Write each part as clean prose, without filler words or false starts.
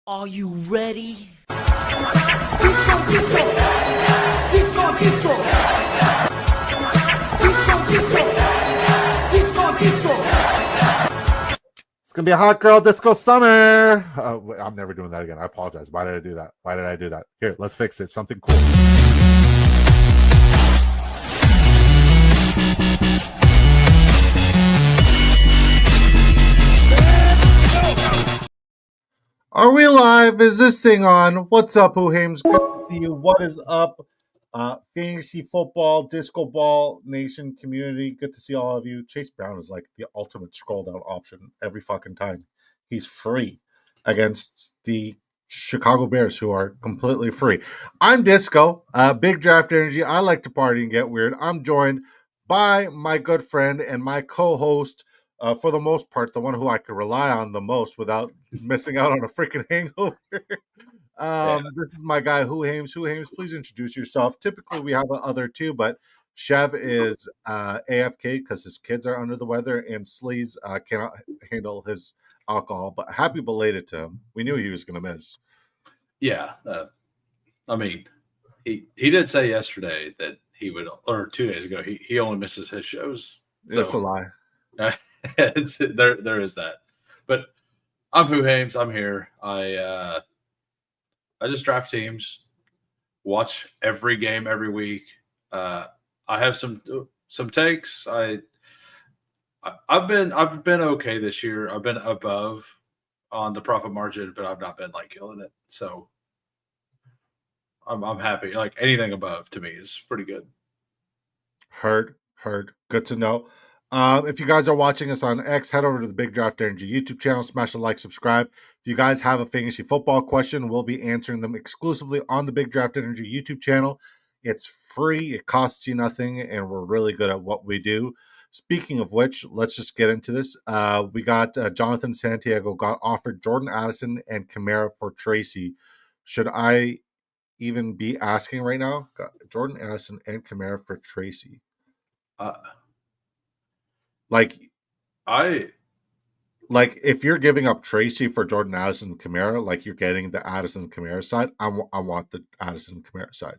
Are you ready? It's gonna be a hot girl disco summer. I'm never doing that again. I apologize. Why did I do that? Why did I do that? Here, let's fix it. Something cool. Are we live? Is this thing on? What's up, Hoohames? Good to see you. What is up? Fantasy football, disco ball nation community. Good to see all of you. Chase Brown is like the ultimate scroll down option every fucking time. He's free against the Chicago Bears, who are completely free. I'm Disco, big draft energy. I like to party and get weird. I'm joined by my good friend and my co-host, for the most part, the one who I could rely on the most without missing out on a freaking hangover. This is my guy, Hoohames. Hoohames, please introduce yourself. Typically, we have other two, but Chev is AFK because his kids are under the weather, and Sleez cannot handle his alcohol. But happy belated to him. We knew he was going to miss. Yeah. I mean, he did say yesterday that he would, or 2 days ago, he only misses his shows. So, That's a lie. there is that. But I'm Hoohames. I'm here. I just draft teams, watch every game every week. I have some takes. I've been okay this year. I've been above on the profit margin, but I've not been like killing it. So I'm happy. Like anything above to me is pretty good. Heard. Good to know. If you guys are watching us on X, head over to the Big Draft Energy YouTube channel, smash a like, subscribe. If you guys have a fantasy football question, we'll be answering them exclusively on the Big Draft Energy YouTube channel. It's free, it costs you nothing, and we're really good at what we do. Speaking of which, let's just get into this. We got Jonathan Santiago got offered Jordan Addison and Kamara for Tracy. Should I even be asking right now? Got Jordan Addison and Kamara for Tracy. Like if you're giving up Tracy for Jordan Addison and Kamara, like you're getting the Addison Kamara side, I want the Addison Kamara side.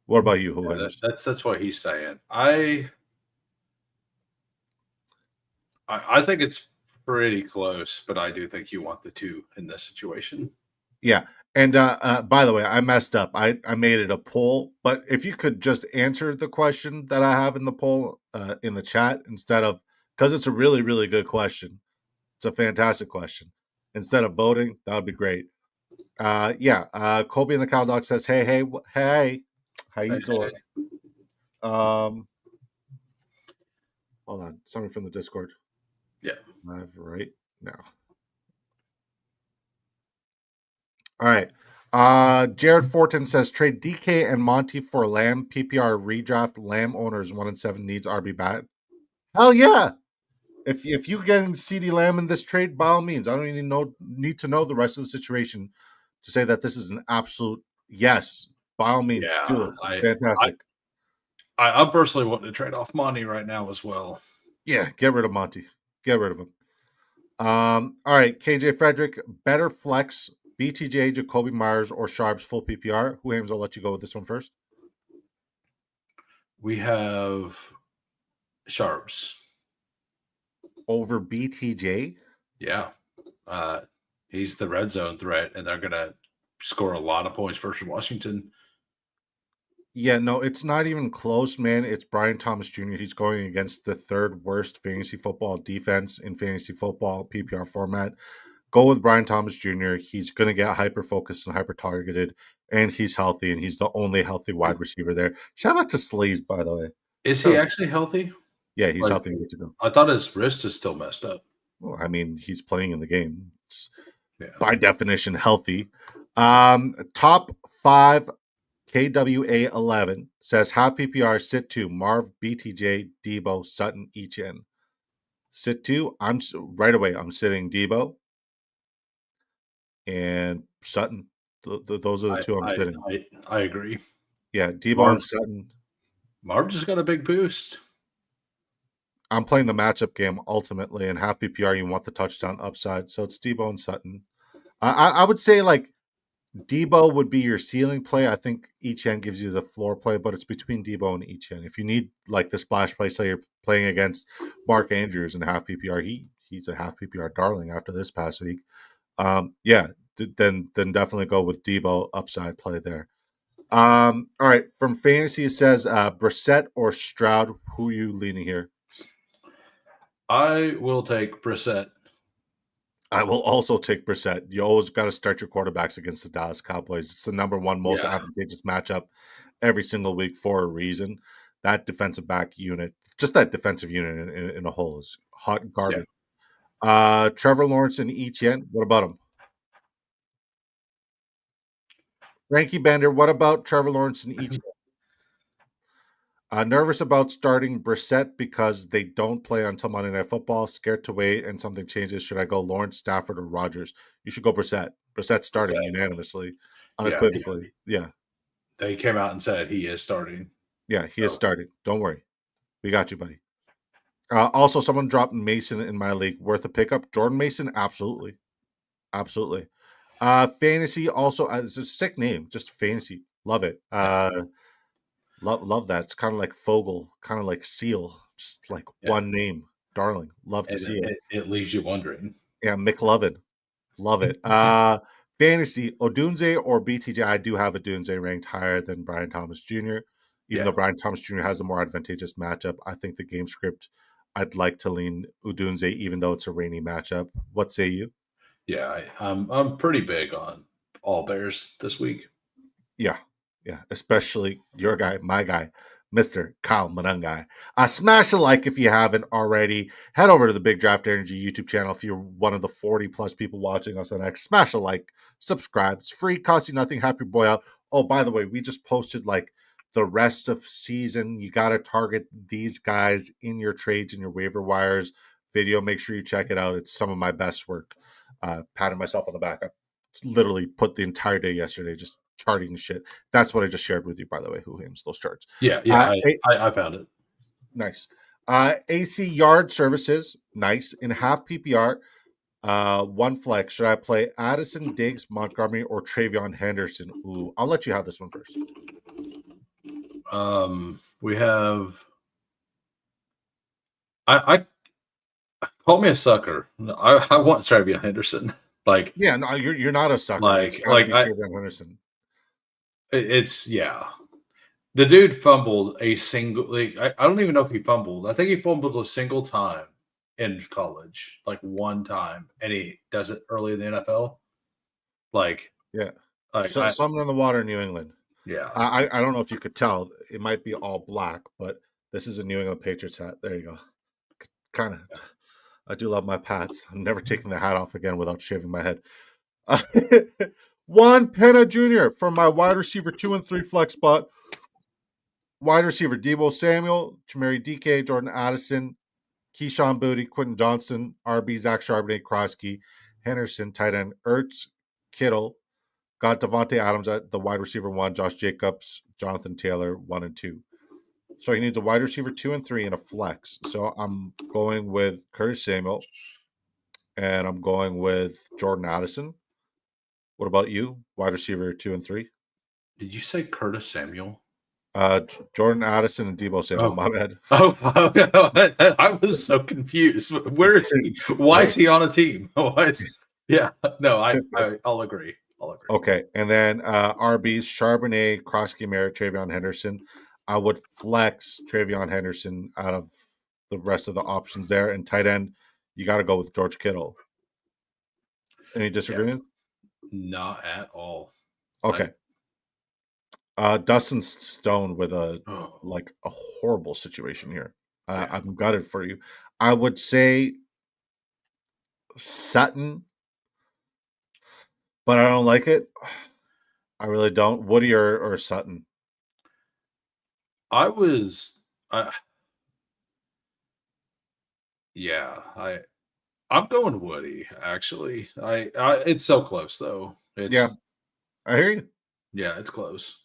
What about you, Hoohames? That's what he's saying. I think it's pretty close, but I do think you want the two in this situation. Yeah. And by the way, I messed up. I made it a poll, but if you could just answer the question that I have in the poll in the chat instead of, because it's a really, really good question. It's a fantastic question. Instead of voting, that would be great. Kobe and the Cow Dog says, hey, how you doing? Hold on, something from the Discord. Yeah, live right now. All right. Jared Fortin says trade DK and Monty for Lamb. PPR redraft. Lamb owners 1-7 needs RB bat. Hell yeah! If you getting CD Lamb in this trade, by all means, I don't even need to know the rest of the situation to say that this is an absolute yes. By all means, do it. Fantastic. I personally want to trade off Monty right now as well. Yeah, get rid of Monty. Get rid of him. All right, KJ Frederick, better flex, BTJ, Jacoby Myers, or Sharps full PPR. Hoohames, I'll let you go with this one first. We have Sharps over BTJ. Yeah, he's the red zone threat, and they're gonna score a lot of points versus Washington. Yeah, no, it's not even close, man. It's Brian Thomas Jr. He's going against the third worst fantasy football defense in fantasy football PPR format. Go with Brian Thomas Jr. He's going to get hyper-focused and hyper-targeted, and he's healthy, and he's the only healthy wide receiver there. Shout out to Sleez, by the way. Is he actually healthy? Yeah, he's healthy and good to go. I thought his wrist is still messed up. Well, I mean, he's playing in the game. It's by definition healthy. Top 5 KWA11 says half PPR, sit 2, Marv, BTJ, Debo, Sutton, each in. Sit 2, I'm sitting Debo and Sutton. Those are the two I'm sitting. I agree. Yeah, Debo and Sutton. Marv just got a big boost. I'm playing the matchup game ultimately, and half PPR, you want the touchdown upside. So it's Debo and Sutton. I would say like Debo would be your ceiling play. I think Etienne gives you the floor play, but it's between Debo and Etienne. If you need like the splash play, say you're playing against Mark Andrews in half PPR, he's a half PPR darling after this past week. Yeah, then definitely go with Debo upside play there. All right, from fantasy it says Brissett or Stroud. Who are you leaning here? I will take Brissett. I will also take Brissett. You always got to start your quarterbacks against the Dallas Cowboys. It's the number one most advantageous matchup every single week for a reason. That defensive back unit, just that defensive unit in a whole is hot garbage. Yeah. Trevor Lawrence and Etienne, what about him? Frankie Bender, what about Trevor Lawrence and Etienne? Nervous about starting Brissett because they don't play until Monday Night Football. Scared to wait and something changes. Should I go Lawrence, Stafford, or Rodgers? You should go Brissett. Brissett's starting unanimously, unequivocally. Yeah. They came out and said he is starting. Yeah, he is starting. Don't worry. We got you, buddy. Also, someone dropped Mason in my league. Worth a pickup? Jordan Mason? Absolutely. Absolutely. Fantasy also, it's a sick name. Just fantasy. Love it. Love that. It's kind of like Fogel, kind of like Seal, just like one name. Darling. Love to see it. It leaves you wondering. Yeah, McLovin. Love it. Fantasy, Odunze or BTJ. I do have Odunze ranked higher than Brian Thomas Jr. Even though Brian Thomas Jr. has a more advantageous matchup. I think the game script, I'd like to lean Odunze, even though it's a rainy matchup. What say you? Yeah, I'm pretty big on all Bears this week. Yeah. Especially your guy, my guy, Mr. Kyle Manungai. Smash a like if you haven't already. Head over to the Big Draft Energy YouTube channel if you're one of the 40 plus people watching us on X. Smash a like, subscribe. It's free, costs you nothing. Help your boy out. Oh, by the way, we just posted like the rest of season. You got to target these guys in your trades and your waiver wires video. Make sure you check it out. It's some of my best work. Patting myself on the back. I literally put the entire day yesterday just charting shit. That's what I just shared with you, by the way, Hoohames, those charts. Yeah, I found it. Nice. AC Yard Services, nice. In half PPR, one flex. Should I play Addison, Diggs, Montgomery, or Travion Henderson? Ooh, I'll let you have this one first. We have I call me a sucker. I want Travion Henderson. Like, yeah, no, you're not a sucker. Like Travion Henderson. It's the dude fumbled a single. Like, I don't even know if he fumbled. I think he fumbled a single time in college, like one time, and he does it early in the NFL. Like, yeah, something in the water in New England. Yeah, I don't know if you could tell. It might be all black, but this is a New England Patriots hat. There you go. Kind of. Yeah. I do love my Pats. I'm never taking the hat off again without shaving my head. Juan Pena Jr. from my wide receiver 2 and 3 flex spot. Wide receiver Deebo Samuel, Chamari DK, Jordan Addison, Keyshawn Booty, Quentin Johnson, RB, Zach Charbonnet, Krosky, Henderson, tight end Ertz, Kittle. Got Devontae Adams at the wide receiver 1, Josh Jacobs, Jonathan Taylor 1 and 2. So he needs a wide receiver 2 and 3 and a flex. So I'm going with Curtis Samuel, and I'm going with Jordan Addison. What about you? Wide receiver 2 and 3. Did you say Curtis Samuel? Jordan Addison and Deebo Samuel. My bad. I was so confused. Where is he? Why is he on a team? Yeah. No, I'll agree. Okay, and then RBs Charbonnet, Krosky, Merritt, Travion Henderson. I would flex Travion Henderson out of the rest of the options there. And tight end, you got to go with George Kittle. Any disagreements? Not at all. Okay. Dustin Stone with a horrible situation here. I'm gutted for you. I would say Sutton, but I don't like it. I really don't. Woody or Sutton? I'm going Woody, actually. It's so close though. I hear you. Yeah, it's close.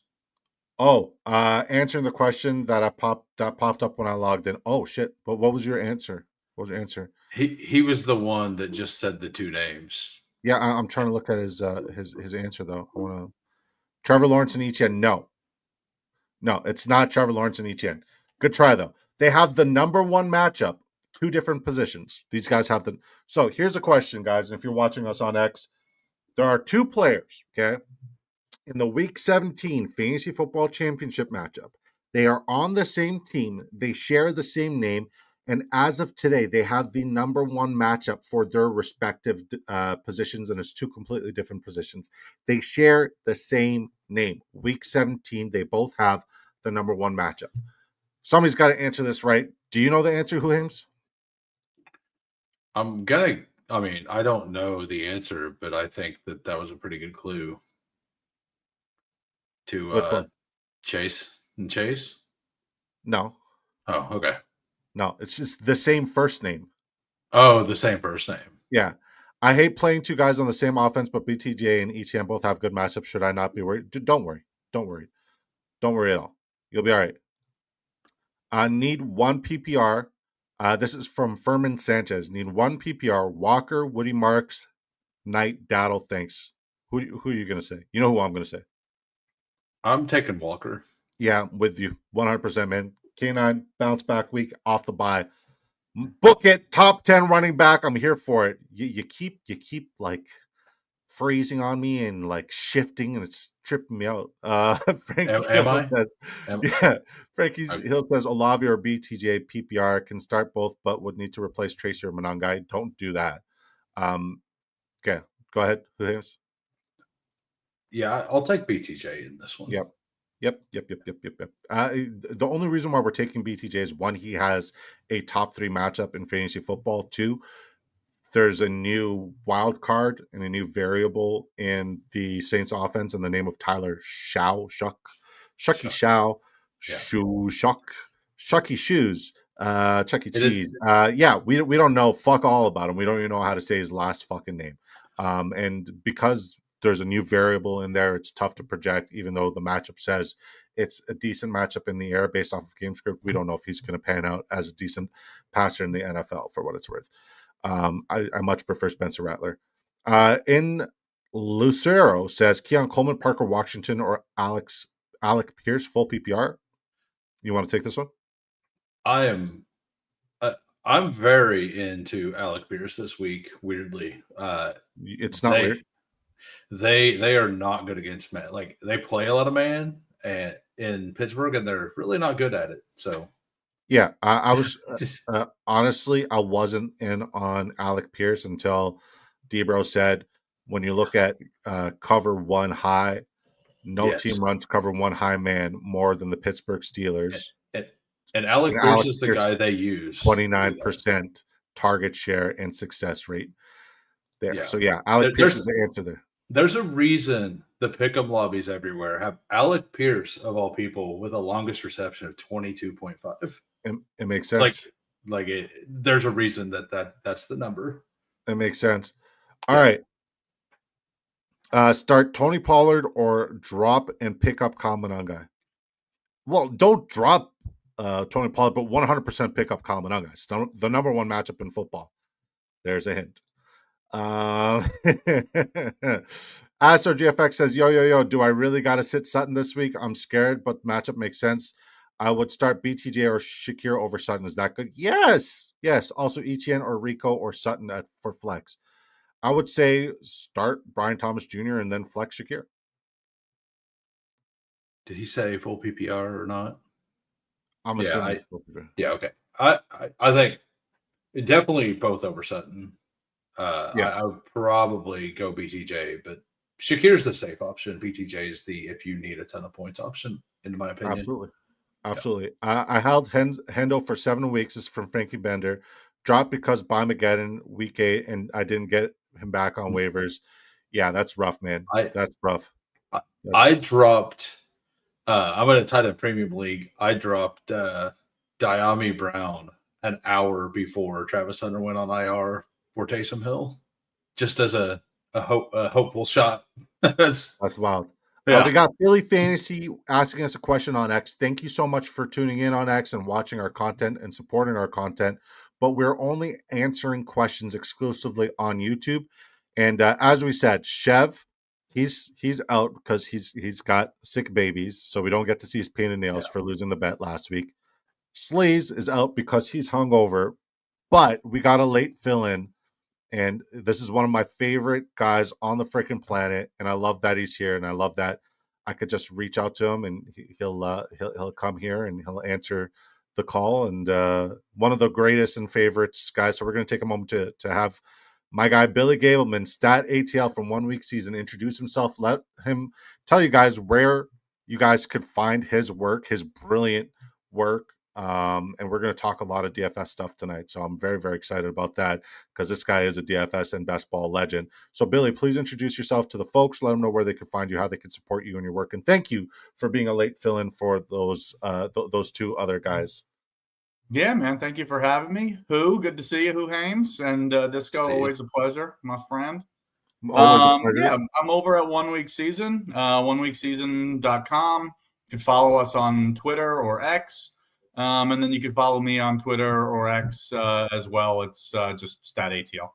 Oh, answering the question that popped up when I logged in. Oh shit! But what was your answer? What was your answer? He was the one that just said the two names. Yeah, I'm trying to look at his answer though. I want to Trevor Lawrence and Etienne. No, it's not Trevor Lawrence and Etienne. Good try though. They have the number one matchup, two different positions. These guys have the. So here's a question, guys. And if you're watching us on X, there are two players. Okay, in the Week 17 Fantasy Football Championship matchup. They are on the same team. They share the same name. And as of today, they have the number one matchup for their respective positions, and it's two completely different positions. They share the same name. Week 17, they both have the number one matchup. Somebody's got to answer this right. Do you know the answer, Hoohames? I mean, I don't know the answer, but I think that was a pretty good clue to Which one? Chase and Chase. No. Oh, okay. No, it's just the same first name. Oh, the same first name. Yeah. I hate playing two guys on the same offense, but BTJ and ETN both have good matchups. Should I not be worried? Don't worry. Don't worry. Don't worry at all. You'll be all right. Need one PPR. This is from Furman Sanchez. Need one PPR. Walker, Woody Marks, Knight, Daddle. Thanks. Who are you going to say? You know who I'm going to say. I'm taking Walker. Yeah, with you. 100%, man. K9 bounce back week off the bye. Book it. Top 10 running back. I'm here for it. You keep like freezing on me and like shifting, and it's tripping me out. Frankie Am I? Says, yeah. Frankie Hill says Olave or BTJ PPR can start both, but would need to replace Tracy or Monangai. Don't do that. Okay, go ahead. Who has? Yeah, I'll take BTJ in this one. Yep. The only reason why we're taking BTJ is one, he has a top 3 matchup in fantasy football. 2, there's a new wild card and a new variable in the Saints offense in the name of Tyler Shucky Chucky Shoes, Chuck E. Cheese. Yeah, we don't know fuck all about him. We don't even know how to say his last fucking name. And because there's a new variable in there, it's tough to project, even though the matchup says it's a decent matchup in the air based off of game script. We don't know if he's going to pan out as a decent passer in the NFL for what it's worth. I much prefer Spencer Rattler. In Lucero says Keon Coleman, Parker Washington, or Alec Pierce, full PPR. You want to take this one? I'm very into Alec Pierce this week. Weirdly, it's not weird. They are not good against man. Like they play a lot of man in Pittsburgh, and they're really not good at it. So yeah, I was honestly, I wasn't in on Alec Pierce until Debro said, when you look at cover one high, team runs cover one high man more than the Pittsburgh Steelers. And Alec Pierce is the guy they use. 29% target share and success rate there. Yeah. So yeah, Alec Pierce is the answer there. There's a reason the pick'em lobbies everywhere have Alec Pierce, of all people, with a longest reception of 22.5. It makes sense. There's a reason that's the number. It makes sense. All right. Start Tony Pollard or drop and pick up Kamananga. Well, don't drop Tony Pollard, but 100% pick up Kamananga. It's the number one matchup in football. There's a hint. Astro GFX says, yo, do I really got to sit Sutton this week? I'm scared, but the matchup makes sense. I would start BTJ or Shakir over Sutton. Is that good? Yes. Also Etienne or Rico or Sutton for flex. I would say start Brian Thomas Jr. and then flex Shakir. Did he say full PPR or not? I'm assuming. Yeah, okay. I think definitely both over Sutton. I would probably go BTJ, but Shakir's the safe option. BTJ is the if you need a ton of points option, in my opinion. Absolutely. I held Hendo for 7 weeks. This is from Frankie Bender. Dropped because by Mageddon week 8, and I didn't get him back on waivers. Yeah, that's rough, man. That's rough. I dropped. I'm in a tight end premium league. I dropped Diami Brown an hour before Travis Hunter went on IR for Taysom Hill, just as a hopeful shot. That's wild. Yeah. We got Philly Fantasy asking us a question on X. Thank you so much for tuning in on X and watching our content and supporting our content. But we're only answering questions exclusively on YouTube. And as we said, Chev, he's out because he's got sick babies, so we don't get to see his painted nails for losing the bet last week. Sleez is out because he's hungover, but we got a late fill in, and this is one of my favorite guys on the freaking planet, and I love that he's here, and I love that I could just reach out to him, and he'll come here and he'll answer the call. And one of the greatest and favorites guys. So we're going to take a moment to have my guy Billy Gableman, Stat ATL from 1 week season, introduce himself. Let him tell you guys where you guys could find his work, his brilliant work. And we're going to talk a lot of DFS stuff tonight. So I'm very, very excited about that because this guy is a DFS and best ball legend. So Billy, please introduce yourself to the folks. Let them know where they can find you, how they can support you in your work. And thank you for being a late fill-in for those two other guys. Yeah, man. Thank you for having me. Good to see you, Hoohames. And Disco, always a pleasure, my friend. Always a pleasure. Yeah, I'm over at 1 week season, oneweekseason.com. You can follow us on Twitter or X. And then you can follow me on Twitter or X as well. It's just Stat ATL.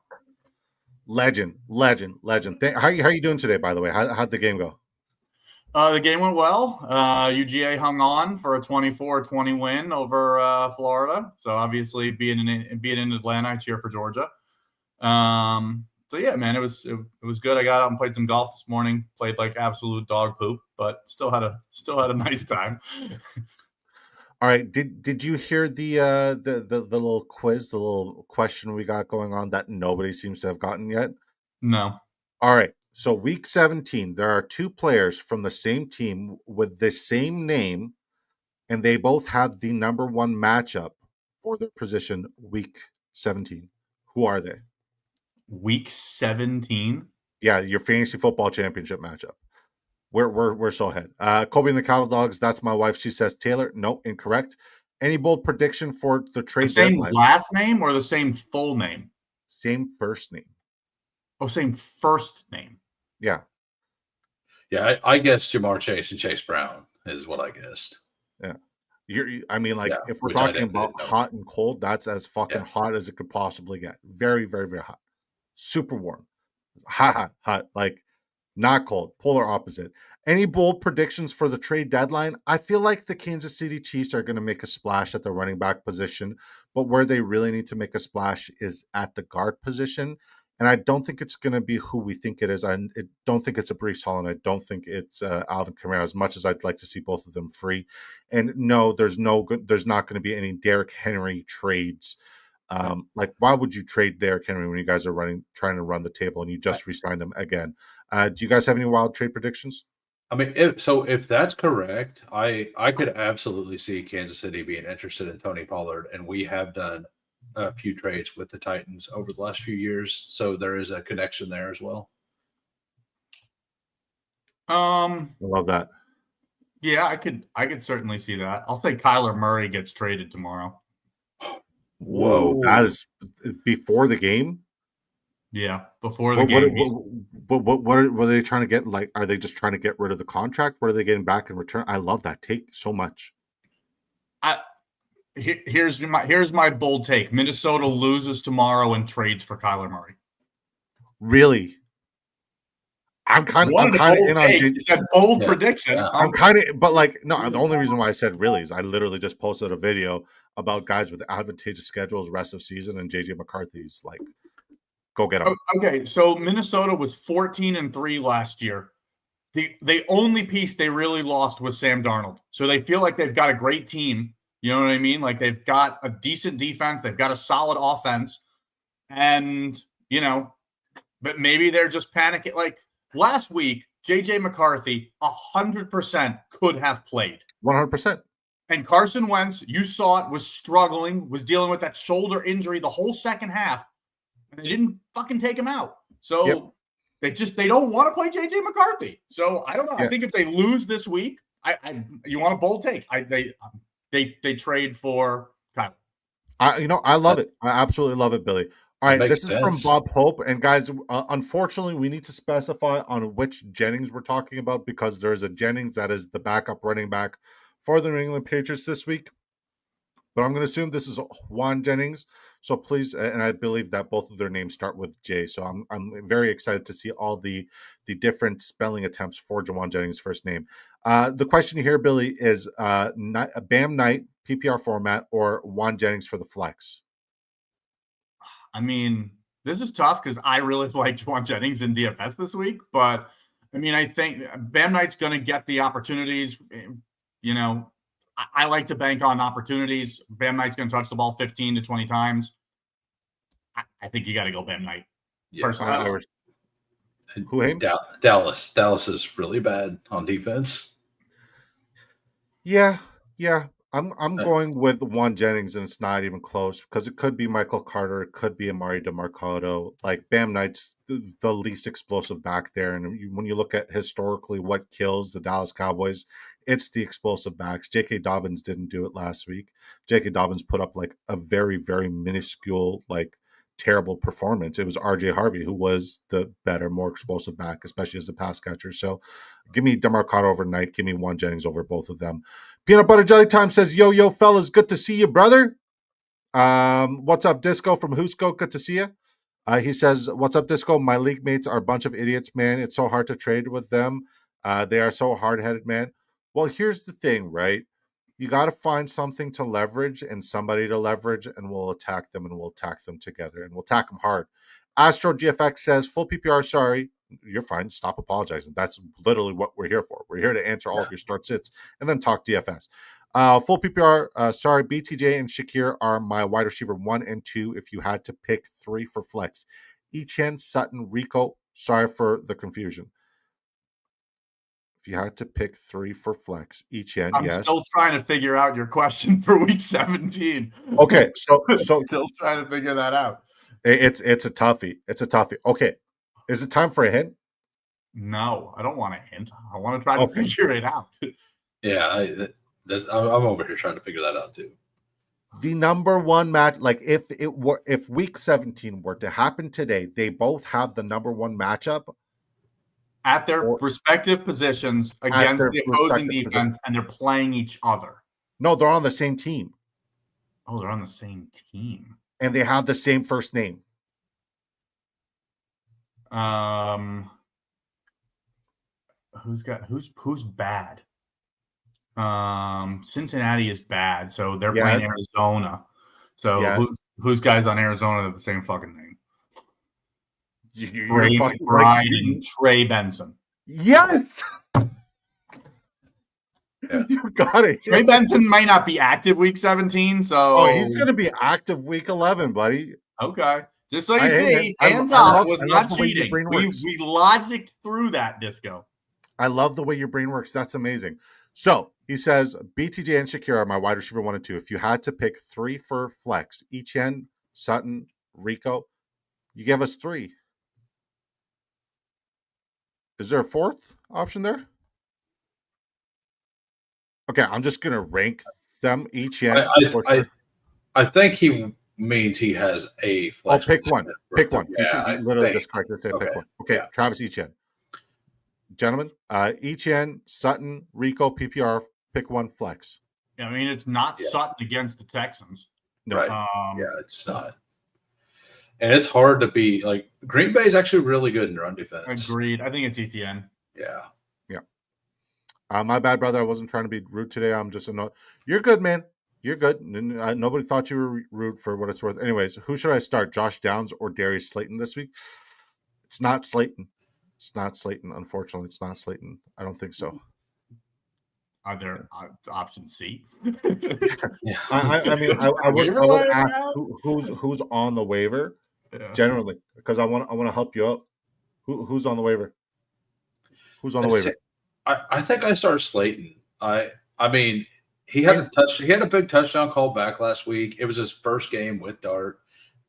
Legend. How are you doing today, by the way? How'd the game go? The game went well. UGA hung on for a 24-20 win over Florida. So obviously being in Atlanta, I cheer for Georgia. So yeah, man, it was good. I got out and played some golf this morning. Played like absolute dog poop, but still had a nice time. All right. Did you hear the little quiz, the little question we got going on that nobody seems to have gotten yet? No. All right. So week 17, there are two players from the same team with the same name, and they both have the number one matchup for their position week 17. Who are they? Week 17? Yeah, your fantasy football championship matchup. We're so ahead. Kobe and the Cattle Dogs, that's my wife. She says Taylor. No, incorrect. Any bold prediction for the trade same deadline? Last name or the same full name? Same first name. Oh, same first name. Yeah. Yeah, I guessed Jamar Chase and Chase Brown is what I guessed. Yeah. If we're which I talking didn't about know. hot and cold, that's as fucking hot as it could possibly get. Very, very, very hot. Super warm. Hot. Like, not cold. Polar opposite. Any bold predictions for the trade deadline? I feel like the Kansas City Chiefs are going to make a splash at the running back position, but where they really need to make a splash is at the guard position. And I don't think it's going to be who we think it is. I don't think it's a Breece Hall, and I don't think it's Alvin Kamara, as much as I'd like to see both of them free. And no, there's not going to be any Derrick Henry trades. Like, why would you trade Derrick Henry when you guys are trying to run the table and you just re-signed him again? Do you guys have any wild trade predictions? I mean, if that's correct, I could absolutely see Kansas City being interested in Tony Pollard, and we have done a few trades with the Titans over the last few years, so there is a connection there as well. I love that. Yeah, I could certainly see that. I'll say Kyler Murray gets traded tomorrow. Whoa, that is before the game? Yeah, before the game. What are they trying to get? Like, are they just trying to get rid of the contract? What are they getting back in return? I love that take so much. Here's my bold take. Minnesota loses tomorrow and trades for Kyler Murray. Really? I'm kind of in on you said bold prediction. Yeah. I'm kind of, but like, no, the only reason why I said really is I literally just posted a video about guys with advantageous schedules rest of season, and JJ McCarthy's like, go get him. Okay, so Minnesota was 14-3 last year. The only piece they really lost was Sam Darnold. So they feel like they've got a great team. You know what I mean? Like, they've got a decent defense. They've got a solid offense. And, but maybe they're just panicking. Like, last week, J.J. McCarthy 100% could have played. 100%. And Carson Wentz, you saw it, was struggling, was dealing with that shoulder injury the whole second half. And they didn't fucking take him out. So they don't want to play J.J. McCarthy. So I don't know. I think if they lose this week, you want a bold take. They trade for Kyler. I love it. I absolutely love it, Billy. All right, this is from Bob Hope. And guys, unfortunately, we need to specify on which Jennings we're talking about, because there's a Jennings that is the backup running back for the New England Patriots this week. but I'm going to assume this is Juan Jennings. So please, and I believe that both of their names start with J. So I'm very excited to see all the different spelling attempts for Juwan Jennings' first name. The question here, Billy, is Bam Knight PPR format or Juan Jennings for the flex? I mean, this is tough because I really like Juwan Jennings in DFS this week, but I mean, I think Bam Knight's going to get the opportunities. You know, I like to bank on opportunities. Bam Knight's going to touch the ball 15 to 20 times. I think you got to go Bam Knight. Yeah, Personally, Dallas is really bad on defense. Yeah. I'm going with Juan Jennings, and it's not even close because it could be Michael Carter, it could be Amari DeMarcado. Like Bam Knight's the least explosive back there, and when you look at historically what kills the Dallas Cowboys, it's the explosive backs. J.K. Dobbins didn't do it last week. J.K. Dobbins put up like a very, very minuscule, like terrible performance. It was R.J. Harvey who was the better, more explosive back, especially as a pass catcher. So give me DeMarcado over Knight. Give me Juan Jennings over both of them. Peanut Butter Jelly Time says, yo, fellas, good to see you, brother. What's up, Disco from Husco? Good to see you. He says, what's up, Disco? My league mates are a bunch of idiots, man. It's so hard to trade with them. They are so hard-headed, man. Well, here's the thing, right? You got to find something to leverage and somebody to leverage, and we'll attack them, and we'll attack them together, and we'll attack them hard. Astro GFX says, full PPR, sorry. You're fine. Stop apologizing. That's literally what we're here for. We're here to answer all of your start sits and then talk DFS. Full PPR, sorry, BTJ and Shakir are my wide receiver 1 and 2 if you had to pick 3 for flex. Etienne, Sutton, Rico, sorry for the confusion. If you had to pick 3 for flex, Etienne, I'm yes. still trying to figure out your question for week 17. Okay, so still trying to figure that out. It's a toughie. It's a toughie. Okay, is it time for a hint? No, I don't want a hint. I want to try to figure it out. Yeah, I'm over here trying to figure that out too. The number one match, like if week 17 were to happen today, they both have the number one matchup at their respective positions against the opposing defense, and they're playing each other. No, they're on the same team. Oh, they're on the same team. And they have the same first name. Who's bad? Cincinnati is bad, so they're playing Arizona. So who's guys on Arizona have the same fucking name? Trey Benson. Yes. Yeah. You got it. Trey Benson might not be active week 17, so he's going to be active week 11, buddy. Okay. Just so you see, hands off was not cheating. We logicked through that, Disco. I love the way your brain works. That's amazing. So he says, BTJ and Shakira are my wide receiver 1 and 2. If you had to pick 3 for flex, Etienne, Sutton, Rico, you give us 3. Is there a 4th option there? Okay, I'm just going to rank them each. I think he means he has a flex. Oh, pick one. Pick one. Yeah, he literally just corrected say pick one. Okay, yeah. Travis Etienne. Gentlemen, Etienne, Sutton, Rico, PPR, pick one flex. I mean, it's not Sutton against the Texans. No. Right. It's not. And it's hard to be like Green Bay is actually really good in run defense. Agreed. I think it's Etienne. Yeah. My bad, brother. I wasn't trying to be rude today. I'm just annoyed. You're good, man. You're good. Nobody thought you were rude for what it's worth. Anyways, who should I start? Josh Downs or Darius Slayton this week? It's not Slayton. It's not Slayton. Unfortunately, it's not Slayton. I don't think so. Are there option C? Yeah. I mean, I would ask who's on the waiver generally because I want to help you out. Who's on the waiver? Who's on the waiver? I think I start Slayton. I mean, he had a big touchdown call back last week. It was his first game with Dart.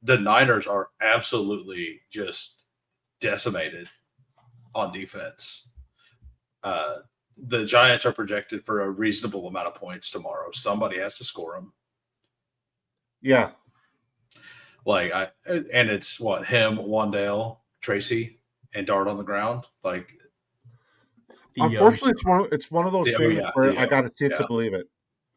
The Niners are absolutely just decimated on defense. The Giants are projected for a reasonable amount of points tomorrow. Somebody has to score them. Yeah. And it's him, Wandale, Tracy, and Dart on the ground. Unfortunately, it's one of those things where I got to see it to believe it.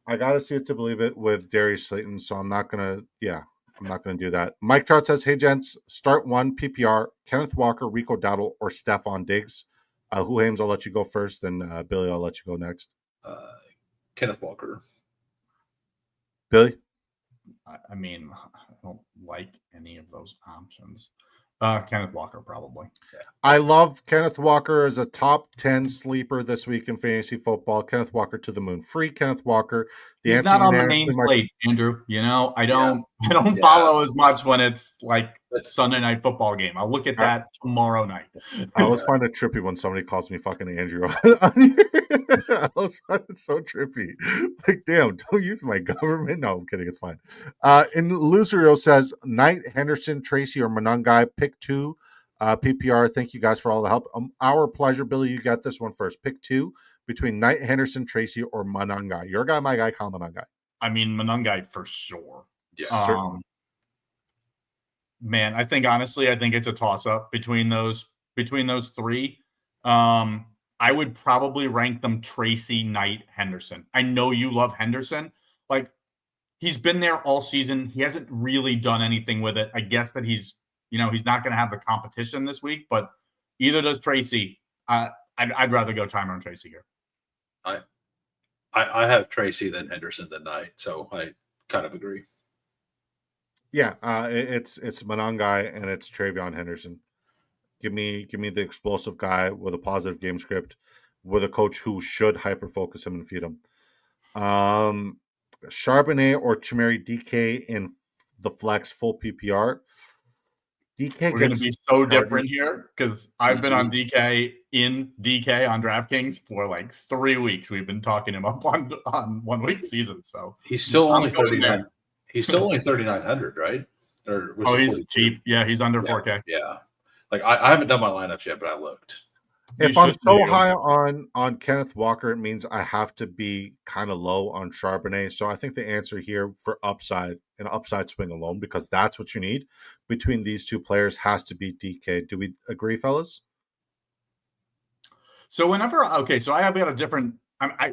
I got to see it to believe it with Darius Slayton, so I'm not gonna do that. Mike Trout says, "Hey gents, start one PPR: Kenneth Walker, Rico Dowdle, or Stephon Diggs." Hoohames, I'll let you go first, then Billy, I'll let you go next. Kenneth Walker. Billy, I mean, I don't like any of those options. Kenneth Walker, probably. Yeah. I love Kenneth Walker as a top 10 sleeper this week in fantasy football. Kenneth Walker to the moon. Free Kenneth Walker. He's not on the main slate, Andrew. You know, I don't follow as much when it's like Sunday night football game. I'll look at that tomorrow night. I always find it trippy when somebody calls me fucking Andrew on here. I always find it so trippy. Like, damn, don't use my government. No, I'm kidding. It's fine. And Lucerio says, Knight, Henderson, Tracy, or Monangai. Pick 2. PPR. Thank you guys for all the help. Our pleasure. Billy, you got this one first. Pick 2 between Knight, Henderson, Tracy, or Monangai. Your guy, my guy, Kyle Monangai. I mean, Monangai for sure. Yeah. Man, I think it's a toss-up between those 3. I would probably rank them Tracy, Knight, Henderson. I know you love Henderson. Like, he's been there all season. He hasn't really done anything with it. I guess that he's not going to have the competition this week, but either does Tracy. I'd rather go timer on Tracy here. I have Tracy than Henderson than Knight, so I kind of agree. Yeah, it's Monangai and it's Travion Henderson. Give me the explosive guy with a positive game script, with a coach who should hyper focus him and feed him. Charbonnet or Chimeri DK in the flex full PPR. DK We're going to be so different here because I've been on DK on DraftKings for like 3 weeks. We've been talking him up on 1 week season. So he's still only 39. He's still only 3,900, right? Or he's cheap. Yeah, he's under 4K. Yeah, like I haven't done my lineups yet, but I looked. If I'm so high on Kenneth Walker, it means I have to be kind of low on Charbonnet. So I think the answer here for upside swing alone, because that's what you need between these two players, has to be DK. Do we agree, fellas? So so I have got a different.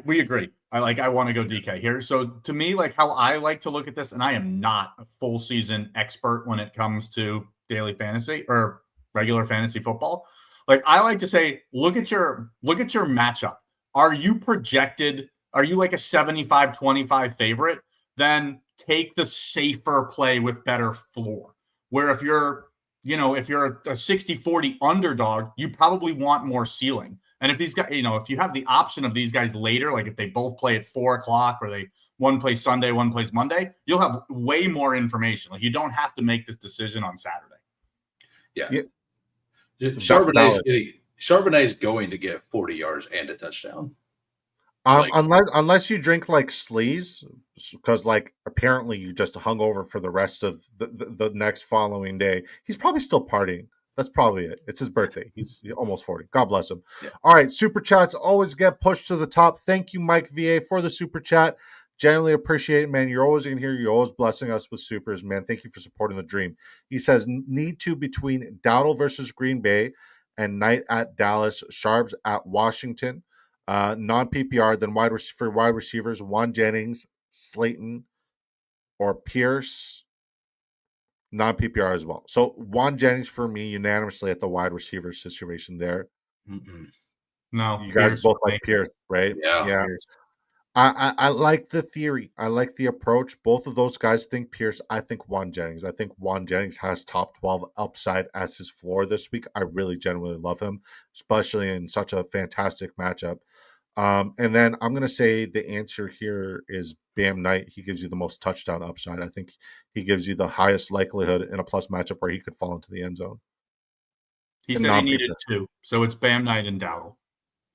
We agree. I want to go DK here. So to me, like how I like to look at this, and I am not a full season expert when it comes to daily fantasy or regular fantasy football. Like I like to say, look at your matchup. Are you projected? Are you like a 75-25 favorite? Then take the safer play with better floor. Where if you're a 60-40 underdog, you probably want more ceiling. And if these guys, if you have the option of these guys later, like if they both play at 4:00 or one plays Sunday, one plays Monday, you'll have way more information. Like you don't have to make this decision on Saturday. Yeah. Charbonnet's going to get 40 yards and a touchdown. Unless you drink like Sleez, because like apparently you just hung over for the rest of the next following day. He's probably still partying. That's probably it. It's his birthday. He's almost 40. God bless him. Yeah. All right, super chats always get pushed to the top. Thank you, Mike VA, for the super chat. Generally appreciate it, man. You're always in here. You're always blessing us with supers, man. Thank you for supporting the dream. He says, need to between Dowdle versus Green Bay and Knight at Dallas, Sharps at Washington. Non-PPR, then wide receivers, Juan Jennings, Slayton, or Pierce. Non-PPR as well. So Juan Jennings for me unanimously at the wide receiver situation there. Mm-mm. No, you guys both like Pierce, right? Yeah. I like the theory. I like the approach. Both of those guys think Pierce. I think Juan Jennings. I think Juan Jennings has top 12 upside as his floor this week. I really genuinely love him, especially in such a fantastic matchup. And then I'm going to say the answer here is Bam Knight. He gives you the most touchdown upside. I think he gives you the highest likelihood in a plus matchup where he could fall into the end zone. He said he needed 2. So it's Bam Knight and Dowdle.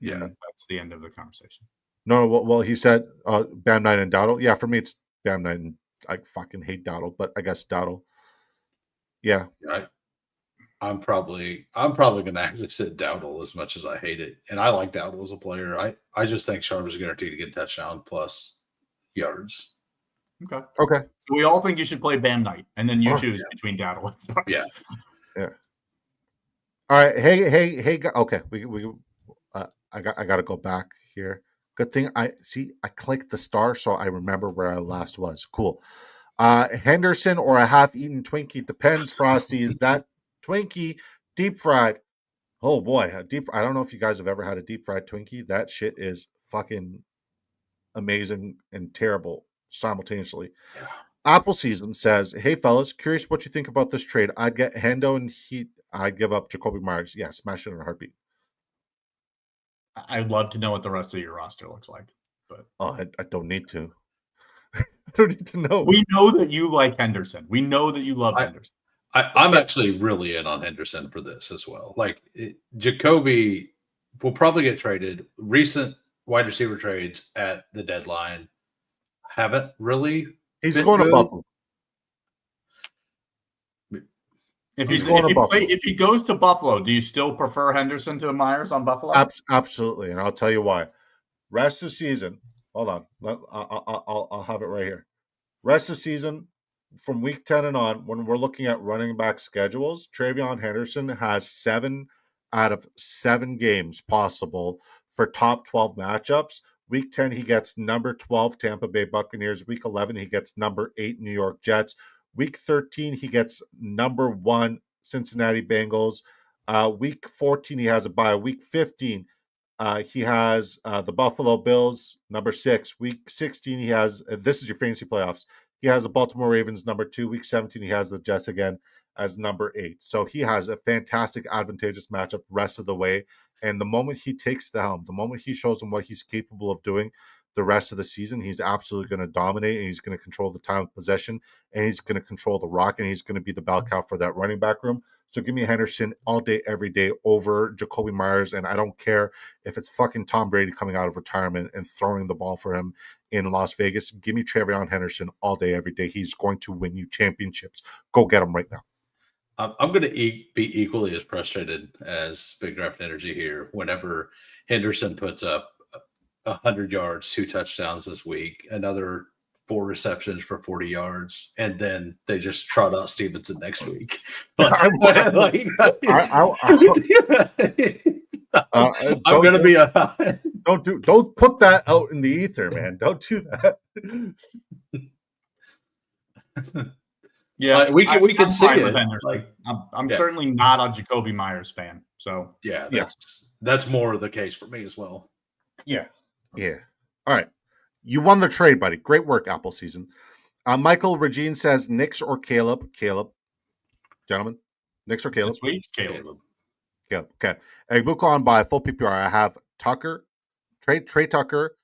Yeah. And that's the end of the conversation. No, well, he said Bam Knight and Dowdle. Yeah, for me, it's Bam Knight and I fucking hate Dowdle, but I guess Dowdle. Yeah. I'm probably going to actually sit Dowdle as much as I hate it. And I like Dowdle as a player. I just think Sharp is guaranteed to get a touchdown plus yards. Okay. So we all think you should play Bam Knight, and then you choose between Dowdle and Sharp. Yeah. All right. Hey. Okay. I got to go back here. Good thing I clicked the star so I remember where I last was. Cool. Henderson or a half-eaten Twinkie, depends, Frosty. Is that Twinkie deep fried? Oh boy, I don't know if you guys have ever had a deep fried Twinkie. That shit is fucking amazing and terrible simultaneously. Yeah. Apple Season says, "Hey fellas, curious what you think about this trade. I'd get Hendo and I'd give up Jacoby Myers. Yeah, smash it in a heartbeat." I'd love to know what the rest of your roster looks like, but I don't need to. I don't need to know. we know that you like Henderson. We know that you love Henderson. I'm actually really in on Henderson for this as well. Like Jacoby will probably get traded. Recent wide receiver trades at the deadline haven't really. He's going to Buffalo. If he goes to Buffalo, do you still prefer Henderson to Myers on Buffalo? Absolutely, and I'll tell you why. Rest of season. Hold on, I'll have it right here. Rest of season from week 10 and on, when we're looking at running back schedules, Travion Henderson has 7 out of 7 games possible for top 12 matchups. Week 10, he gets number 12 Tampa Bay Buccaneers. Week 11, he gets number 8 New York Jets. Week 13, he gets number 1 Cincinnati Bengals. Week 14, he has a bye. Week 15, he has the Buffalo Bills, number 6. Week 16, he has, this is your fantasy playoffs, he has the Baltimore Ravens, number 2. Week 17, he has the Jets again as number 8. So he has a fantastic, advantageous matchup rest of the way. And the moment he takes the helm, the moment he shows them what he's capable of doing the rest of the season, he's absolutely going to dominate, and he's going to control the time of possession, and he's going to control the rock, and he's going to be the bell cow for that running back room. So give me Henderson all day, every day over Jacoby Myers, and I don't care if it's fucking Tom Brady coming out of retirement and throwing the ball for him in Las Vegas. Give me Travion Henderson all day, every day. He's going to win you championships. Go get him right now. I'm going to be equally as frustrated as Big Draft Energy here whenever Henderson puts up 100 yards, 2 touchdowns this week, another 4 receptions for 40 yards, and then they just trot out Stevenson next week. I'm going to be a don't put that out in the ether, man. Don't do that. Yeah, we can see it. Like, I'm certainly not a Jacoby Myers fan. So that's more the case for me as well. Yeah. All right. You won the trade, buddy. Great work, Apple Season. Michael Regine says Knicks or Caleb. Gentlemen, Knicks or Caleb? This week, Caleb. Okay. Egbuka on by full PPR. I have Tucker, Trey Tucker,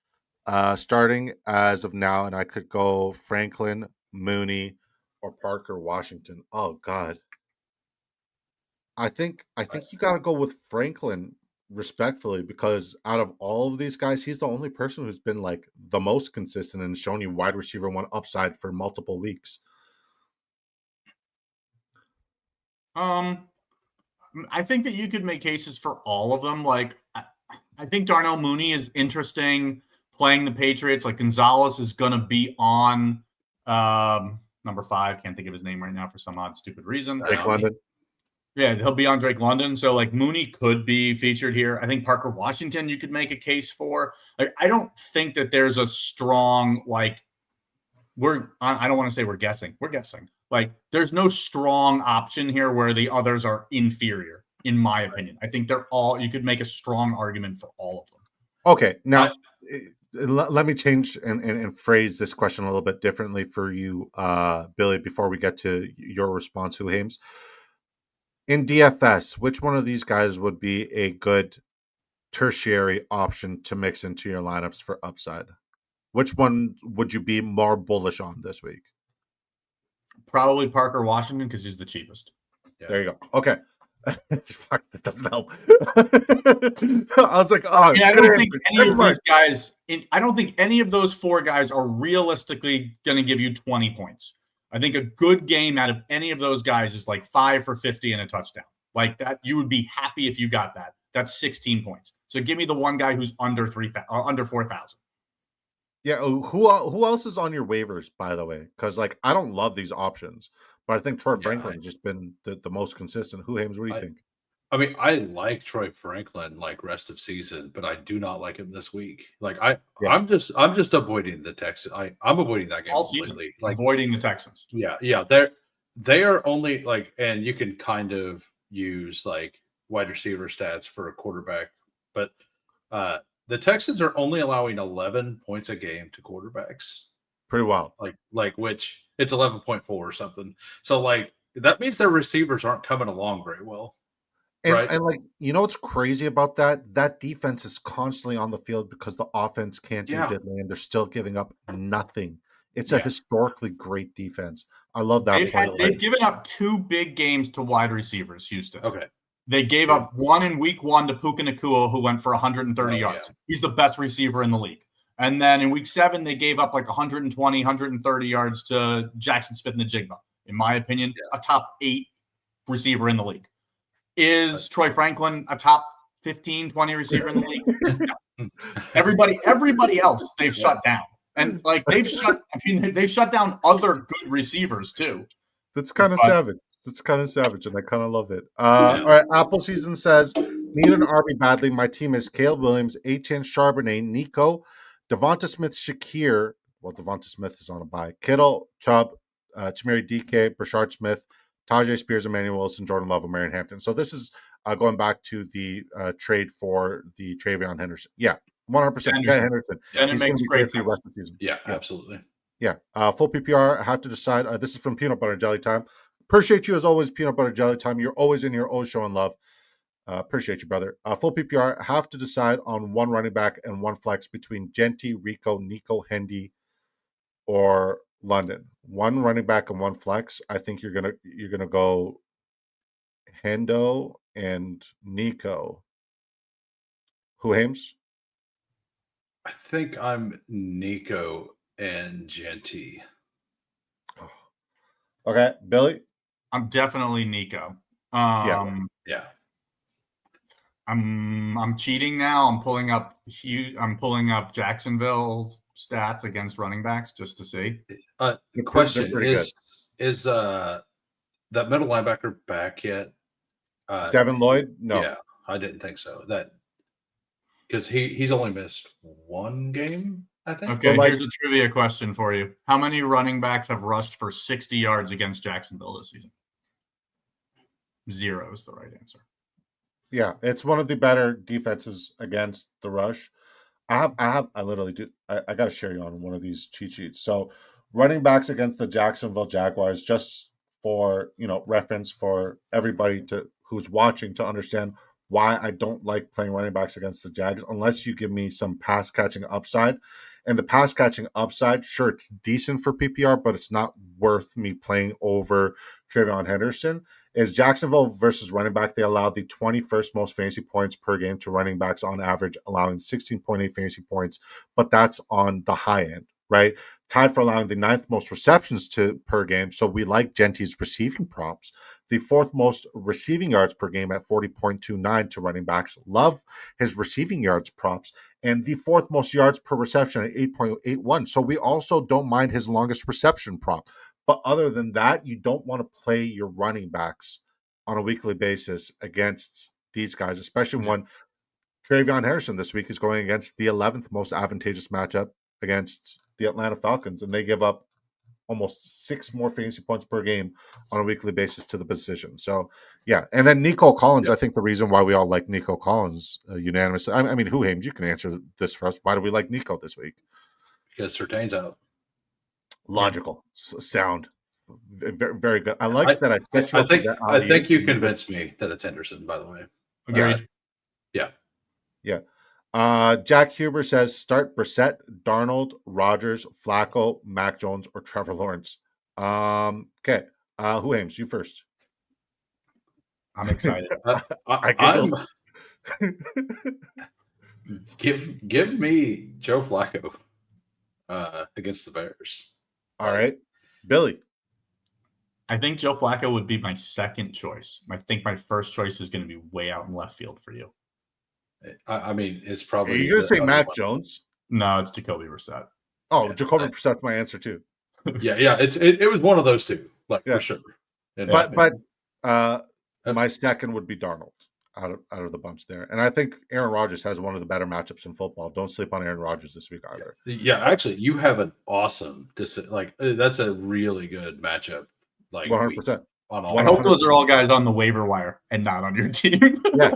starting as of now, and I could go Franklin, Mooney, or Parker Washington. Oh God. I think you got to go with Franklin, respectfully, because out of all of these guys, he's the only person who's been like the most consistent and shown you wide receiver 1 upside for multiple weeks. I think that you could make cases for all of them. Like, I think Darnell Mooney is interesting playing the Patriots. Like, Gonzalez is going to be on number 5. Can't think of his name right now for some odd, stupid reason. Drake London. Yeah, he'll be on Drake London. So, like, Mooney could be featured here. I think Parker Washington you could make a case for. Like, I don't think that there's a strong, like, I don't want to say we're guessing. We're guessing. Like, there's no strong option here where the others are inferior, in my opinion. I think you could make a strong argument for all of them. Okay, now let me change and phrase this question a little bit differently for you, Billy, before we get to your response, Hoohames. In DFS, which one of these guys would be a good tertiary option to mix into your lineups for upside? Which one would you be more bullish on this week? Probably Parker Washington because he's the cheapest. Yeah. There you go. Okay. Fuck, that doesn't help. I was like, oh, yeah, I don't think any of these guys. I don't think any of those 4 guys are realistically going to give you 20 points. I think a good game out of any of those guys is like 5 for 50 and a touchdown. Like that, you would be happy if you got that. That's 16 points. So give me the one guy who's under 4,000. Yeah. Who else is on your waivers, by the way? Because like I don't love these options, but I think Troy Franklin has just been the most consistent. Hoohames, what do you think? I mean, I like Troy Franklin like rest of season, but I do not like him this week. Like Yeah. I'm just avoiding the Texans. I'm avoiding that game All season, completely. Like avoiding the Texans. yeah, they are only like, and you can kind of use like wide receiver stats for a quarterback, but the Texans are only allowing 11 points a game to quarterbacks. Pretty wild. Like which it's 11.4 or something. So like that means their receivers aren't coming along very well. And, Right. and like, you know what's crazy about that? That defense is constantly on the field because the offense can't do Yeah. diddly, and they're still giving up nothing. It's a Yeah. historically great defense. I love that. They've given up 2 big games to wide receivers, Houston. Okay. They gave up one in week 1 to Puka Nacua, who went for 130 yards. Yeah. He's the best receiver in the league. And then in week 7, they gave up like 120, 130 yards to Jackson Smith-Njigba. In my opinion, a top 8 receiver in the league. Is Troy Franklin a top 15, 20 receiver in the league? No. Everybody else they've shut down. And like they've shut down other good receivers too. That's kind of savage. It's kind of savage, and I kind of love it. All right, Apple Season says, need an RB badly. My team is Caleb Williams, Etienne Charbonnet, Nico, Devonta Smith, Shakir. Well, Devonta Smith is on a bye. Kittle, Chubb, Tamiri DK, Brashard Smith, Tajay Spears, Emmanuel Wilson, Jordan Love, and Marion Hampton. So this is going back to the trade for the Travion Henderson. Yeah, 100%. Henderson. And it makes great sense. Yeah, absolutely. Yeah. Full PPR. I have to decide. This is from Peanut Butter Jelly Time. Appreciate you as always, Peanut Butter Jelly Time. You're always in your always showing love. Appreciate you, brother. Full PPR. Have to decide on one running back and one flex between Genty, Rico, Nico, Hendy, or London. One running back and one flex. I think you're gonna go Hendo and Nico. Hoohames? I think I'm Nico and Genty. Okay, Billy. I'm definitely Nico. Yeah. I'm cheating now. I'm pulling up Jacksonville's stats against running backs just to see. Question is that middle linebacker back yet? Devin Lloyd? No. Yeah, I didn't think so. That because he's only missed one game, I think. Okay, here's a trivia question for you. How many running backs have rushed for 60 yards against Jacksonville this season? 0 is the right answer. Yeah, it's one of the better defenses against the rush. I literally do. I got to share you on one of these cheat sheets. So running backs against the Jacksonville Jaguars, just for reference for everybody who's watching to understand why I don't like playing running backs against the Jags unless you give me some pass catching upside. And the pass catching upside, sure, it's decent for PPR, but it's not worth me playing over Travion Henderson. Is Jacksonville versus running back, they allowed the 21st most fantasy points per game to running backs on average, allowing 16.8 fantasy points, but that's on the high end, right? Tied for allowing the 9th most receptions per game, so we like Genty's receiving props. The 4th most receiving yards per game at 40.29 to running backs. Love his receiving yards props. And the 4th most yards per reception at 8.81. So we also don't mind his longest reception prop. But other than that, you don't want to play your running backs on a weekly basis against these guys, especially when Travion Henderson this week is going against the 11th most advantageous matchup against the Atlanta Falcons, and they give up almost 6 more fantasy points per game on a weekly basis to the position. So, yeah. And then Nico Collins, I think the reason why we all like Nico Collins unanimously, I mean, Hoohames, you can answer this for us. Why do we like Nico this week? Because Surtain's out. Logical, sound, very, very good. I like that. I think you convinced me that it's Henderson. By the way, agreed. Yeah. Jack Huber says start Brissett, Darnold, Rodgers, Flacco, Mac Jones, or Trevor Lawrence. Okay. Hoohames, you first. I'm excited. Give me Joe Flacco against the Bears. All right. Billy. I think Joe Flacco would be my second choice. I think my first choice is going to be way out in left field for you. I mean, it's probably. Are you going to say Mac Jones? No, it's Jacoby Brissett. Oh, yeah, Jacoby Brissett's my answer too. Yeah. It was one of those two, for sure. But my second would be Darnold. out of the bunch there. And I think Aaron Rodgers has one of the better matchups in football. Don't sleep on Aaron Rodgers this week either. Yeah, actually, you have an awesome that's a really good matchup. Like 100%. on I all. hope those are all guys on the waiver wire and not on your team. Yeah.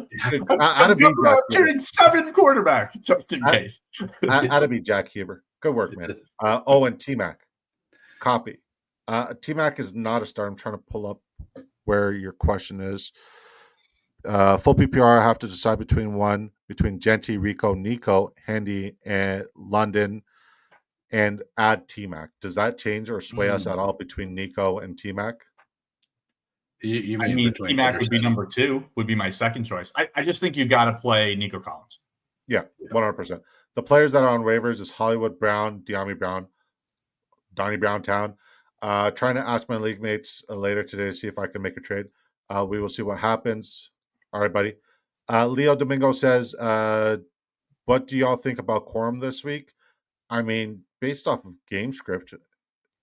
I'd be carrying 7 quarterbacks just in case. I'd be Jack Huber. Good work, man. And T-Mac. Copy. T-Mac is not a star. I'm trying to pull up where your question is. Full PPR, I have to decide between Genty, Rico, Nico, Handy, and London, and add T-Mac. Does that change or sway us at all between Nico and T-Mac? You I mean, T-Mac would be number 2, would be my second choice. I just think you got to play Nico Collins. Yeah, 100%. The players that are on waivers is Hollywood Brown, De'Ami Brown, Donnie Browntown. Trying to ask my league mates later today to see if I can make a trade. We will see what happens. All right, buddy. Leo Domingo says, what do y'all think about Quorum this week? I mean, based off of game script,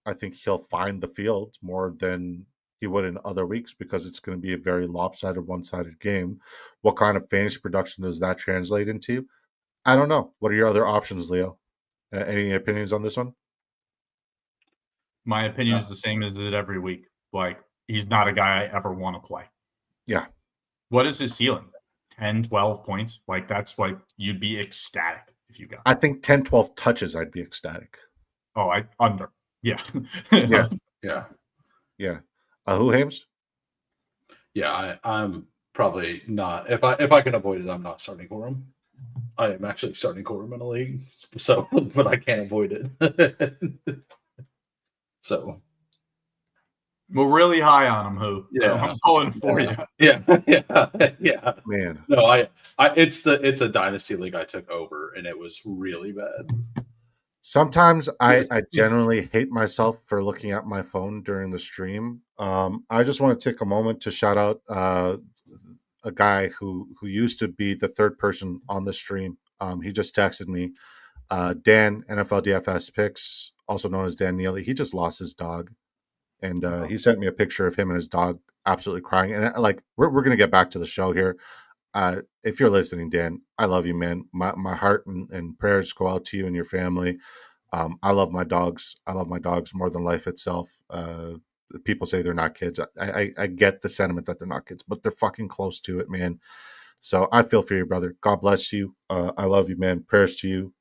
I think he'll find the field more than he would in other weeks because it's going to be a very lopsided, one-sided game. What kind of fantasy production does that translate into? I don't know. What are your other options, Leo? Any opinions on this one? My opinion is the same as it every week. Like, he's not a guy I ever want to play. Yeah. What is his ceiling? 10, 12 points? Like, that's like, you'd be ecstatic if you got. I think 10, 12 touches, I'd be ecstatic. Oh, under. Yeah. Yeah. Yeah. Yeah. Hoohames? Yeah, I'm probably not. If I can avoid it, I'm not starting Quorum. I am actually starting Quorum in a league, so but I can't avoid it. So we're really high on him, Who. Yeah, I'm pulling for you. Yeah. Man, no, it's a dynasty league I took over, and it was really bad. Sometimes I generally hate myself for looking at my phone during the stream. I just want to take a moment to shout out a guy who used to be the third person on the stream. He just texted me. Dan, NFL DFS Picks, also known as Dan Neely. He just lost his dog. And he sent me a picture of him and his dog absolutely crying. And like, we're going to get back to the show here. If you're listening, Dan, I love you, man. My heart and prayers go out to you and your family. I love my dogs. I love my dogs more than life itself. People say they're not kids. I get the sentiment that they're not kids, but they're fucking close to it, man. So I feel for you, brother. God bless you. I love you, man. Prayers to you.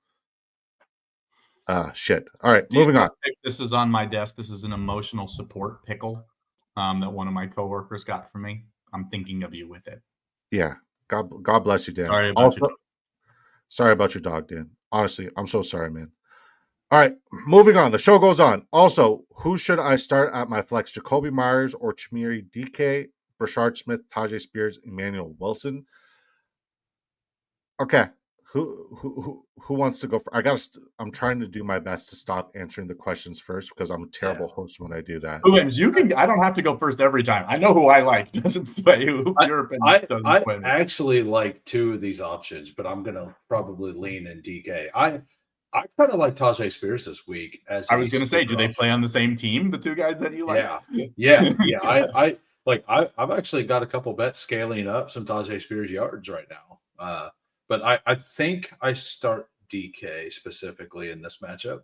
Shit. All right, moving on. This is on my desk. This is an emotional support pickle that one of my coworkers got for me. I'm thinking of you with it. Yeah. God bless you, Dan. Sorry about your dog, Dan. Honestly, I'm so sorry, man. All right, moving on. The show goes on. Also, who should I start at my flex? Jacoby Myers or Chimere DK, Brashard Smith, Tajay Spears, Emmanuel Wilson? Okay. Who wants to go? I'm trying to do my best to stop answering the questions first because I'm a terrible host when I do that. You can. I don't have to go first every time. I know who I like. Doesn't sway who your opinion doesn't I sway me. actually like 2 of these options, but I'm gonna probably lean in DK. I kind of like Tajay Spears this week. As I was gonna say, do they play on the same team? The 2 guys that you like? Yeah. I've actually got a couple bets scaling up some Tajay Spears yards right now. But I think I start DK specifically in this matchup.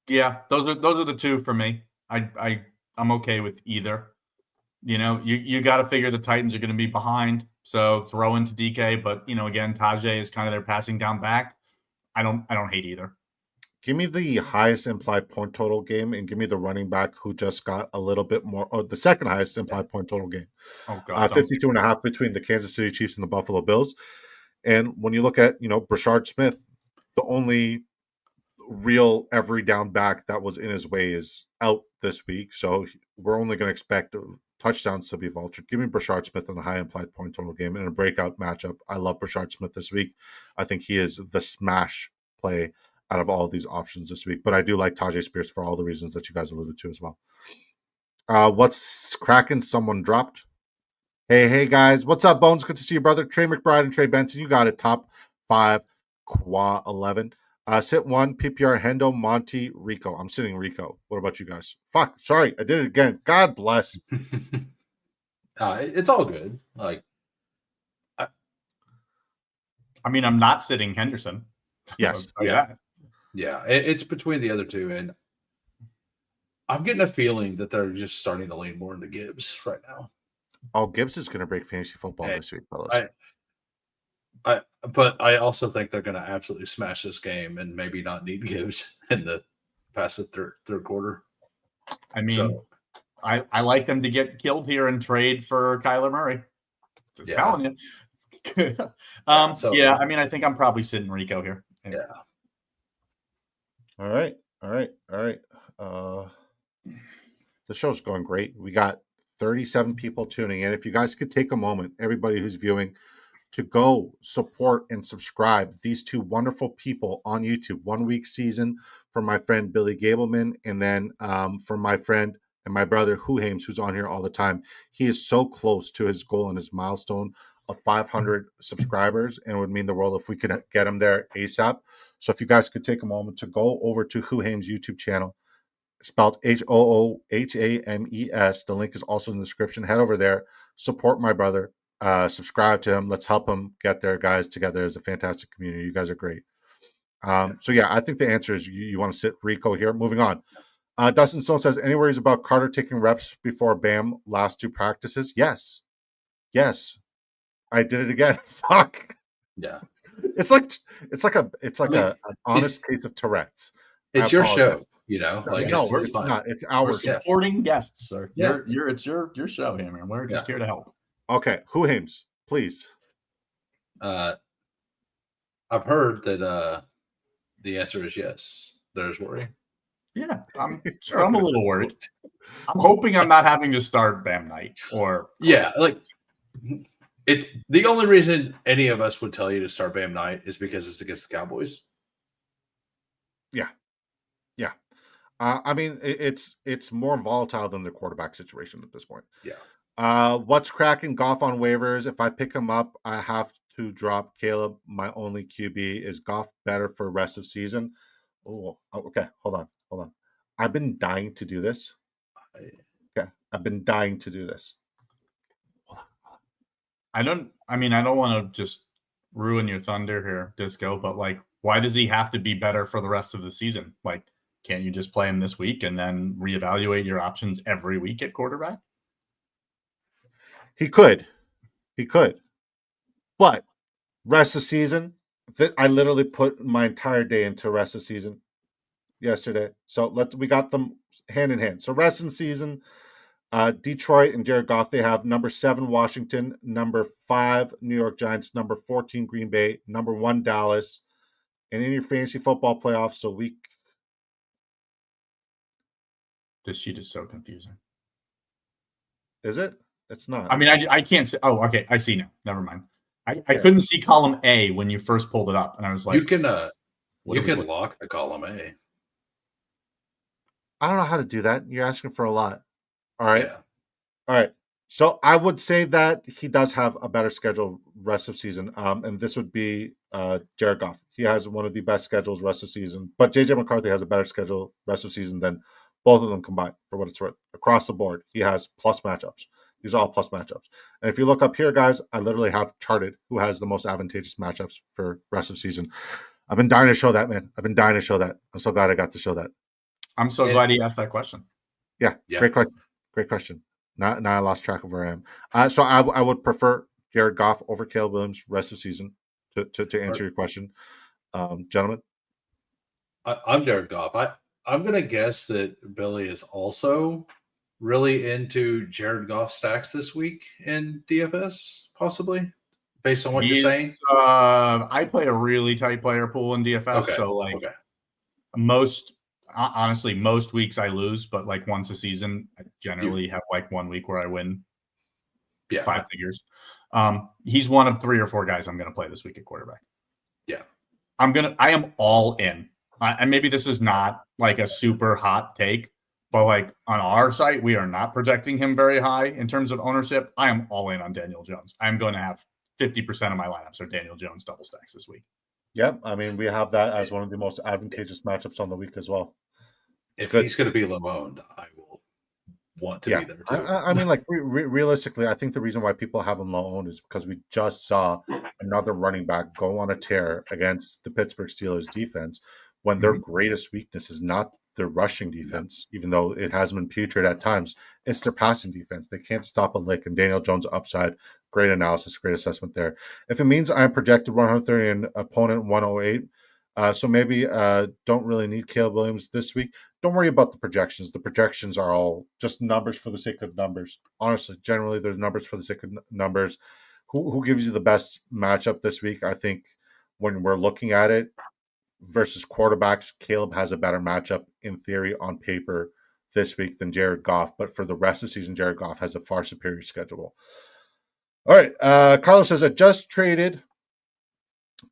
Yeah, those are the 2 for me. I'm okay with either. You know, you got to figure the Titans are going to be behind, so throw into DK. But again, Tajay is kind of their passing down back. I don't hate either. Give me the highest implied point total game and give me the running back who just got a little bit more, or the second highest implied point total game. Oh, God. 52.5 between the Kansas City Chiefs and the Buffalo Bills. And when you look at, Brashard Smith, the only real every down back that was in his way is out this week. So we're only going to expect touchdowns to be vultured. Give me Brashard Smith in a high implied point total game in a breakout matchup. I love Brashard Smith this week. I think he is the smash play out of all of these options this week. But I do like Tajay Spears for all the reasons that you guys alluded to as well. What's cracking? Someone dropped. Hey, guys. What's up, Bones? Good to see you, brother. Trey McBride and Trey Benson. You got it. Top 5, Qua 11. Sit 1, PPR, Hendo, Monty, Rico. I'm sitting Rico. What about you guys? Fuck. Sorry. I did it again. God bless. It's all good. Like, I mean, I'm not sitting Henderson. Yes. Yeah. It's between the other two, and I'm getting a feeling that they're just starting to lean more into Gibbs right now. Oh, Gibbs is going to break fantasy football this week, fellas. But I also think they're going to absolutely smash this game and maybe not need Gibbs in the past the third quarter. I mean, I like them to get killed here and trade for Kyler Murray. Just telling you. I mean, I think I'm probably sitting Rico here. Yeah. All right. The show's going great. We got 37 people tuning in. If you guys could take a moment, everybody who's viewing, to go support and subscribe these two wonderful people on YouTube. 1 week season for my friend Billy Gableman, and then for my friend and my brother Hoohames, who's on here all the time. He is so close to his goal and his milestone of 500 subscribers, and it would mean the world if we could get him there ASAP. So if you guys could take a moment to go over to Hoohames' YouTube channel, spelled Hoohames. The link is also in the description. Head over there, support my brother, subscribe to him. Let's help him get there, guys. Together as a fantastic community. You guys are great. So yeah, I think the answer is you want to sit Rico here. Moving on. Dustin Stone says, any worries about Carter taking reps before Bam last two practices? Yes. I did it again. Fuck. Yeah. It's like an honest case of Tourette's. It's your show, Like, no, it's not. It's our We're supporting guests, sir. Yeah. It's your show here, man. We're just here to help. Okay, Hoohames, please. I've heard that the answer is yes. There's worry. Yeah, I'm sure. I'm a little worried. I'm hoping I'm not having to start Bam Knight or the only reason any of us would tell you to start Bam Knight is because it's against the Cowboys. Yeah. I mean, it's more volatile than the quarterback situation at this point. Yeah. What's cracking? Goff on waivers. If I pick him up, I have to drop Caleb. My only QB. Is Goff better for rest of season? Oh, okay. Hold on. I've been dying to do this. Okay, I've been dying to do this. I don't want to just ruin your thunder here, Disco, but like, why does he have to be better for the rest of the season? Like, can't you just play him this week and then reevaluate your options every week at quarterback? He could. But rest of season, I literally put my entire day into rest of season yesterday. So we got them hand in hand. So rest in season, Detroit and Jared Goff, they have number 7 Washington, number 5 New York Giants, number 14 Green Bay, number 1 Dallas. And in your fantasy football playoffs, so week. This sheet is so confusing. Is it? It's not. I mean, I can't see. Oh, okay. I see now. Never mind. I couldn't see column A when you first pulled it up, and I was like, you can lock the column A. I don't know how to do that. You're asking for a lot. All right. Yeah. All right. So I would say that he does have a better schedule rest of season. And this would be Jared Goff. He has one of the best schedules rest of season. But JJ McCarthy has a better schedule rest of season than both of them combined, for what it's worth. Across the board, he has plus matchups. These are all plus matchups. And if you look up here, guys, I literally have charted who has the most advantageous matchups for rest of season. I've been dying to show that, man. I'm so glad I got to show that. I'm so glad he asked that question. Yeah. Great question. Now I lost track of where I am. So I would prefer Jared Goff over Caleb Williams rest of season to answer your question. Gentlemen? I'm Jared Goff. I'm going to guess that Billy is also really into Jared Goff stacks this week in DFS, possibly, based on what you're saying. I play a really tight player pool in DFS, honestly, most weeks I lose, but like once a season, I generally have like 1 week where I win 5 figures. He's one of 3 or 4 guys I'm going to play this week at quarterback. Yeah. I am all in. And maybe this is not like a super hot take, but like on our site, we are not projecting him very high in terms of ownership. I am all in on Daniel Jones. I'm going to have 50% of my lineups are Daniel Jones double stacks this week. Yep. I mean, we have that as one of the most advantageous matchups on the week as well. If he's going to be low owned, I will want to Yeah, be there too. I mean, like realistically, I think the reason why people have him low owned is because we just saw another running back go on a tear against the Pittsburgh Steelers defense when their greatest weakness is not their rushing defense, even though it has been putrid at times. It's their passing defense. They can't stop a lick. And Daniel Jones upside, great analysis, great assessment there. If it means I'm projected 130 and opponent 108, so maybe don't really need Caleb Williams this week. Don't worry about the projections. The projections are all just numbers for the sake of numbers. Honestly, generally, there's numbers for the sake of numbers. Who gives you the best matchup this week? I think when we're looking at it versus quarterbacks, Caleb has a better matchup in theory on paper this week than Jared Goff. But for the rest of the season, Jared Goff has a far superior schedule. All right. Carlos says, I just traded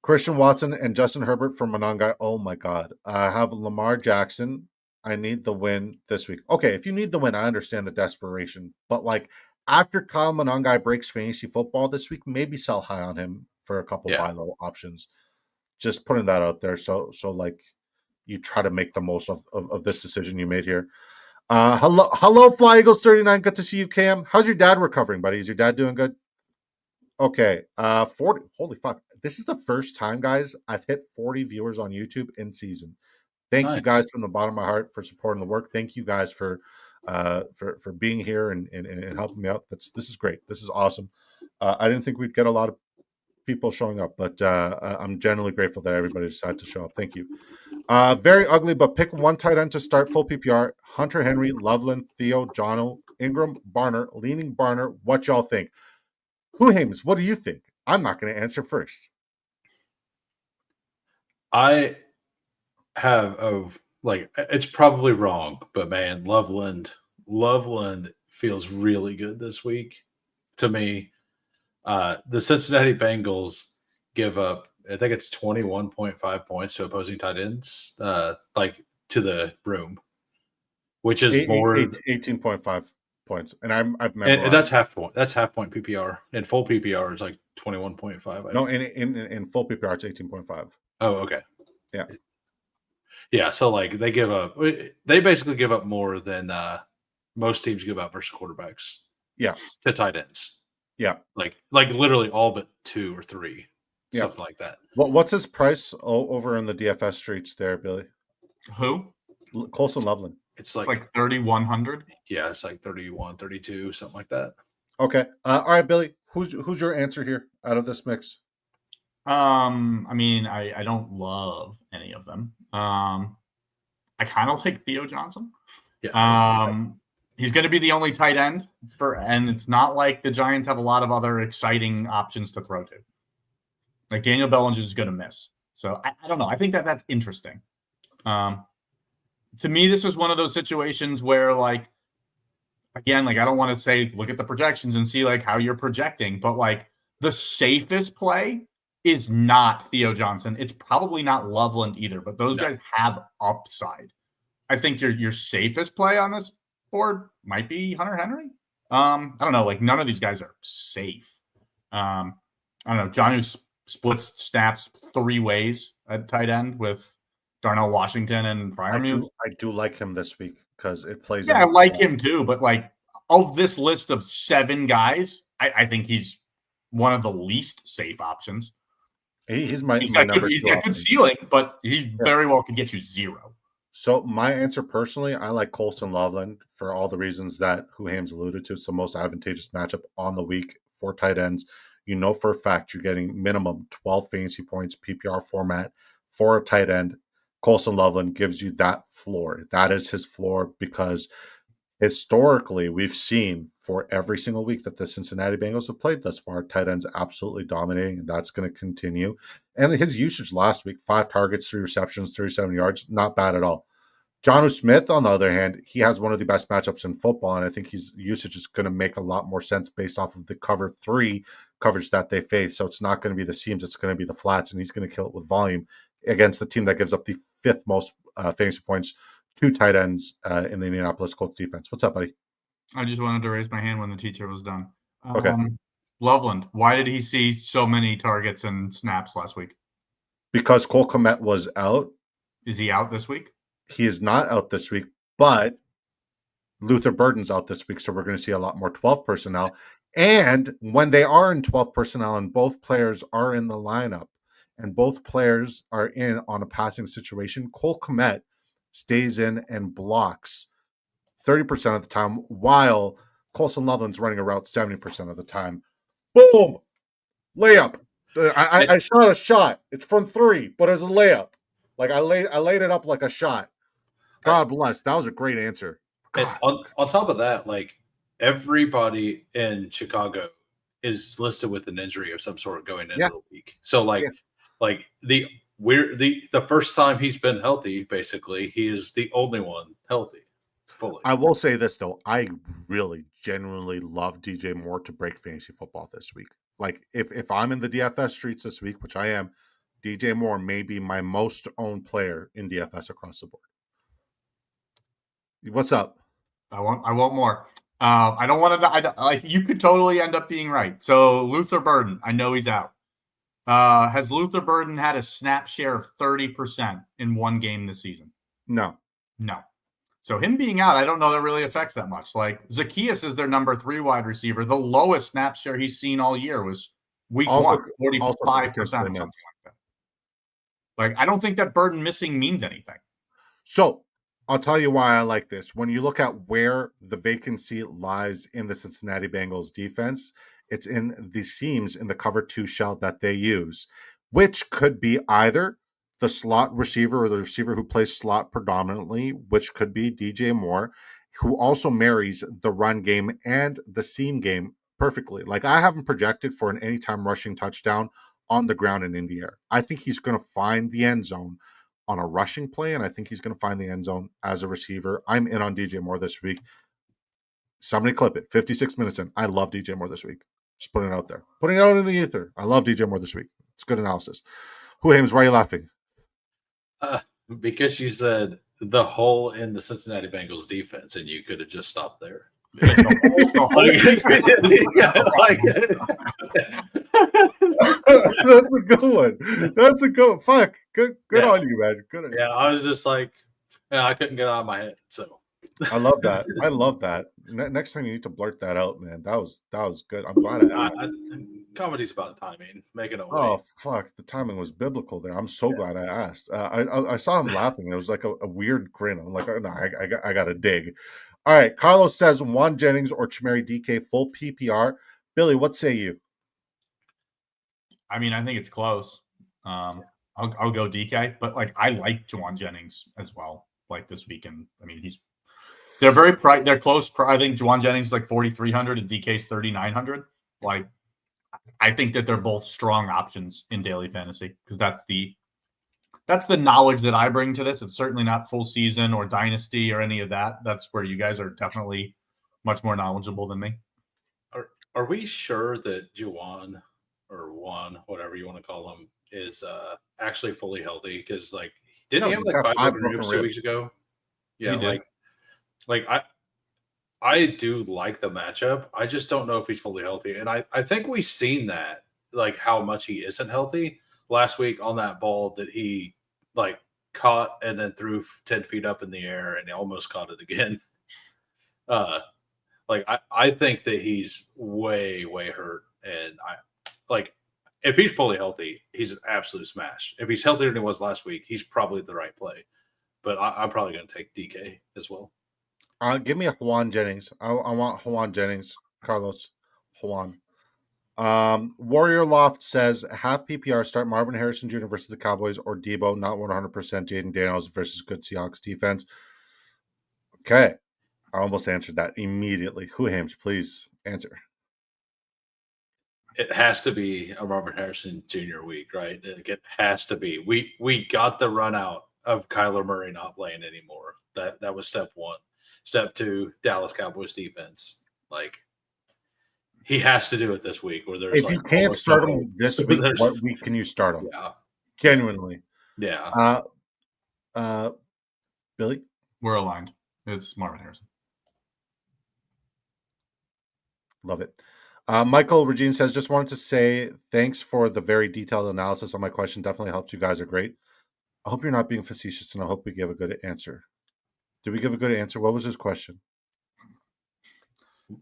Christian Watson and Justin Herbert for Monangai. Oh, my God. I have Lamar Jackson. I need the win this week. Okay, if you need the win, I understand the desperation. But, like, after Kyle Monangai breaks fantasy football this week, maybe sell high on him for a couple buy low options. Just putting that out there. So like, you try to make the most of this decision you made here. Hello, Fly Eagles 39. Good to see you, Cam. How's your dad recovering, buddy? Is your dad doing good? Okay, 40. Holy fuck. This is the first time, guys, I've hit 40 viewers on YouTube in season. Thank you guys from the bottom of my heart for supporting the work. Thank you guys for being here and helping me out. This is great. This is awesome. I didn't think we'd get a lot of people showing up, but I'm genuinely grateful that everybody decided to show up. Thank you. Very ugly, but pick one tight end to start full PPR. Hunter Henry, Loveland, Theo, Jono, Ingram, Barner, Leaning Barner. What y'all think? Hoohames, what do you think? I'm not going to answer first. I have it's probably wrong, but man, Loveland feels really good this week to me. The Cincinnati Bengals give up, I think it's 21.5 points to opposing tight ends, to the room, which is more 18.5 points. And I've memorized. And that's half point. That's half point PPR. And full PPR is like 21.5. No, in full PPR it's 18.5. Oh, okay. Yeah. Yeah. So like they basically give up more than most teams give up versus quarterbacks. Yeah. To tight ends. Yeah. Like literally all but 2 or 3. Yeah. Something like that. What's his price over in the DFS streets there, Billy? Who? Colson Loveland. It's like 3,100. Yeah, it's like 31, 32, something like that. Okay. All right, Billy. Who's your answer here out of this mix? I mean, I don't love any of them. I kind of like Theo Johnson. Yeah. He's going to be the only tight end and it's not like the Giants have a lot of other exciting options to throw to. Like Daniel Bellinger is going to miss. So I don't know. I think that's interesting. To me, this is one of those situations where, like, again, like, I don't want to say, look at the projections and see like how you're projecting, but like the safest play is not Theo Johnson. It's probably not Loveland either, but those guys have upside. I think your safest play on this board might be Hunter Henry. I don't know. Like, none of these guys are safe. I don't know. Jonnu splits snaps 3 ways at tight end with Darnell Washington and Freiermuth. I do like him this week because it plays. Yeah, I like him too. But like, of this list of 7 guys, I think he's one of the least safe options. He's my number 2. He's got good ceiling, but he very well could get you 0. So my answer personally, I like Colson Loveland for all the reasons that Hoohames alluded to. It's the most advantageous matchup on the week for tight ends. You know for a fact you're getting minimum 12 fantasy points PPR format for a tight end. Colson Loveland gives you that floor. That is his floor because historically we've seen for every single week that the Cincinnati Bengals have played thus far, tight ends absolutely dominating, and that's going to continue. And his usage last week, 5 targets, 3 receptions, 37 yards, not bad at all. Jonnu Smith, on the other hand, he has one of the best matchups in football, and I think his usage is going to make a lot more sense based off of the cover 3 coverage that they face. So it's not going to be the seams, it's going to be the flats, and he's going to kill it with volume against the team that gives up the 5th most fantasy points to tight ends in the Indianapolis Colts defense. What's up, buddy? I just wanted to raise my hand when the teacher was done. Okay. Loveland, why did he see so many targets and snaps last week? Because Cole Kmet was out. Is he out this week? He is not out this week, but Luther Burden's out this week, so we're going to see a lot more 12 personnel. And when they are in 12 personnel and both players are in the lineup and both players are in on a passing situation, Cole Kmet stays in and blocks 30% of the time, while Colson Loveland's running a route 70% of the time. Boom! Layup. I shot a shot. It's from 3, but it's a layup. Like I laid it up like a shot. God bless. That was a great answer. On top of that, like everybody in Chicago is listed with an injury of some sort going into the week. So the first time he's been healthy, basically, he is the only one healthy fully. I will say this though, I really genuinely love DJ Moore to break fantasy football this week. Like if I'm in the DFS streets this week, which I am, DJ Moore may be my most owned player in DFS across the board. What's up? I want more. I don't want to. Like you could totally end up being right. So Luther Burden, I know he's out. Has Luther Burden had a snap share of 30% in one game this season? No. So him being out, I don't know that really affects that much. Like Zacchaeus is their number 3 wide receiver. The lowest snap share he's seen all year was week 1, 45% or something like that. Like I don't think that Burden missing means anything. So I'll tell you why I like this. When you look at where the vacancy lies in the Cincinnati Bengals defense, it's in the seams in the cover 2 shell that they use, which could be either the slot receiver or the receiver who plays slot predominantly, which could be DJ Moore, who also marries the run game and the seam game perfectly. Like I haven't projected for an anytime rushing touchdown on the ground and in the air. I think he's going to find the end zone on a rushing play, and I think he's going to find the end zone as a receiver. I'm in on DJ Moore this week. Somebody clip it. 56 minutes in. I love DJ Moore this week. Just putting it out there. Putting it out in the ether. I love DJ Moore this week. It's good analysis. Hoohames, why are you laughing? Because you said the hole in the Cincinnati Bengals defense, and you could have just stopped there. That's a good one. That's a good fuck. Good on you, man. Good on you. Yeah, I was just like, I couldn't get it out of my head. So I love that. I love that. Next time you need to blurt that out, man. That was good. I'm glad comedy's about timing. Making it. Oh fuck! The timing was biblical there. I'm so glad I asked. I saw him laughing. It was like a weird grin. I'm like, oh, no, I got to dig. All right. Carlos says Juan Jennings or Chimeri DK full PPR. Billy, what say you? I mean, I think it's close. I'll go DK, but like I like Juwan Jennings as well. Like this weekend, I mean, they're very they're close. I think Juwan Jennings is like 4,300 and DK's 3,900. Like, I think that they're both strong options in daily fantasy because that's the knowledge that I bring to this. It's certainly not full season or dynasty or any of that. That's where you guys are definitely much more knowledgeable than me. Are we sure that Juwan or Juan, whatever you want to call him, is actually fully healthy? Because like, didn't he have like 5 broken ribs 2 weeks ago? Yeah, like I do like the matchup. I just don't know if he's fully healthy. And I think we've seen that, like how much he isn't healthy last week on that ball that he like caught and then threw 10 feet up in the air and he almost caught it again. Like I think that he's way hurt. And if he's fully healthy, he's an absolute smash. If he's healthier than he was last week, he's probably the right play. But I'm probably going to take DK as well. Give me a Juwan Jennings. I want Juwan Jennings. Carlos. Juwan. Warrior Loft says, half PPR start Marvin Harrison Jr. versus the Cowboys or Debo, not 100% Jaden Daniels versus good Seahawks defense. Okay. I almost answered that immediately. Hoohames, please answer. It has to be a Marvin Harrison Jr. week, right? It has to be. We got the run out of Kyler Murray not playing anymore. That was step 1. Step 2, Dallas Cowboys defense. Like, he has to do it this week. Where there's if you can't start him this week, what week can you start him? Yeah, genuinely. Yeah. Billy, we're aligned. It's Marvin Harrison. Love it. Michael Regine says, just wanted to say thanks for the very detailed analysis on my question. Definitely helps. You guys are great. I hope you're not being facetious, and I hope we give a good answer. Did we give a good answer? What was his question?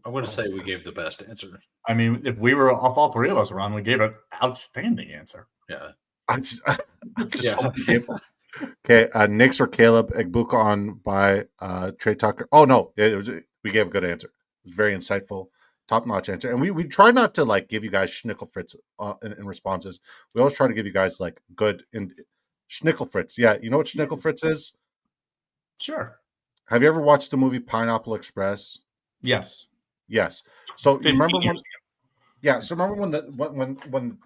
I'm going to say we gave the best answer. I mean, if we were if all three of us were on, we gave an outstanding answer. Yeah. I just Yeah. hope you gave- Okay, Knicks or Caleb Egbuka on by Trey Tucker. Oh no, we gave a good answer. It was very insightful, top-notch answer. And we try not to like give you guys schnickelfritz in responses. We always try to give you guys like good in schnickelfritz. Yeah, you know what schnickelfritz is? Sure. Have you ever watched the movie Pineapple Express? Yes. Yes. So you 15 remember when? years ago. Yeah. So remember when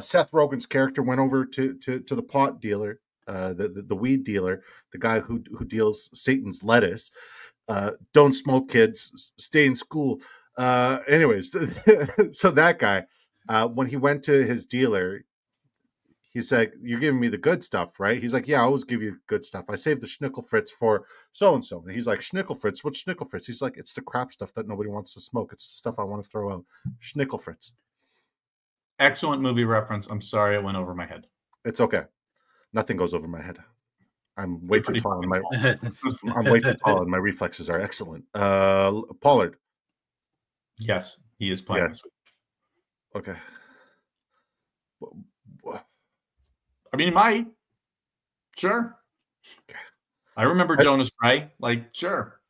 Seth Rogen's character went over to the pot dealer, the weed dealer, the guy who deals Satan's lettuce. Don't smoke, kids. Stay in school. Anyways, so that guy, when he went to his dealer, he's like, "You're giving me the good stuff, right?" He's like, "Yeah, I always give you good stuff. I saved the Schnickelfritz for so and so." And he's like, "Schnickelfritz? What's Schnickelfritz?" He's like, "It's the crap stuff that nobody wants to smoke. It's the stuff I want to throw out. Schnickelfritz." Excellent movie reference. I'm sorry it went over my head. It's okay. Nothing goes over my head. I'm way You're too pretty tall. fucking I'm way too tall, and my reflexes are excellent. Pollard. Yes, he is playing Yeah. this week. Okay. I mean, he might. Sure. I remember Jonas Gray. Like, sure.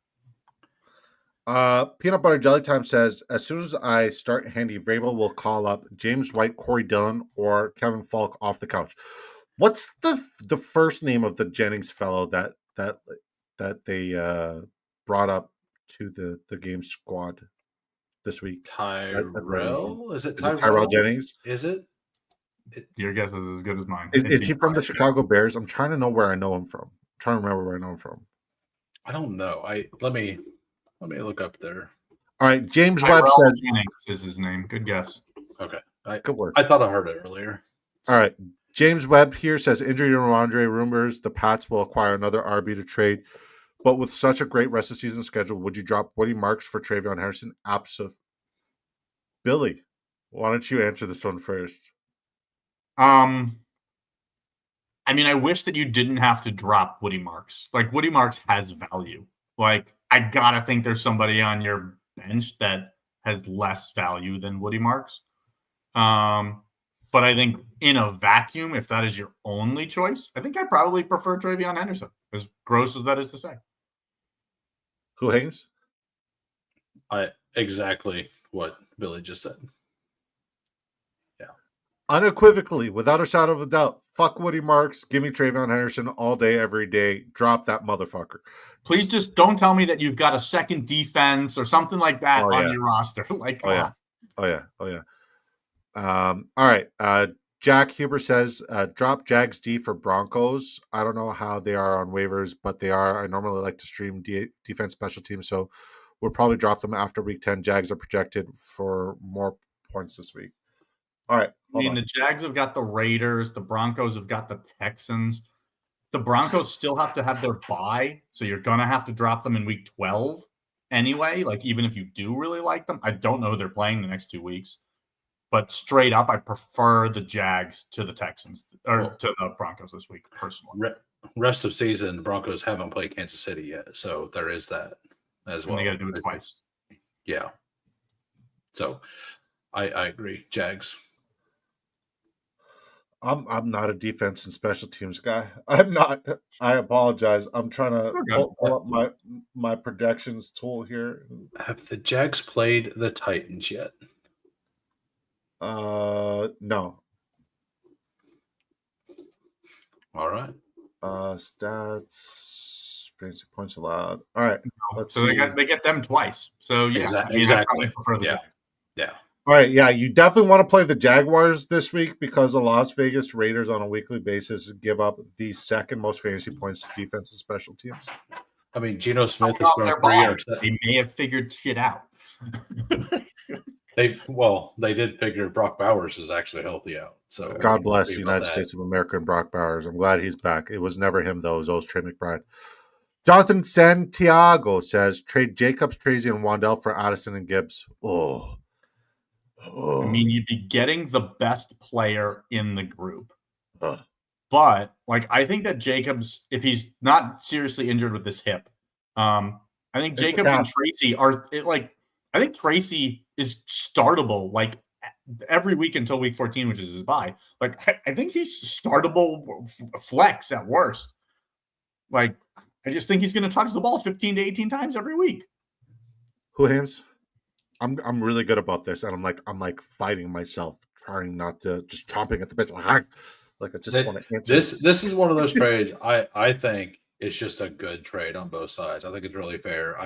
Peanut Butter Jelly Time says, as soon as I start handy, Vrabel will call up James White, Corey Dillon, or Kevin Falk off the couch. What's the first name of the Jennings fellow that they brought up to the game squad this week? Tyrell? Is it Tyrell Jennings? Is it? Your guess is as good as mine. Is he from the Chicago Bears? I'm trying to know where I know him from. I'm trying to remember where I know him from. I don't know. Let me look up there. All right, James Tyrell Webb said Jennings is his name. Good guess. Okay. good work. I thought I heard it earlier. All right. James Webb here says injury to Ramondre rumors. The Pats will acquire another RB to trade. But with such a great rest of season schedule, would you drop Woody Marks for Travion Harrison? Absolutely. Billy, why don't you answer this one first? I mean, I wish that you didn't have to drop Woody Marks. Like, Woody Marks has value. Like, I gotta think there's somebody on your bench that has less value than Woody Marks. But I think in a vacuum, if that is your only choice, I think I probably prefer Travion Henderson, as gross as that is to say. Hoohames? Exactly what Billy just said. Yeah. Unequivocally, without a shadow of a doubt, fuck Woody Marks. Give me Travion Henderson all day, every day. Drop that motherfucker. Please just don't tell me that you've got a second defense or something like that on your roster. Like, come on. Oh yeah. All right. Jack Huber says, drop Jags D for Broncos. I don't know how they are on waivers, but they are. I normally like to stream defense special teams, so we'll probably drop them after week 10. Jags are projected for more points this week. All right. I mean, the Jags have got the Raiders. The Broncos have got the Texans. The Broncos still have to have their bye, so you're going to have to drop them in week 12 anyway. Like, even if you do really like them, I don't know who they're playing the next 2 weeks. But straight up, I prefer the Jags to the Texans or to the Broncos this week, personally. Rest of season, the Broncos haven't played Kansas City yet, so there is that as well. And they got to do it twice. Yeah. So I agree. Jags. I'm not a defense and special teams guy. I'm not. I apologize. I'm trying to pull up my projections tool here. Have the Jags played the Titans yet? No. All right. Stats, fantasy points allowed. All right. Let's so see. they get them twice. So yeah, exactly. I probably prefer the Jags. Yeah. All right. Yeah, you definitely want to play the Jaguars this week because the Las Vegas Raiders on a weekly basis give up the second most fantasy points to defense and special teams. I mean, Geno Smith is throwing 3 years. They may have figured shit out. They did figure Brock Bowers is actually healthy out. So God bless the United States of America and Brock Bowers. I'm glad he's back. It was never him though. It was Trey McBride. Jonathan Santiago says trade Jacobs, Tracy, and Wandell for Addison and Gibbs. Oh. I mean, you'd be getting the best player in the group. But like, I think that Jacobs, if he's not seriously injured with this hip, I think Jacobs and Tracy are like. I think Tracy is startable like every week until week 14, which is his bye. Like I think he's startable flex at worst. Like I just think he's going to touch the ball 15 to 18 times every week. Hoohames, I'm really good about this, and I'm like fighting myself, trying not to just chomping at the bit. Like I just want to answer this is one of those trades I think it's just a good trade on both sides. I think it's really fair.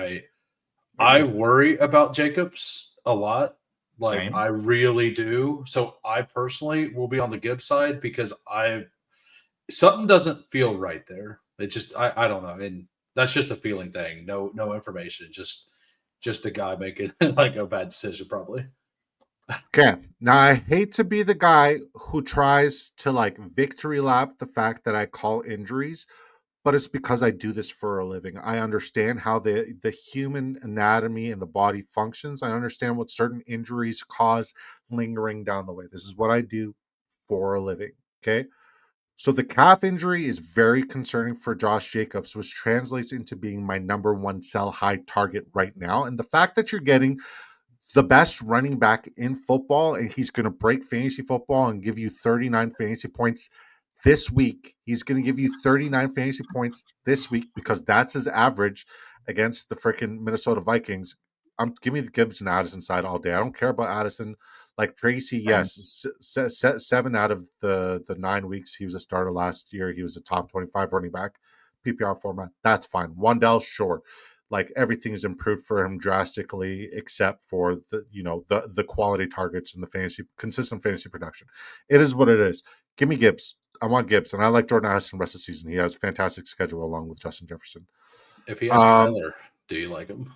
I worry about Jacobs a lot. Like Same. I really do. So I personally will be on the Gibbs side because something doesn't feel right there. It just I don't know. And that's just a feeling thing. No information. Just a guy making like a bad decision probably. Okay. Now I hate to be the guy who tries to like victory lap the fact that I call injuries, but it's because I do this for a living. I understand how the human anatomy and the body functions. I understand what certain injuries cause lingering down the way. This is what I do for a living. Okay. So the calf injury is very concerning for Josh Jacobs, which translates into being my number one sell high target right now. And the fact that you're getting the best running back in football, and he's going to break fantasy football and give you 39 fantasy points this week. He's going to give you 39 fantasy points this week because that's his average against the freaking Minnesota Vikings. Give me the Gibbs and Addison side all day. I don't care about Addison. Like Tracy, yes, 7 out of the 9 weeks he was a starter last year. He was a top 25 running back, PPR format. That's fine. Wandell, sure. Like everything's improved for him drastically, except for the quality targets and the consistent fantasy production. It is what it is. Give me Gibbs. I want Gibbs, and I like Jordan Addison the rest of the season. He has a fantastic schedule along with Justin Jefferson. If he has Kyler, do you like him?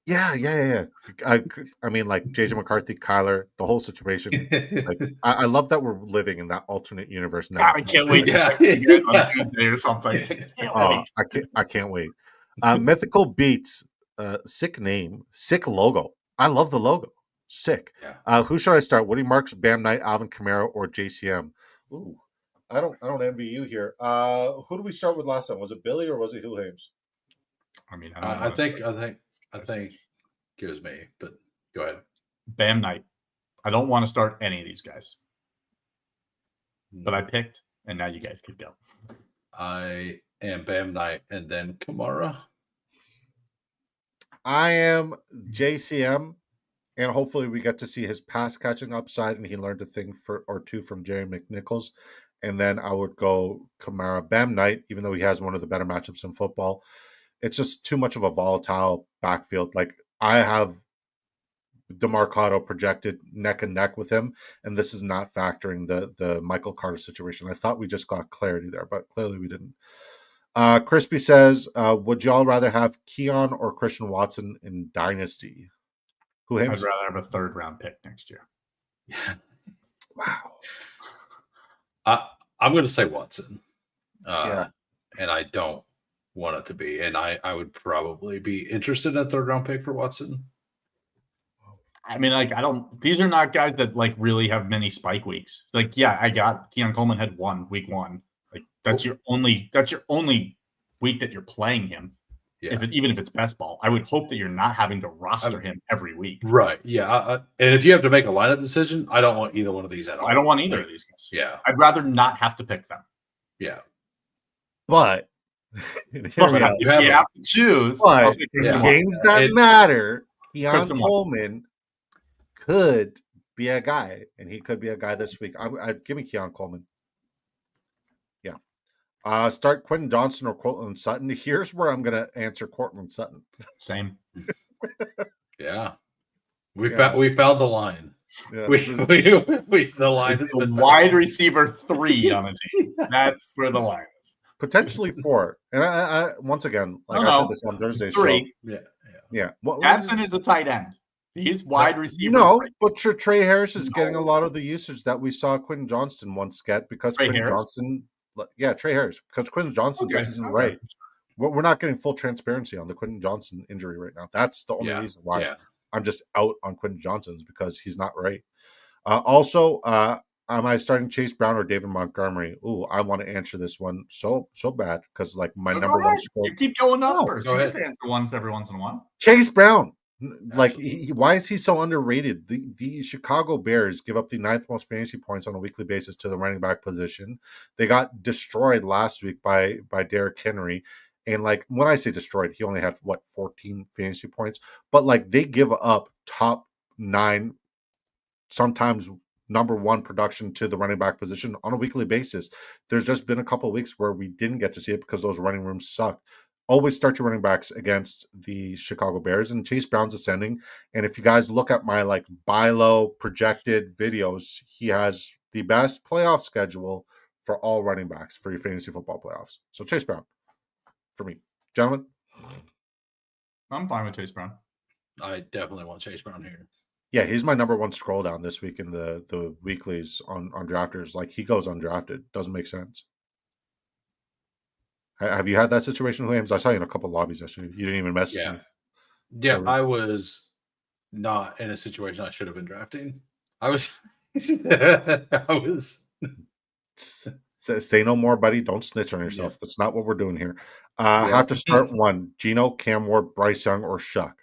Yeah. I mean, like JJ McCarthy, Kyler, the whole situation. Like, I love that we're living in that alternate universe now. I can't wait to text you guys on Tuesday or something. I can't wait. Mythical Beats, sick name, sick logo. I love the logo. Sick. Yeah. Who should I start? Woody Marks, Bam Knight, Alvin Kamara, or JCM? Ooh, I don't envy you here. Who did we start with last time? Was it Billy or was it Hoohames? I mean, I think it was me, but go ahead. Bam Knight. I don't want to start any of these guys, but I picked, and now you guys could go. I am Bam Knight and then Kamara. I am JCM, and hopefully we get to see his pass catching upside, and he learned a thing or two from Jerry McNichols. And then I would go Kamara. Bam Knight, even though he has one of the better matchups in football, it's just too much of a volatile backfield. Like I have DeMarcado projected neck and neck with him, and this is not factoring the Michael Carter situation. I thought we just got clarity there, but clearly we didn't. Crispy says, would y'all rather have Keon or Christian Watson in Dynasty? I'd rather have a 3rd round pick next year. Wow. I'm going to say Watson. Yeah. And I don't want it to be. And I would probably be interested in a 3rd round pick for Watson. I mean, like, these are not guys that like really have many spike weeks. Like, yeah, I got Keon Coleman had week 1. Like that's your only week that you're playing him. Yeah. Even if it's best ball, I would hope that you're not having to roster him every week. Right. Yeah. And if you have to make a lineup decision, I don't want either one of these at all. I don't want either of these guys. Yeah. I'd rather not have to pick them. Yeah. But you have to choose. But games that matter, Keon Coleman could be a guy, and he could be a guy this week. I'd give me Keon Coleman. Yeah. Start Quentin Johnson or Cortland Sutton. Here's where I'm going to answer Cortland Sutton. Same. Yeah. We found the line. Yeah. The line is the wide receiver 3 on the team. That's where the line is. Potentially 4. And I once again, like I said this on Thursday. 3. So, yeah. Gadsden is a tight end. He's wide receiver. No, but Trey Harris is getting a lot of the usage that we saw Quentin Johnston once get because Trey Harris, because Quentin Johnson just isn't right. We're not getting full transparency on the Quentin Johnson injury right now. That's the only reason why I'm just out on Quentin Johnson is because he's not right. Also, am I starting Chase Brown or David Montgomery? Ooh, I want to answer this one so bad because like my number one score. You keep going up first. Go ahead. Answer once every once in a while. Chase Brown. Like, why is he so underrated? The Chicago Bears give up the 9th most fantasy points on a weekly basis to the running back position. They got destroyed last week by Derrick Henry. And, like, when I say destroyed, he only had, 14 fantasy points? But, like, they give up top 9, sometimes number 1 production to the running back position on a weekly basis. There's just been a couple of weeks where we didn't get to see it because those running rooms suck. Always start your running backs against the Chicago Bears, and Chase Brown's ascending. And if you guys look at my buy low projected videos, he has the best playoff schedule for all running backs for your fantasy football playoffs. So Chase Brown for me, gentlemen. I'm fine with Chase Brown. I definitely want Chase Brown here. Yeah, he's my number 1 scroll down this week in the weeklies on drafters. Like, he goes undrafted. Doesn't make sense. Have you had that situation, Hoohames? I saw you in a couple of lobbies yesterday. You didn't even message me. Yeah, So, I was not in a situation I should have been drafting. I was I was say no more, buddy. Don't snitch on yourself. That's not what we're doing here. I have to start one. Geno, Cam Ward, Bryce Young, or Shuck.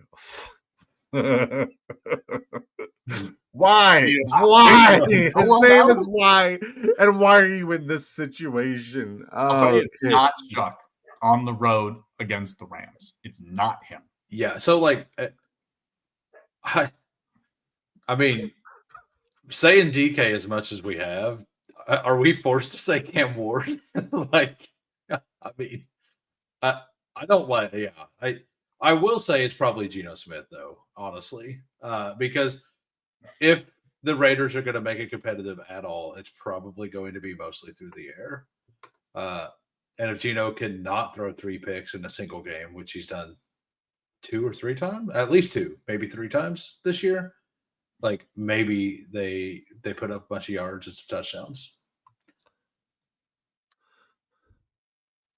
Why? Why? His name is why. And why are you in this situation? I'll tell you, it's not Chuck on the road against the Rams. It's not him. Yeah. So, I mean, saying DK as much as we have, are we forced to say Cam Ward? I mean, I don't like. Yeah, I will say it's probably Geno Smith, though, honestly, because if the Raiders are going to make it competitive at all, it's probably going to be mostly through the air. And if Geno cannot throw 3 picks in a single game, which he's done 2 or 3 times, at least 2, maybe 3 times this year, maybe they put up a bunch of yards and some touchdowns.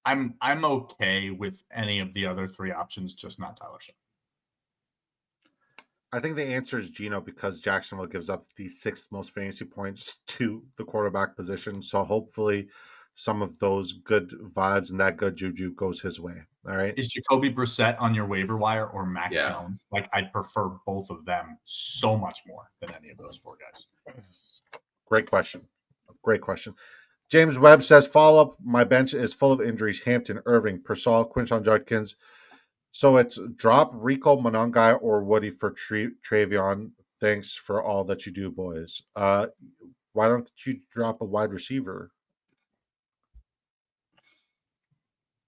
I'm okay with any of the other 3 options, just not Tyler Shough. I think the answer is Geno because Jacksonville gives up the 6th most fantasy points to the quarterback position. So hopefully some of those good vibes and that good juju goes his way. All right. Is Jacoby Brissett on your waiver wire or Mac Jones? I'd prefer both of them so much more than any of those 4 guys. Great question. James Webb says, follow-up, my bench is full of injuries. Hampton, Irving, Persall, Quinshon Judkins. So it's drop Rico Monongai or Woody for Travion. Thanks for all that you do, boys. Why don't you drop a wide receiver?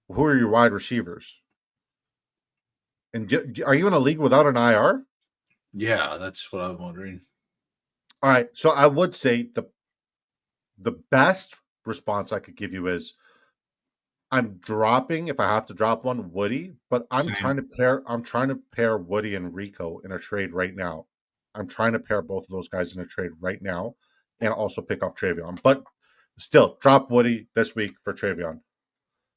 Who are your wide receivers? And are you in a league without an IR? Yeah, that's what I'm wondering. All right, so I would say the best response I could give you is I'm dropping, if I have to drop one, Woody, but I'm trying to pair Woody and Rico in a trade right now. I'm trying to pair both of those guys in a trade right now and also pick up Travion. But still, drop Woody this week for Travion.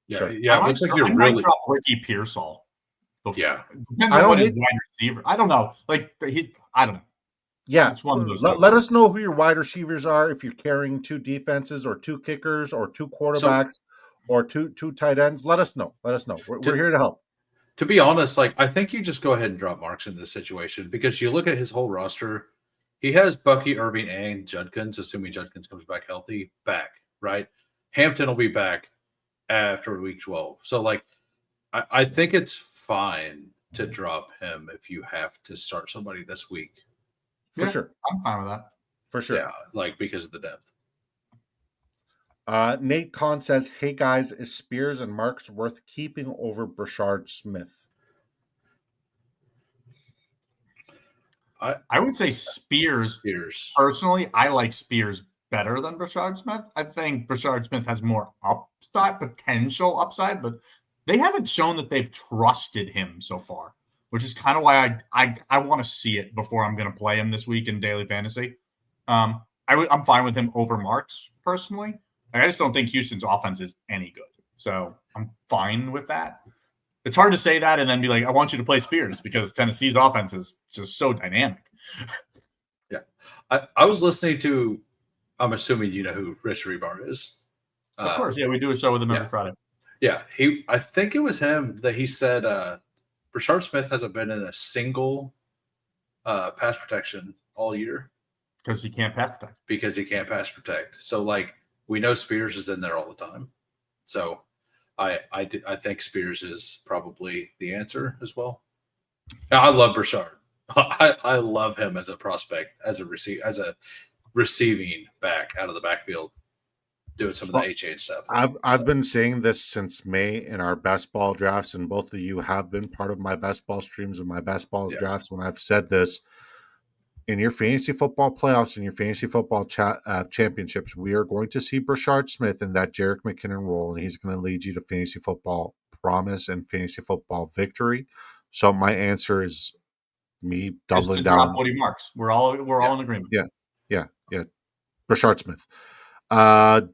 Yeah, sure. Yeah. It looks like you're really drop Ricky Pearsall. Yeah. Depends on what his wide receiver. I don't know. I don't know. Yeah, it's one of those. Let us know who your wide receivers are. If you're carrying 2 defenses or 2 kickers or 2 quarterbacks or two tight ends, let us know. We're here to help. To be honest, I think you just go ahead and drop Marks in this situation because you look at his whole roster. He has Bucky, Irving, and Judkins, assuming Judkins comes back healthy, right? Hampton will be back after week 12. So, I think it's fine to drop him if you have to start somebody this week. For sure. I'm fine with that. For sure. Yeah, because of the depth. Nate Kahn says, hey guys, is Spears and Marks worth keeping over Brashard Smith? I would say Spears. Personally, I like Spears better than Brashard Smith. I think Brashard Smith has more potential upside, but they haven't shown that they've trusted him so far, which is kind of why I want to see it before I'm going to play him this week in daily fantasy. I'm fine with him over Marks personally. I just don't think Houston's offense is any good. So I'm fine with that. It's hard to say that and then be like, I want you to play Spears because Tennessee's offense is just so dynamic. Yeah. I was listening to, I'm assuming you know who Rich Rebar is. Of course. Yeah, we do a show with him every Friday. Yeah. I think it was him that he said Brashard Smith hasn't been in a single pass protection all year because he can't pass protect. because he can't pass protect. So like we know Spears is in there all the time. So I think Spears is probably the answer as well. I love Brashard. I love him as a prospect, as a receiving back out of the backfield, doing some of the HA stuff. I've been saying this since May in our best ball drafts, and both of you have been part of my best ball streams and my best ball drafts when I've said this. In your fantasy football playoffs and your fantasy football championships, we are going to see Brashard Smith in that Jerick McKinnon role, and he's going to lead you to fantasy football promise and fantasy football victory. So my answer is me doubling down. Drop what he marks. We're all in agreement. Yeah. Brashard Smith.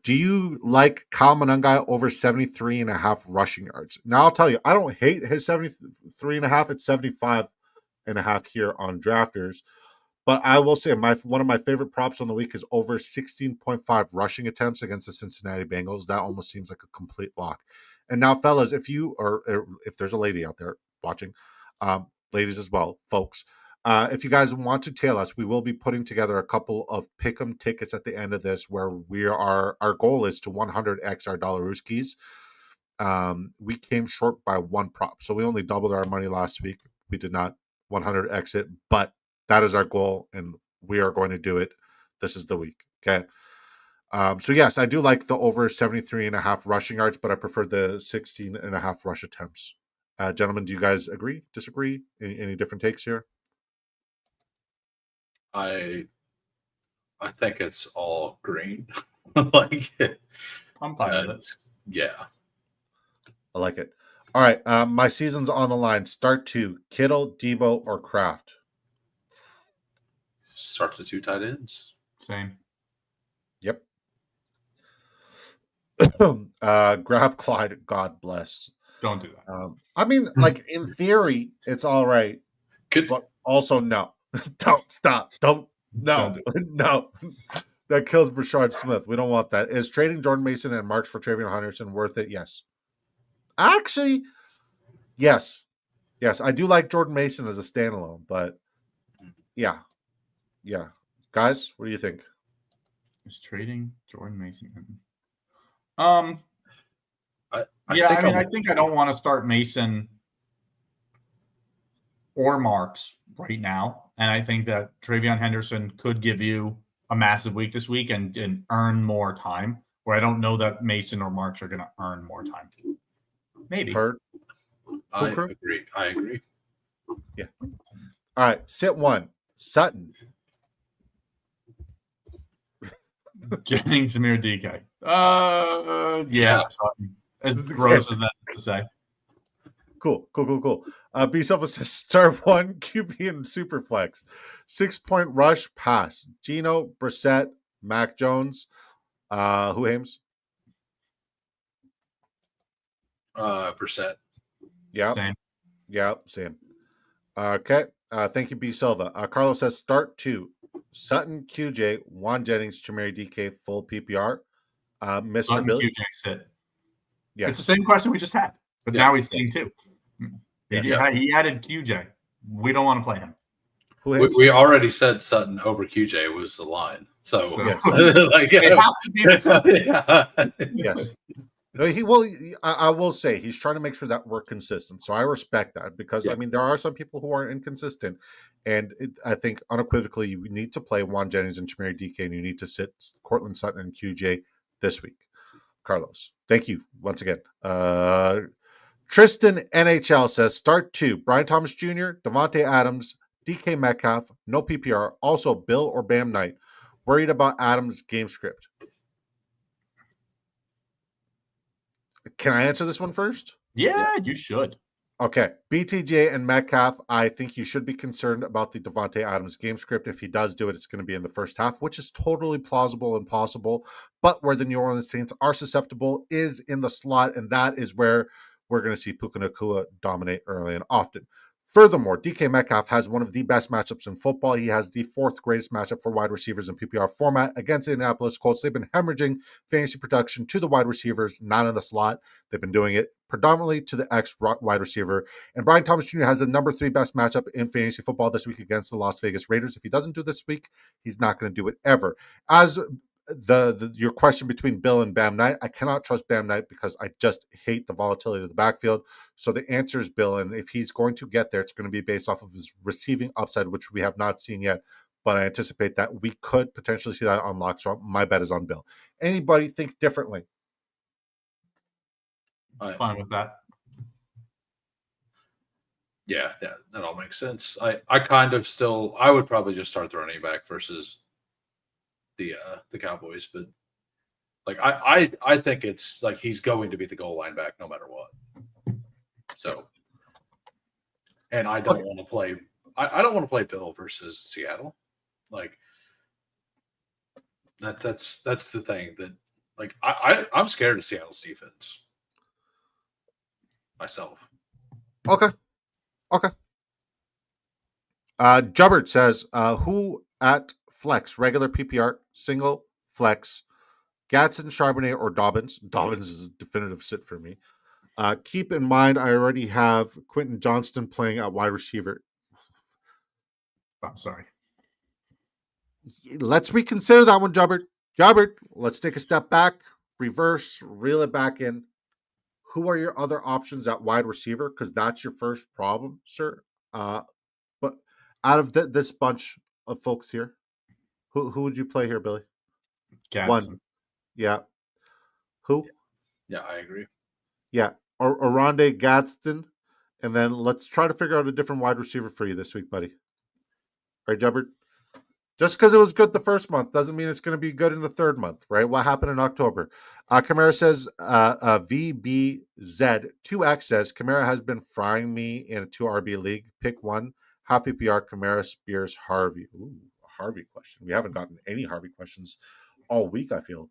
Do you like Kyle Monangai over 73.5 rushing yards? Now I'll tell you, I don't hate his 73.5. It's 75.5 here on Drafters. But I will say one of my favorite props on the week is over 16.5 rushing attempts against the Cincinnati Bengals. That almost seems like a complete lock. And now, fellas, if there's a lady out there watching, ladies as well, folks, if you guys want to tail us, we will be putting together a couple of pick'em tickets at the end of this, where our goal is to 100x our Dollaruskis. We came short by one prop, so we only doubled our money last week. We did not 100x it, but that is our goal, and we are going to do it. This is the week, okay? So yes, I do like the over 73.5 rushing yards, but I prefer the 16.5 rush attempts. Gentlemen, do you guys agree, disagree? Any different takes here? I think it's all green. Like I'm fine with it. Yeah. I like it. All right, my season's on the line. Start 2, Kittle, Debo, or Kraft? Start the 2 tight ends. Same. Yep. Grab Clyde, God bless. Don't do that. I mean, like, in theory, it's all right. But also, no. Don't stop. No. That kills Brashard Smith. We don't want that. Is trading Jordan Mason and Marks for Travion Henderson worth it? Yes. Actually, yes. Yes, I do like Jordan Mason as a standalone, but yeah. Guys, what do you think? Is trading Jordan Mason? I think I don't want to start Mason or Marks right now, and I think that Travion Henderson could give you a massive week this week and earn more time. Where I don't know that Mason or Marks are going to earn more time. Maybe. I agree. Yeah. All right, sit 1. Sutton. Jennings, Samir, DK. Sutton. As gross as that is to say. Cool. B Silva says start 1 QB and Superflex. 6-point rush pass. Gino, Brissett, Mac Jones. Hoohames? Brissett. Yeah. Same. Yeah, same. Okay. Thank you, B Silva. Carlos says start 2. Sutton, QJ, Juan Jennings, Chamari DK, full PPR. Mr. Sutton, Billy. QJ sit. Yes. It's the same question we just had, but now he's sitting 2. He added QJ. We don't want to play him. We already said Sutton over QJ was the line. So yes. It has to be the same. Yes. I will say he's trying to make sure that we're consistent. So I respect that because, I mean, there are some people who are inconsistent. And I think unequivocally you need to play Juan Jennings and Chamari DK, and you need to sit Cortland Sutton and QJ this week. Carlos, thank you once again. Tristan NHL says start 2. Brian Thomas Jr., Devontae Adams, DK Metcalf, no PPR. Also Bill or Bam Knight. Worried about Adams' game script. Can I answer this one first? Yeah, you should. Okay. BTJ and Metcalf, I think you should be concerned about the Devontae Adams game script. If he does do it, it's going to be in the first half, which is totally plausible and possible. But where the New Orleans Saints are susceptible is in the slot, and that is where we're going to see Puka Nacua dominate early and often. Furthermore, DK Metcalf has one of the best matchups in football. He has the 4th greatest matchup for wide receivers in PPR format against the Indianapolis Colts. They've been hemorrhaging fantasy production to the wide receivers, not in the slot. They've been doing it predominantly to the X wide receiver. And Brian Thomas Jr. has the number 3 best matchup in fantasy football this week against the Las Vegas Raiders. If he doesn't do this week, he's not going to do it ever. As your question between Bill and Bam Knight, I cannot trust Bam Knight because I just hate the volatility of the backfield. So the answer is Bill, and if he's going to get there, it's going to be based off of his receiving upside, which we have not seen yet. But I anticipate that we could potentially see that unlock. So my bet is on Bill. Anybody think differently? Fine with that. Yeah, that all makes sense. I kind of still, I would probably just start the running back versus the Cowboys, but like I think it's like he's going to be the goal line back no matter what. So, and I don't want to play. I don't want to play Bill versus Seattle. Like that's the thing that like I'm scared of Seattle's defense myself. Okay. Jubbert says, who at flex, regular PPR, single, flex, Gatson, Charbonnet, or Dobbins? Dobbins is a definitive sit for me. Keep in mind, I already have Quentin Johnston playing at wide receiver. I'm sorry. Let's reconsider that one, Jubbert. Jubbert, let's take a step back, reverse, reel it back in. Who are your other options at wide receiver? Because that's your first problem, sir. But out of this bunch of folks here, who would you play here, Billy? Gadsden. One. Yeah. Who? Yeah, I agree. Yeah. Or Oronde Gadsden. And then let's try to figure out a different wide receiver for you this week, buddy. All right, Jubbert? Just because it was good the first month doesn't mean it's going to be good in the third month, right? What happened in October? Kamara says, VBZ2X says, Kamara has been frying me in a 2 RB league. Pick one. Half PPR, Kamara, Spears, Harvey. Ooh, a Harvey question. We haven't gotten any Harvey questions all week, I feel.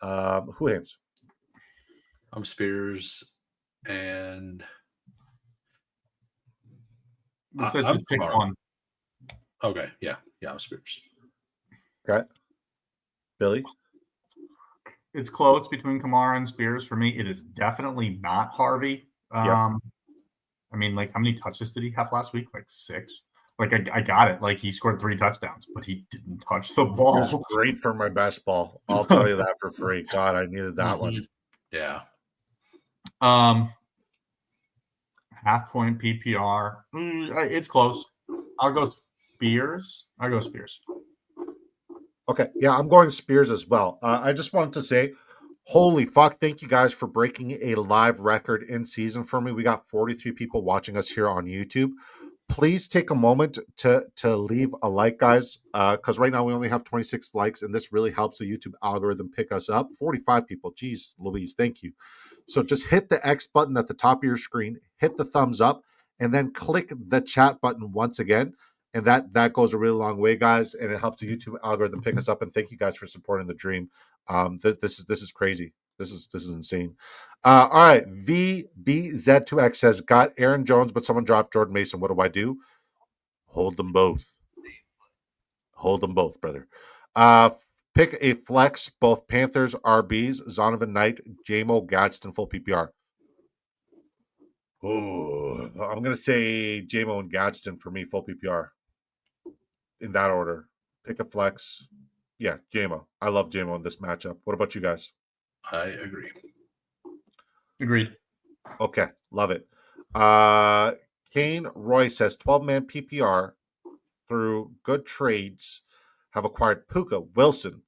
Hoohames? I'm Spears, and It says I'm just pick Kamara. one. Okay, yeah, I'm Spears. Okay. Billy? It's close between Kamara and Spears. For me, it is definitely not Harvey. Yep. I mean, like, how many touches did he have last week? Like 6. Like, I got it. Like, he scored 3 touchdowns, but he didn't touch the It ball. was great for my best ball. I'll tell you that for free. God, I needed that one. Yeah. Half point PPR. It's close. I'll go Spears. Okay. Yeah, I'm going Spears as well. I just wanted to say, holy fuck, thank you guys for breaking a live record in season for me. We got 43 people watching us here on YouTube. Please take a moment to leave a like, guys, because right now we only have 26 likes, and this really helps the YouTube algorithm pick us up. 45 people. Jeez, Louise, thank you. So just hit the X button at the top of your screen, hit the thumbs up, and then click the chat button once again. And that goes a really long way, guys, and it helps the YouTube algorithm pick us up. And thank you guys for supporting the dream. This is crazy. This is insane. All right, VBZ2X says, got Aaron Jones, but someone dropped Jordan Mason. What do I do? Hold them both. Hold them both, brother. Pick a flex, both Panthers, RBs, Zonovan Knight, JMO, Gadsden, full PPR. Oh, I'm going to say JMO and Gadsden for me, full PPR. In that order. Pick a flex. Yeah, JMO. I love JMO in this matchup. What about you guys? I agree. Agreed. Okay, love it. Kane Roy says 12-man PPR through good trades have acquired Puka, Wilson,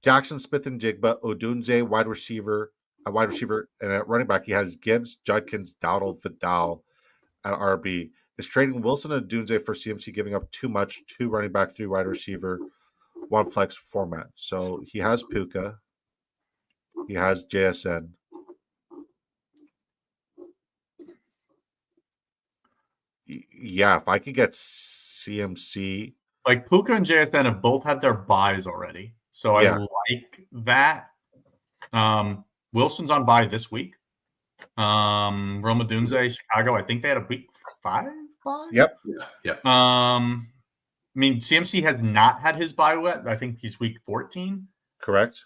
Jackson Smith and Jigba, Odunze, wide receiver, and at running back he has Gibbs, Judkins, Dowdle, Vidal at RB. Is trading Wilson and Odunze for CMC giving up too much? 2 running back, 3 wide receiver, 1 flex format. So he has Puka, he has JSN. Yeah, if I could get CMC. Like, Puka and JSN have both had their buys already. So Yeah. I like that. Wilson's on bye this week. Roma Dunze, Chicago, I think they had a week 5 bye? Yep. Yeah. I mean, CMC has not had his bye yet. I think he's week 14. Correct.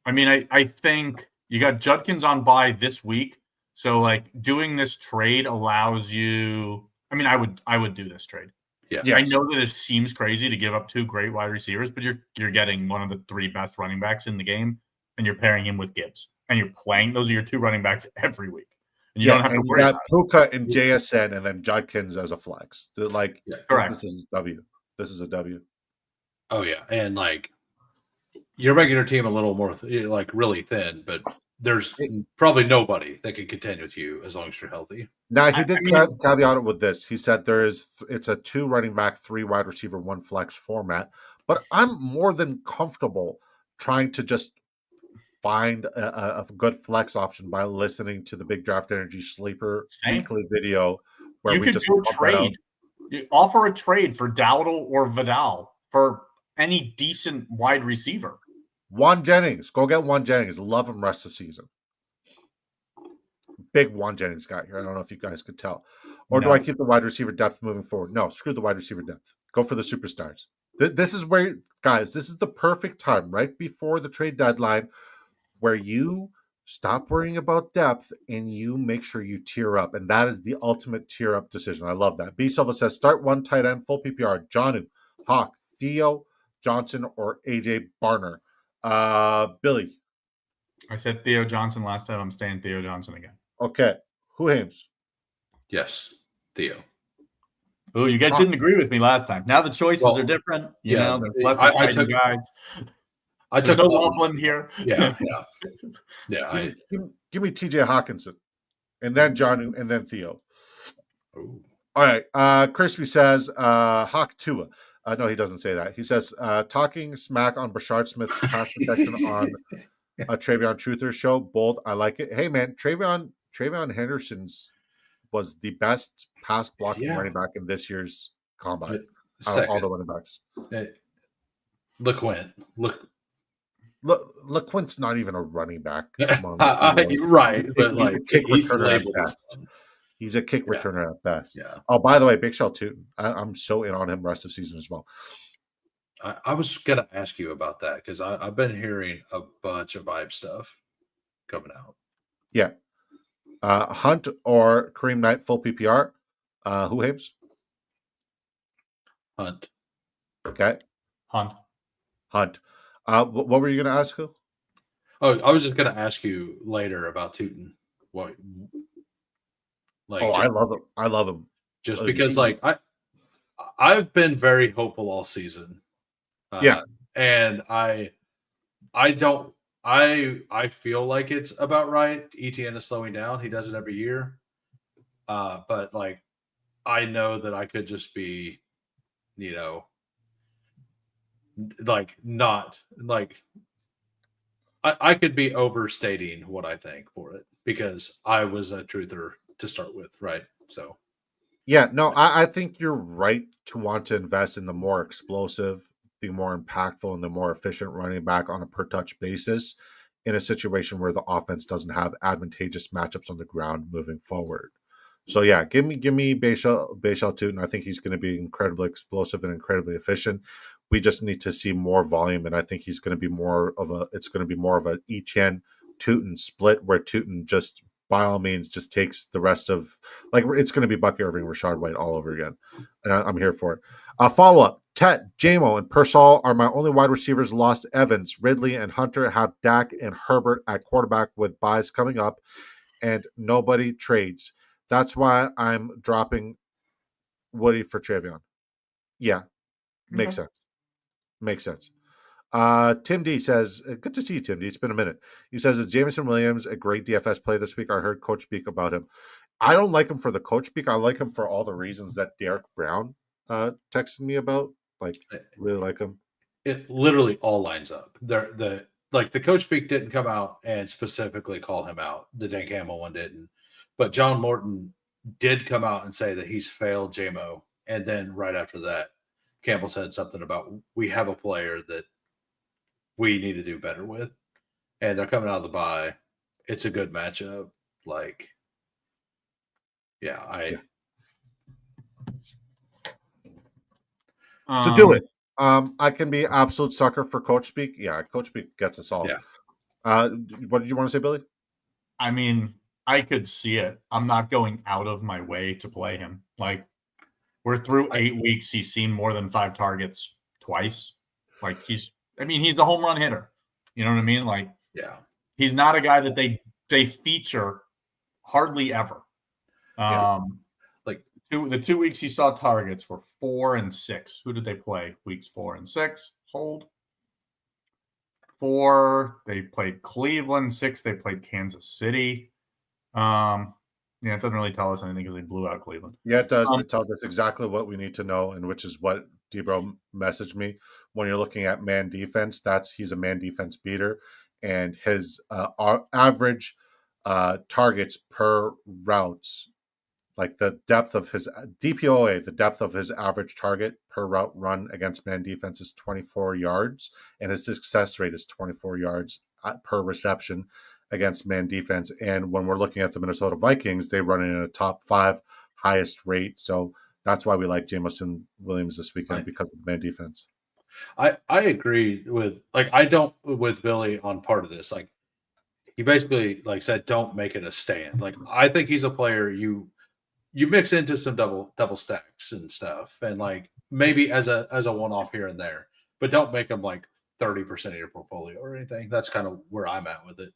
I mean, I think you got Judkins on bye this week. So like doing this trade allows you. I mean, I would do this trade. Yeah. Yes. I know that it seems crazy to give up 2 great wide receivers, but you're getting one of the 3 best running backs in the game, and you're pairing him with Gibbs, and you're playing. Those are your 2 running backs every week, and you don't have to worry got about it. Puka and JSN, and then Judkins as a flex. Like, Correct. This is a W. This is a W. Oh yeah, and like you're making your team a little more like really thin, but there's probably nobody that can contend with you as long as you're healthy. Now he did caveat it with this. He said it's a 2 running back, 3 wide receiver, 1 flex format. But I'm more than comfortable trying to just find a good flex option by listening to the Big Draft Energy Sleeper weekly video where you we could just go trade. You offer a trade for Dowdle or Vidal for any decent wide receiver. Juan Jennings. Go get Juan Jennings. Love him rest of season. Big Juan Jennings guy here. I don't know if you guys could tell. Or do I keep the wide receiver depth moving forward? No, screw the wide receiver depth. Go for the superstars. This is where, guys, this is the perfect time, right before the trade deadline, where you stop worrying about depth and you make sure you tier up. And that is the ultimate tier up decision. I love that. B Silva says, start 1 tight end, full PPR. Jonnu, Hawk, Theo, Johnson, or AJ Barner. Billy. I said Theo Johnson last time. I'm staying Theo Johnson again. Okay. Hoohames. Yes, Theo. Oh, you guys didn't agree with me last time. Now the choices are different. You know, there's less exciting guys. I took no Loveland here. Yeah. Give me TJ Hawkinson, and then John, and then Theo. Ooh. All right. Crispy says Hawk Tua. No, he doesn't say that. He says talking smack on Brashard Smith's pass protection on a Travion Truther show. Bold. I like it. Hey man, Travion Henderson's was the best pass blocking running back in this year's combine. Out of all the running backs. LeQuint's not even a running back. Right, but he's a kick returner at best. He's a kick returner at best. Yeah. Oh, by the way, Big Shell too. I'm so in on him rest of season as well. I was gonna ask you about that because I've been hearing a bunch of vibe stuff coming out. Yeah. Hunt or Kareem Knight full PPR. Hoohames? Hunt. Okay. Hunt. What were you going to ask, who? Oh, I was just going to ask you later about Tootin. What? I love him. Just because, I've been very hopeful all season. And I feel like it's about right. ETN is slowing down. He does it every year. But I know that I could just be, I could be overstating what I think for it because I was a truther to start with, right? So, yeah, no, I think you're right to want to invest in the more explosive, the more impactful, and the more efficient running back on a per touch basis in a situation where the offense doesn't have advantageous matchups on the ground moving forward. So yeah, give me Bayshell Tootin. I think he's going to be incredibly explosive and incredibly efficient. We just need to see more volume, and I think he's going to be more of an Etienne Tootin split where Tootin just by all means just takes the rest of it's going to be Bucky Irving, Rashad White all over again, and I'm here for it. Follow up: Tet, JMO, and Persall are my only wide receivers. Lost Evans, Ridley, and Hunter. Have Dak and Herbert at quarterback with buys coming up, and nobody trades. That's why I'm dropping Woody for Travion. Yeah, makes sense. Makes sense. Tim D says, good to see you, Tim D. It's been a minute. He says, is Jameson Williams a great DFS play this week? I heard Coach speak about him. I don't like him for the coach speak. I like him for all the reasons that Derek Brown texted me about. Really like him. It literally all lines up. The coach speak didn't come out and specifically call him out. The Dan Campbell one didn't. But John Morton did come out and say that he's failed JMO. And then right after that, Campbell said something about we have a player that we need to do better with. And they're coming out of the bye. It's a good matchup. So do it. I can be absolute sucker for coach speak. Yeah, coach speak gets us all. Yeah. What did you want to say, Billy? I mean, I could see it. I'm not going out of my way to play him. Like, we're through 8 weeks. He's seen more than 5 targets twice. Like, he's a home run hitter. You know what I mean? Like, Yeah. he's not a guy that they feature hardly ever. Like the 2 weeks he saw targets were 4 and 6. Who did they play? Weeks 4 and 6. Hold. 4. They played Cleveland. 6. They played Kansas City. Yeah, it doesn't really tell us anything because they blew out Cleveland. Yeah, it does. It tells us exactly what we need to know, and which is what Debro messaged me. When you're looking at man defense, he's a man defense beater, and his average targets per routes, like the depth of his DPOA, the depth of his average target per route run against man defense is 24 yards, and his success rate is 24 yards per reception against man defense. And when we're looking at the Minnesota Vikings, they run in a top 5 highest rate. So that's why we like Jameson Williams this weekend, because of the man defense. I agree with with Billy on part of this. Like, he basically said, don't make it a stand. Like, I think he's a player you mix into some double stacks and stuff, and like maybe as a one-off here and there, but don't make him like 30% of your portfolio or anything. That's kind of where I'm at with it.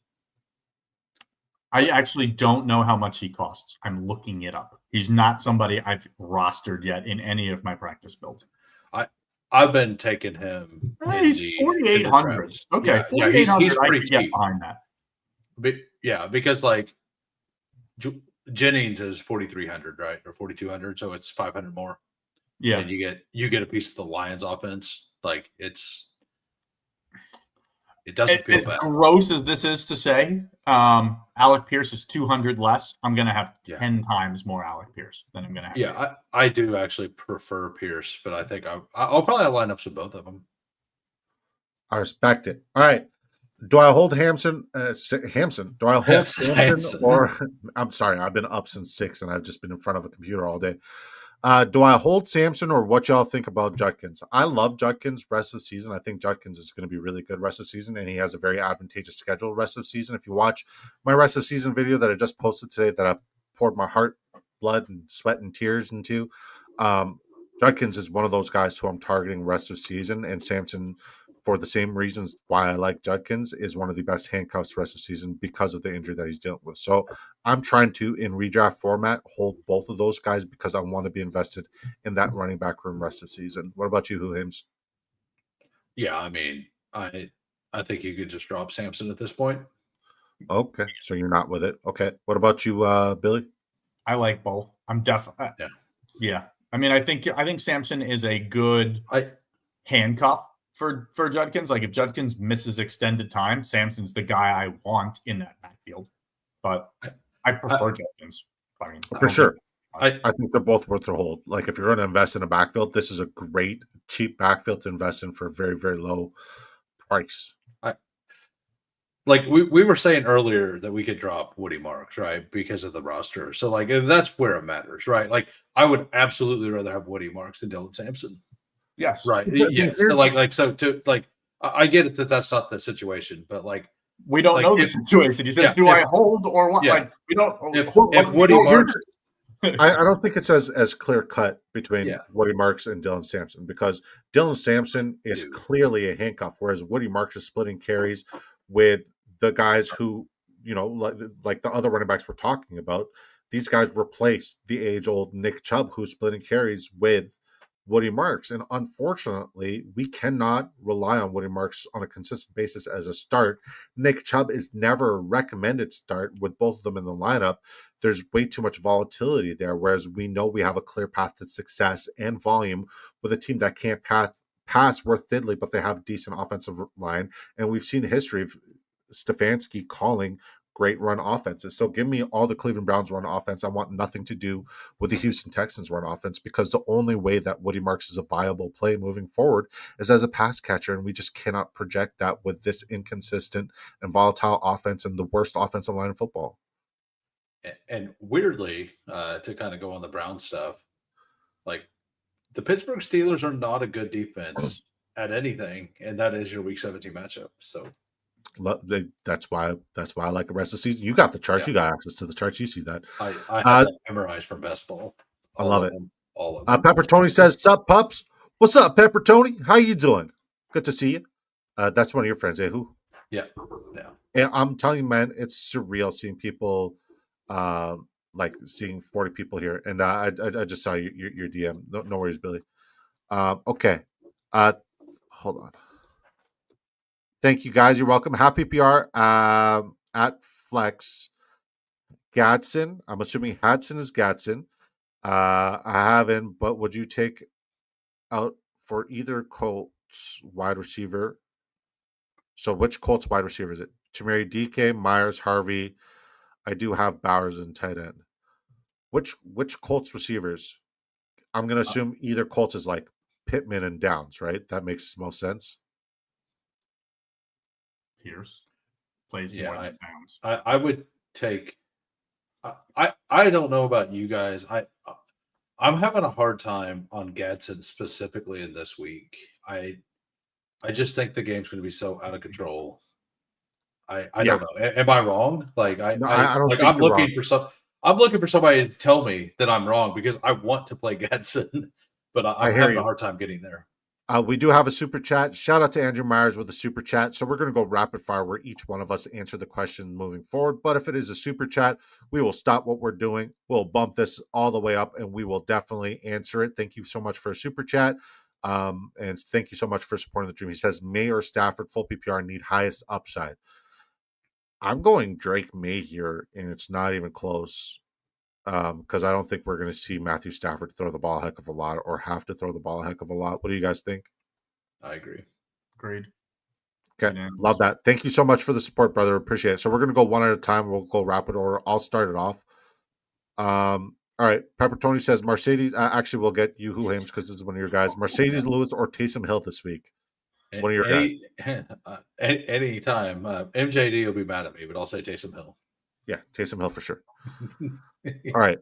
I actually don't know how much he costs. I'm looking it up. He's not somebody I've rostered yet in any of my practice builds. I've been taking him. He's 4,800. Okay, 4,800. He's I pretty could get cheap behind that. But, yeah, because like Jennings is 4,300, right, or 4,200, so it's 500 more. Yeah, and you get a piece of the Lions offense. Like, it doesn't feel as bad. Gross as this is to say, Alec Pierce is 200 less. I'm going to have 10 times more Alec Pierce than I'm going to have. Yeah, I do actually prefer Pierce, but I think I'll probably line up with both of them. I respect it. All right. Do I hold Hampson? Do I hold Hampson? Or I'm sorry, I've been up since 6 and I've just been in front of a computer all day. Do I hold Sampson, or what y'all think about Judkins? I love Judkins rest of the season. I think Judkins is going to be really good rest of the season, and he has a very advantageous schedule rest of the season. If you watch my rest of the season video that I just posted today that I poured my heart, blood, and sweat and tears into, Judkins is one of those guys who I'm targeting rest of the season, and Sampson, for the same reasons why I like Judkins, is one of the best handcuffs rest of the season because of the injury that he's dealing with. So I'm trying to, in redraft format, hold both of those guys because I want to be invested in that running back room rest of the season. What about you, Hoohames? Yeah, I mean, I think you could just drop Sampson at this point. Okay, so you're not with it. Okay, what about you, Billy? I like both. I'm definitely yeah. I mean, I think Sampson is a good handcuff for Judkins. Like, if Judkins misses extended time, Sampson's the guy I want in that backfield. But I prefer Judkins. I mean, for sure. I think they're both worth a hold. Like, if you're going to invest in a backfield, this is a great, cheap backfield to invest in for a very, very low price. Like we were saying earlier that we could drop Woody Marks, right, because of the roster. So, like, that's where it matters, right? Like, I would absolutely rather have Woody Marks than Dylan Sampson. Yes. Right. Yes. So I get it that that's not the situation, but like, we don't know the situation. You said, I hold or what? Yeah. Like, we don't. If Woody Marks, I don't think it's as clear cut between Woody Marks and Dylan Sampson, because Dylan Sampson is clearly a handcuff, whereas Woody Marks is splitting carries with the guys who, like the other running backs we're talking about. These guys replace the age-old Nick Chubb, who's splitting carries with Woody Marks. And unfortunately, we cannot rely on Woody Marks on a consistent basis as a start. Nick Chubb is never a recommended start with both of them in the lineup. There's way too much volatility there, whereas we know we have a clear path to success and volume with a team that can't pass worth diddly, but they have a decent offensive line. And we've seen the history of Stefanski calling great run offenses. So give me all the Cleveland Browns run offense. I want nothing to do with the Houston Texans run offense, because the only way that Woody Marks is a viable play moving forward is as a pass catcher, and we just cannot project that with this inconsistent and volatile offense and the worst offensive line in football. And weirdly, to kind of go on the Brown stuff, like, the Pittsburgh Steelers are not a good defense at anything, and that is your Week 17 matchup. So That's why I like the rest of the season. You got the charts. Yeah. You got access to the charts. You see that. I have that memorized from best ball. I love it. All of them. Pepper Tony says, "Sup, pups? What's up, Pepper Tony? How you doing? Good to see you." That's one of your friends, eh? Who? Yeah. And I'm telling you, man, it's surreal seeing people, like seeing 40 people here. And I just saw your DM. No worries, Billy. Okay. Hold on. Thank you, guys. You're welcome. Happy PR at Flex. Gatson. I'm assuming Hadson is Gatson. I haven't, but would you take out for either Colts wide receiver? So which Colts wide receiver is it? Tamari DK, Myers, Harvey. I do have Bowers and tight end. Which Colts receivers? I'm going to assume either Colts is like Pittman and Downs, right? That makes most sense. Pierce plays more than Downs. I would take. I don't know about you guys. I'm having a hard time on Gadsden specifically in this week. I just think the game's going to be so out of control. I don't know. Am I wrong? Like I don't like I'm looking wrong. I'm looking for somebody to tell me that I'm wrong because I want to play Gadsden, but I'm having a hard time getting there. We do have a super chat. Shout out to Andrew Myers with a super chat. So we're going to go rapid fire where each one of us answer the question moving forward. But if it is a super chat, we will stop what we're doing. We'll bump this all the way up and we will definitely answer it. Thank you so much for a super chat. And thank you so much for supporting the dream. He says, May or Stafford, full PPR need highest upside. I'm going Drake May here, and it's not even close. Because I don't think we're going to see Matthew Stafford throw the ball a heck of a lot or have to throw the ball a heck of a lot. What do you guys think? I agree. Agreed. Okay, love that. Thank you so much for the support, brother. Appreciate it. So we're going to go one at a time. We'll go rapid order. I'll start it off. All right. Pepper Tony says Mercedes. Actually, we'll get you, Hoohames, because this is one of your guys. Mercedes Lewis or Taysom Hill this week? One of your guys. Anytime. MJD will be mad at me, but I'll say Taysom Hill. Yeah, Taysom Hill for sure. All right.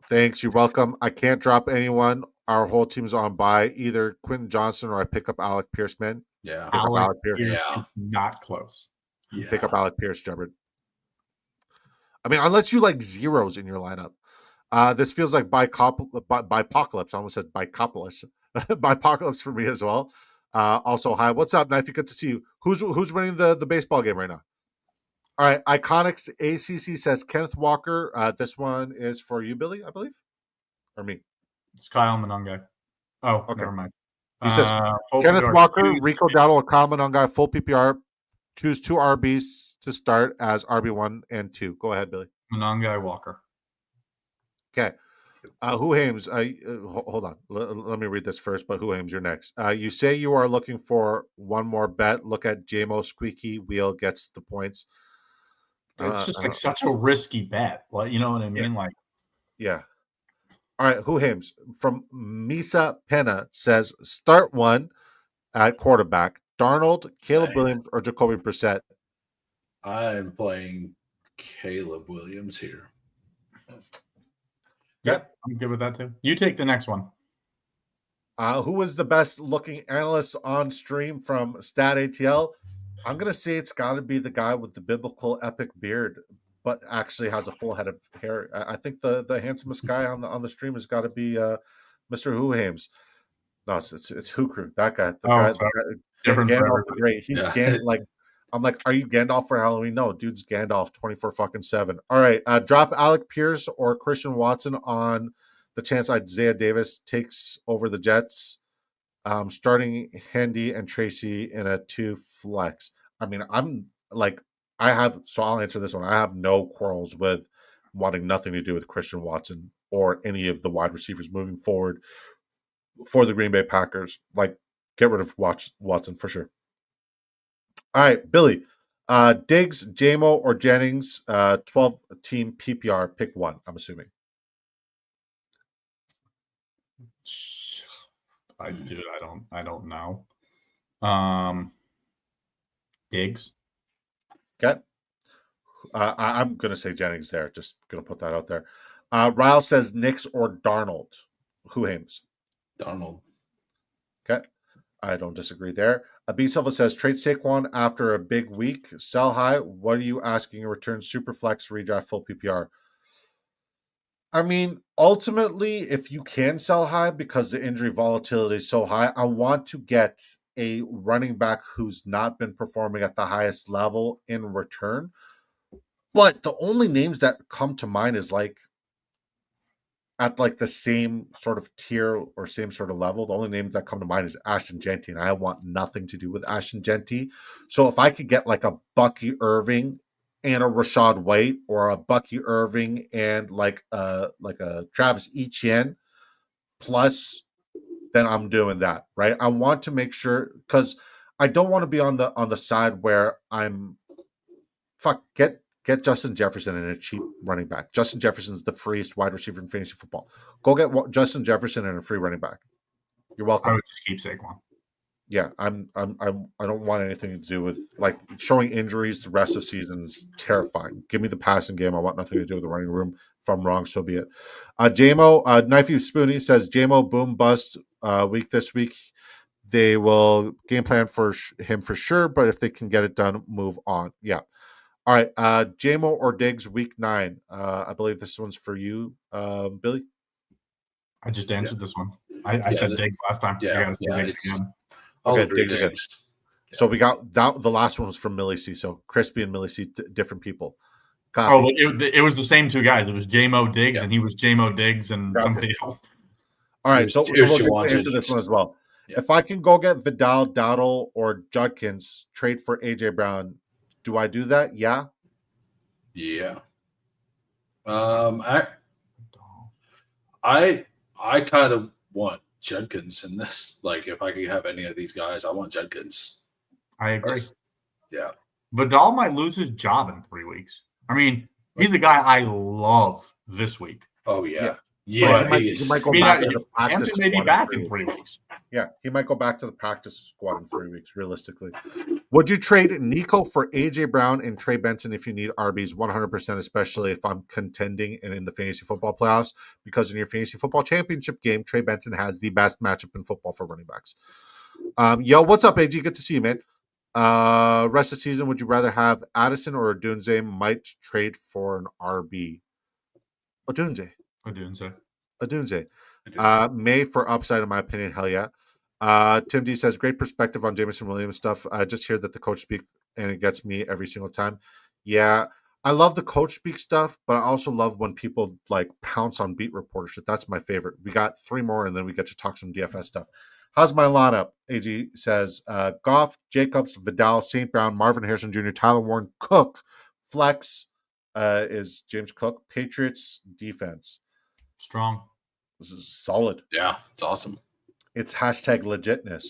Thanks. You're welcome. I can't drop anyone. Our whole team's on bye. Either Quentin Johnson or I pick up Alec Pierce, man. Yeah. Pick up Alec Pierce. Yeah. Not close. Yeah. Pick up Alec Pierce, Jebard. I mean, unless you like zeros in your lineup. This feels like Bipocalypse. I almost said Bicopolis. Bipocalypse for me as well. Also, hi. What's up, Knifey? Good to see you. Who's winning the baseball game right now? All right, Iconics ACC says Kenneth Walker. This one is for you, Billy, I believe, or me. It's Kyle Monangai. Oh, okay. Never mind. He says Kenneth Walker, Rico Dowdle, Kyle Monangai, full PPR. Choose 2 RBs to start as RB1 and 2. Go ahead, Billy. Monangai, Walker. Okay. Hoohames, hold on. Let me read this first, but Hoohames, you're next. You say you are looking for one more bet. Look at JMO Squeaky Wheel gets the points. It's just like such a risky bet. Well, you know what I mean? Yeah. All right. Hoohames from Misa Pena says start one at quarterback. Darnold, Caleb Williams, or Jacoby Brissett. I'm playing Caleb Williams here. Yep. I'm good with that too. You take the next one. Who was the best looking analyst on stream from Stat ATL? I'm going to say it's got to be the guy with the biblical epic beard, but actually has a full head of hair. I think the handsomest guy on the stream has got to be Mr. Hoohames. No, it's Who Crew. That guy. The guy Gandalf the Great. He's like, I'm like, are you Gandalf for Halloween? No, dude's Gandalf 24/7. All right, drop Alec Pierce or Christian Watson on the chance Isaiah Davis takes over the Jets. Starting Handy and Tracy in a 2 flex. I mean, I'll answer this one. I have no quarrels with wanting nothing to do with Christian Watson or any of the wide receivers moving forward for the Green Bay Packers. Like, get rid of Watson for sure. All right, Billy. Diggs, JMO, or Jennings, 12-team PPR. Pick one, I'm assuming. I don't know. Diggs. Okay. I'm going to say Jennings there. Just going to put that out there. Ryle says Knicks or Darnold. Hoohames. Donald. Okay. I don't disagree there. B Silva says trade Saquon after a big week. Sell high. What are you asking in return? Superflex, redraft, full PPR. I mean, ultimately, if you can sell high because the injury volatility is so high, I want to get a running back who's not been performing at the highest level in return. But the only names that come to mind is like at like the same sort of tier or same sort of level. The only names that come to mind is Ashton Genty, and I want nothing to do with Ashton Genty. So if I could get like a Bucky Irving and a Rashad White, or a Bucky Irving and like a Travis Etienne plus, then I'm doing that, right? I want to make sure, because I don't want to be on the side where I'm get Justin Jefferson and a cheap running back. Justin Jefferson's the freest wide receiver in fantasy football. Go get Justin Jefferson and a free running back. You're welcome. I would just keep Saquon. Yeah, I don't want anything to do with like showing injuries the rest of the season is terrifying. Give me the passing game. I want nothing to do with the running room. If I'm wrong, so be it. JMO, Knifey Spoony says JMO boom bust week this week. They will game plan for him for sure, but if they can get it done, move on. Yeah. All right, JMO or Diggs week 9. I believe this one's for you, Billy. I just answered this one. I said Diggs last time. I gotta say Diggs again. Okay, Diggs again. Yeah. So we got that. The last one was from Millie C. So Crispy and Millie C, different people. Copy. Oh, but it was the same two guys. It was JMO Diggs, and he was JMO Diggs and somebody else. All right, so we'll answer this one as well. Yeah. If I can go get Vidal, Dowdle, or Judkins, trade for AJ Brown, do I do that? Yeah. Yeah. I kind of want Judkins in this. Like, if I could have any of these guys, I want Judkins. I agree. Yeah. Vidal might lose his job in 3 weeks. I mean, he's the guy I love this week. Oh, yeah. Yeah, he might go back to the practice squad. May be back in 3 weeks. Yeah, he might go back to the practice squad in 3 weeks, realistically. Would you trade Nico for AJ Brown and Trey Benson if you need RBs 100%, especially if I'm contending and in the fantasy football playoffs? Because in your fantasy football championship game, Trey Benson has the best matchup in football for running backs. Yo, what's up, AG? Good to see you, man. Rest of the season, would you rather have Addison or Odunze? Might trade for an RB. Odunze. May for upside, in my opinion. Hell yeah. Tim D says, great perspective on Jameson Williams stuff. I just hear that the coach speak and it gets me every single time. Yeah, I love the coach speak stuff, but I also love when people like pounce on beat reporter shit. That's my favorite. We got 3 more and then we get to talk some DFS stuff. How's my lineup? AG says, Goff, Jacobs, Vidal, St. Brown, Marvin Harrison Jr., Tyler Warren, Cook. Flex is James Cook. Patriots defense. Strong. This is solid. Yeah, it's awesome. It's hashtag legitness.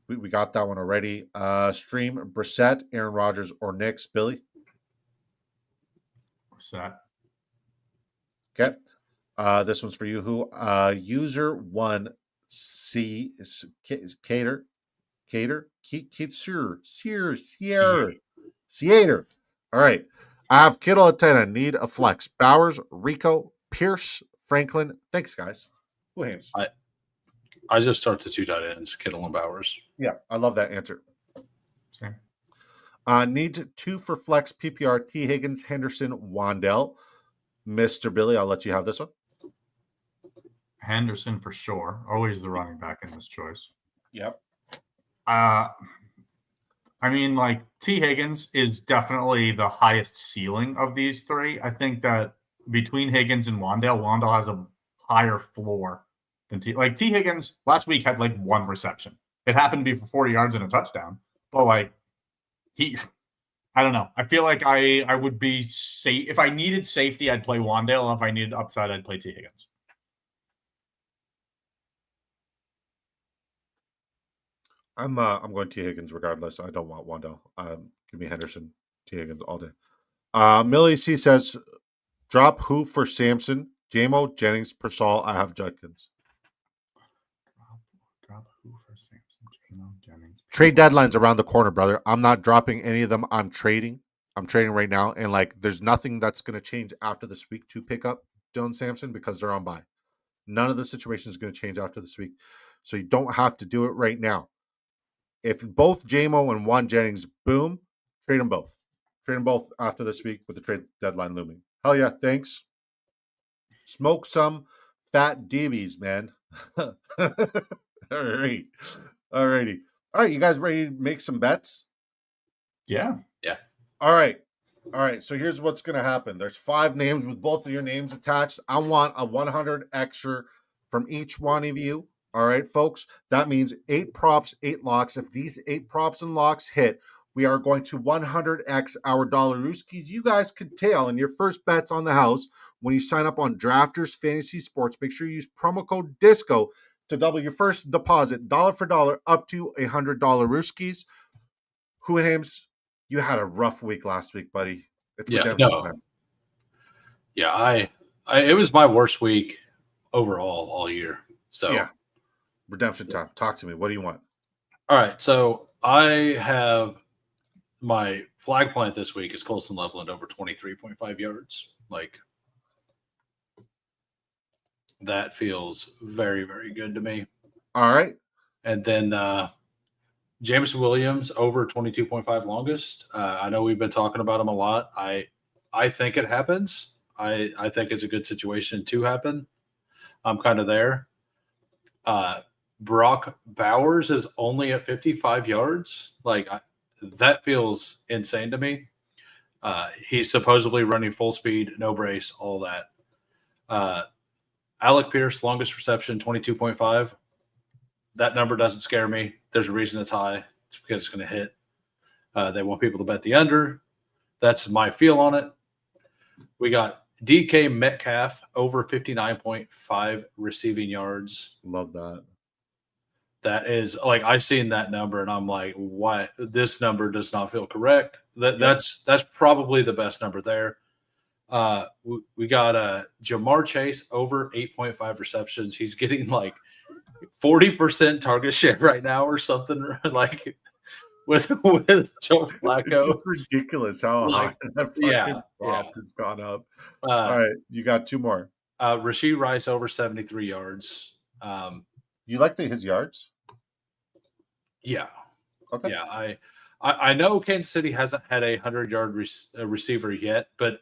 We got that one already. Stream Brissett, Aaron Rodgers, or Knicks. Billy? Brissett. Okay. This one's for you. Who? User 1 C Cater. Theater. All right. I have Kittle at 10. I need a flex. Bowers, Rico, Pierce, Franklin. Thanks, guys. Hoohames. I just start the 2 tight ends, Kittle and Bowers. Yeah, I love that answer. Same. Need 2 for flex PPR. T. Higgins, Henderson, Wandell. Mr. Billy, I'll let you have this one. Henderson for sure. Always the running back in this choice. Yep. I mean, like, T. Higgins is definitely the highest ceiling of these 3. I think that between Higgins and Wandell has a higher floor than T. Higgins last week had like 1 reception. It happened to be for 40 yards and a touchdown. But like I don't know. I feel like I would be safe. If I needed safety, I'd play Wandell. If I needed upside, I'd play T. Higgins. I'm going T. Higgins regardless. I don't want Wandell. Give me Henderson, T. Higgins all day. Millie C says, drop who for Samson? JMO, Jennings, Persall. I have Judkins. Drop who for Samson? JMO, Jennings. Trade deadline's around the corner, brother. I'm not dropping any of them. I'm trading. I'm trading right now. And like, there's nothing that's going to change after this week to pick up Dylan Sampson because they're on bye. None of the situation is going to change after this week. So you don't have to do it right now. If both JMO and Juan Jennings, boom, trade them both. Trade them both after this week with the trade deadline looming. Hell yeah, thanks. Smoke some fat DBs, man. All right. Alrighty. All right, you guys ready to make some bets? Yeah. Yeah. All right. All right. So here's what's going to happen. There's 5 names with both of your names attached. I want a 100 extra from each one of you. All right, folks. That means 8 props, 8 locks. If these 8 props and locks hit, we are going to 100x our Dollarooskies. You guys could tail in your first bets on the house when you sign up on Drafters Fantasy Sports. Make sure you use promo code DISCO to double your first deposit, dollar for dollar, up to $100 Rooskies. Hoohames, you had a rough week last week, buddy. It's redemption time. Yeah, it was my worst week overall all year. So yeah, redemption time. Talk to me. What do you want? All right, so I have my flag plant this week is Colson Loveland over 23.5 yards. Like, that feels very, very good to me. All right. And then Jameson Williams over 22.5 longest. I know we've been talking about him a lot. I think it happens. I think it's a good situation to happen. I'm kind of there. Brock Bowers is only at 55 yards. Like, that feels insane to me. He's supposedly running full speed, no brace, all that. Alec Pierce, longest reception, 22.5. That number doesn't scare me. There's a reason it's high. It's because it's going to hit. They want people to bet the under. That's my feel on it. We got DK Metcalf over 59.5 receiving yards. Love that. That is, like, I've seen that number and I'm like, why? This number does not feel correct. That's probably the best number there. We got Jamar Chase over 8.5 receptions. He's getting like 40% target share right now or something, like with Joe Flacco. It's just ridiculous how high that fucking prop has gone up. All right, you got 2 more. Rashee Rice over 73 yards. You like his yards? Yeah. Okay. Yeah, I know Kansas City hasn't had a 100-yard receiver yet, but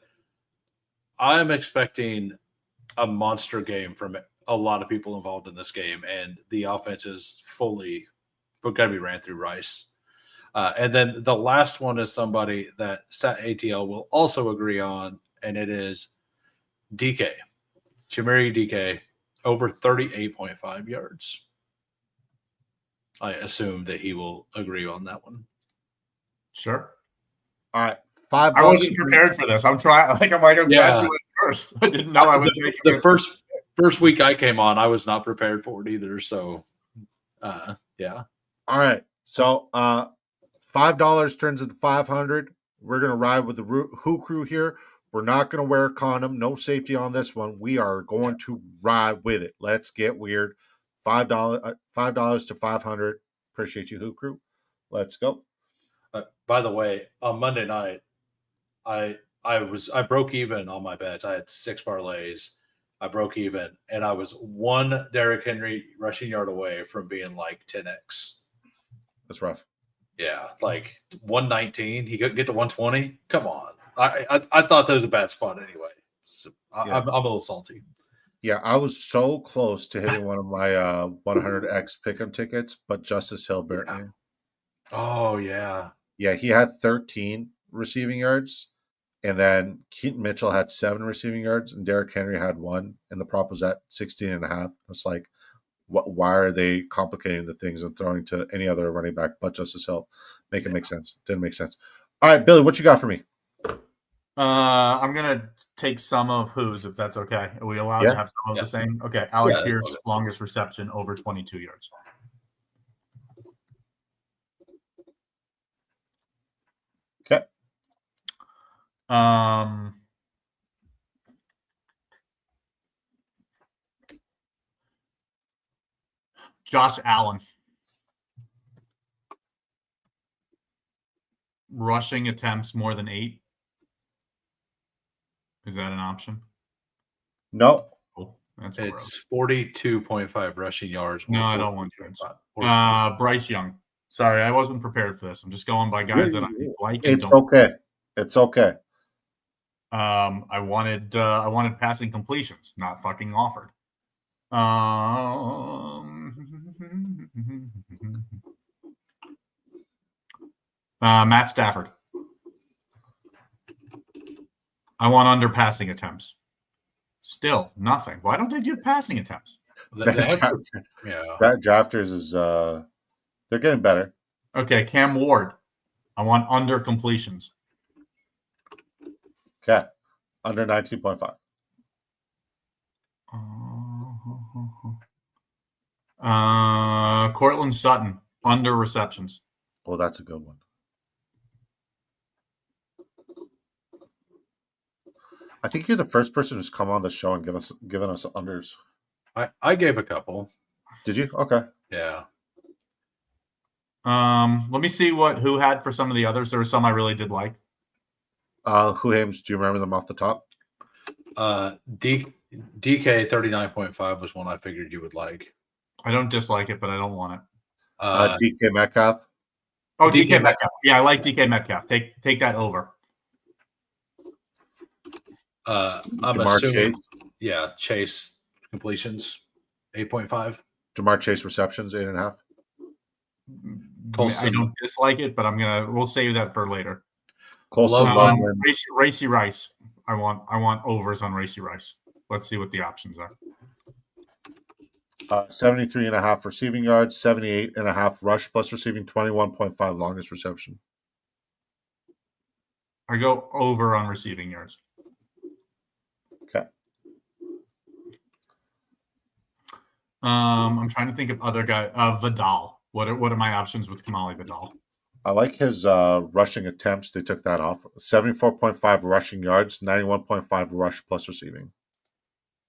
I'm expecting a monster game from a lot of people involved in this game, and the offense is fully going to be ran through Rice. And then the last one is somebody that Sat ATL will also agree on, and it is DK. Chimeri DK over 38.5 yards. I assume that he will agree on that one. Sure. All right. $5. I wasn't prepared for this. I'm trying. I'm glad you went first. I didn't know I was making the first week I came on. I was not prepared for it either. So, yeah. All right. So, $5 turns into $500. We're gonna ride with the Who Crew here. We're not gonna wear a condom. No safety on this one. We are going to ride with it. Let's get weird. $5 to $500. Appreciate you, Who Crew. Let's go. By the way, on Monday night, I broke even on my bets. I had 6 parlays. I broke even, and I was 1 Derrick Henry rushing yard away from being like 10x. That's rough. Yeah, like 119. He couldn't get to 120. Come on. I thought that was a bad spot anyway. So I'm a little salty. Yeah, I was so close to hitting one of my 100x pick'em tickets, but Justice Hill burnt me. Oh, yeah. Yeah, he had 13 receiving yards, and then Keaton Mitchell had 7 receiving yards, and Derrick Henry had 1, and the prop was at 16.5. It's like, why are they complicating the things and throwing to any other running back but Justice Hill? Make it make sense. Didn't make sense. All right, Billy, what you got for me? I'm gonna take some of whose, if that's okay. Are we allowed to have some of the same? Okay. Alec Pierce, longest reception over 22 yards. Okay. Josh Allen. Rushing attempts more than 8. Is that an option? No. Cool. That's gross. It's 42.5 rushing yards. No, I don't want yards. 45. Bryce Young. Sorry, I wasn't prepared for this. I'm just going by guys that I like. And It's don't. okay. It's okay. I wanted passing completions, not fucking offered. Matt Stafford. I want under passing attempts. Still nothing. Why don't they do passing attempts? That drafters is they're getting better. Okay, Cam Ward. I want under completions. Okay. Under 19.5. Cortland Sutton. Under receptions. Oh, that's a good one. I think you're the first person who's come on the show and given us unders. I gave a couple. Did you? Okay. Yeah. Let me see who had for some of the others. There were some I really did like. Hoohames, do you remember them off the top? DK 39.5 was one I figured you would like. I don't dislike it, but I don't want it. DK Metcalf. Oh, DK Metcalf. Yeah, I like DK Metcalf. Take that over. I'm Jamar assuming, Chase. Yeah, Chase completions 8.5. Jamar Chase receptions 8.5. I don't dislike it, but we'll save that for later. Colson Loveland. Racy Rice. I want overs on Racy Rice. Let's see what the options are. 73.5 receiving yards, 78.5 rush plus receiving, 21.5 longest reception. I go over on receiving yards. Okay. I'm trying to think of other guys. Vidal. What are my options with Kamali Vidal? I like his rushing attempts. They took that off. 74.5 rushing yards, 91.5 rush plus receiving.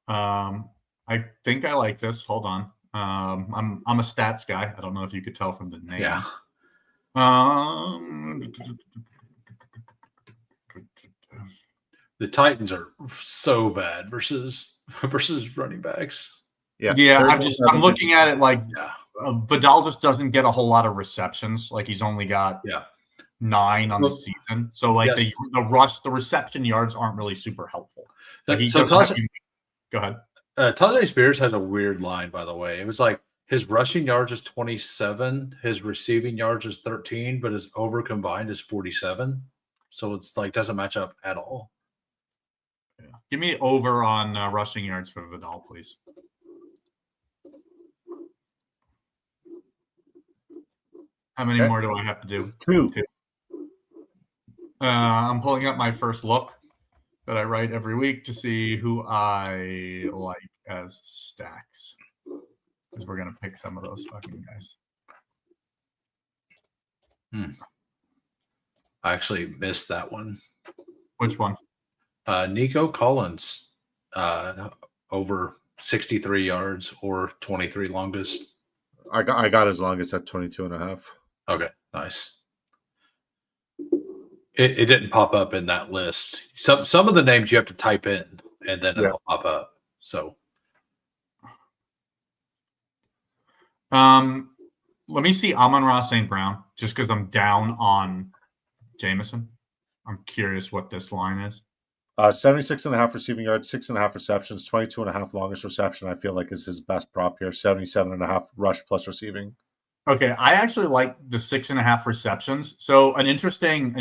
I think I like this. Hold on. I'm a stats guy. I don't know if you could tell from the name. Yeah. The Titans are so bad versus running backs. Yeah. I'm looking at it like Yeah. Vidal just doesn't get a whole lot of receptions. Like he's only got 9 on the season. So like the reception yards aren't really super helpful. Like go ahead. Tajay Spears has a weird line, by the way. It was like his rushing yards is 27, his receiving yards is 13, but his over combined is 47. So it's like doesn't match up at all. Yeah. Give me over on rushing yards for Vidal, please. How many more do I have to do? 2. I'm pulling up my first look that I write every week to see who I like as stacks. Because we're going to pick some of those fucking guys. I actually missed that one. Which one? Nico Collins, over 63 yards or 23 longest. I got as longest at 22.5. Okay, nice. It didn't pop up in that list. Some of the names you have to type in and then it'll pop up. So, let me see Amon-Ra St. Brown just because I'm down on Jameson. I'm curious what this line is. 76.5 receiving yards, 6.5 receptions, 22.5 longest reception. I feel like is his best prop here. 77.5 rush plus receiving. Okay, I actually like the 6.5 receptions. So an interesting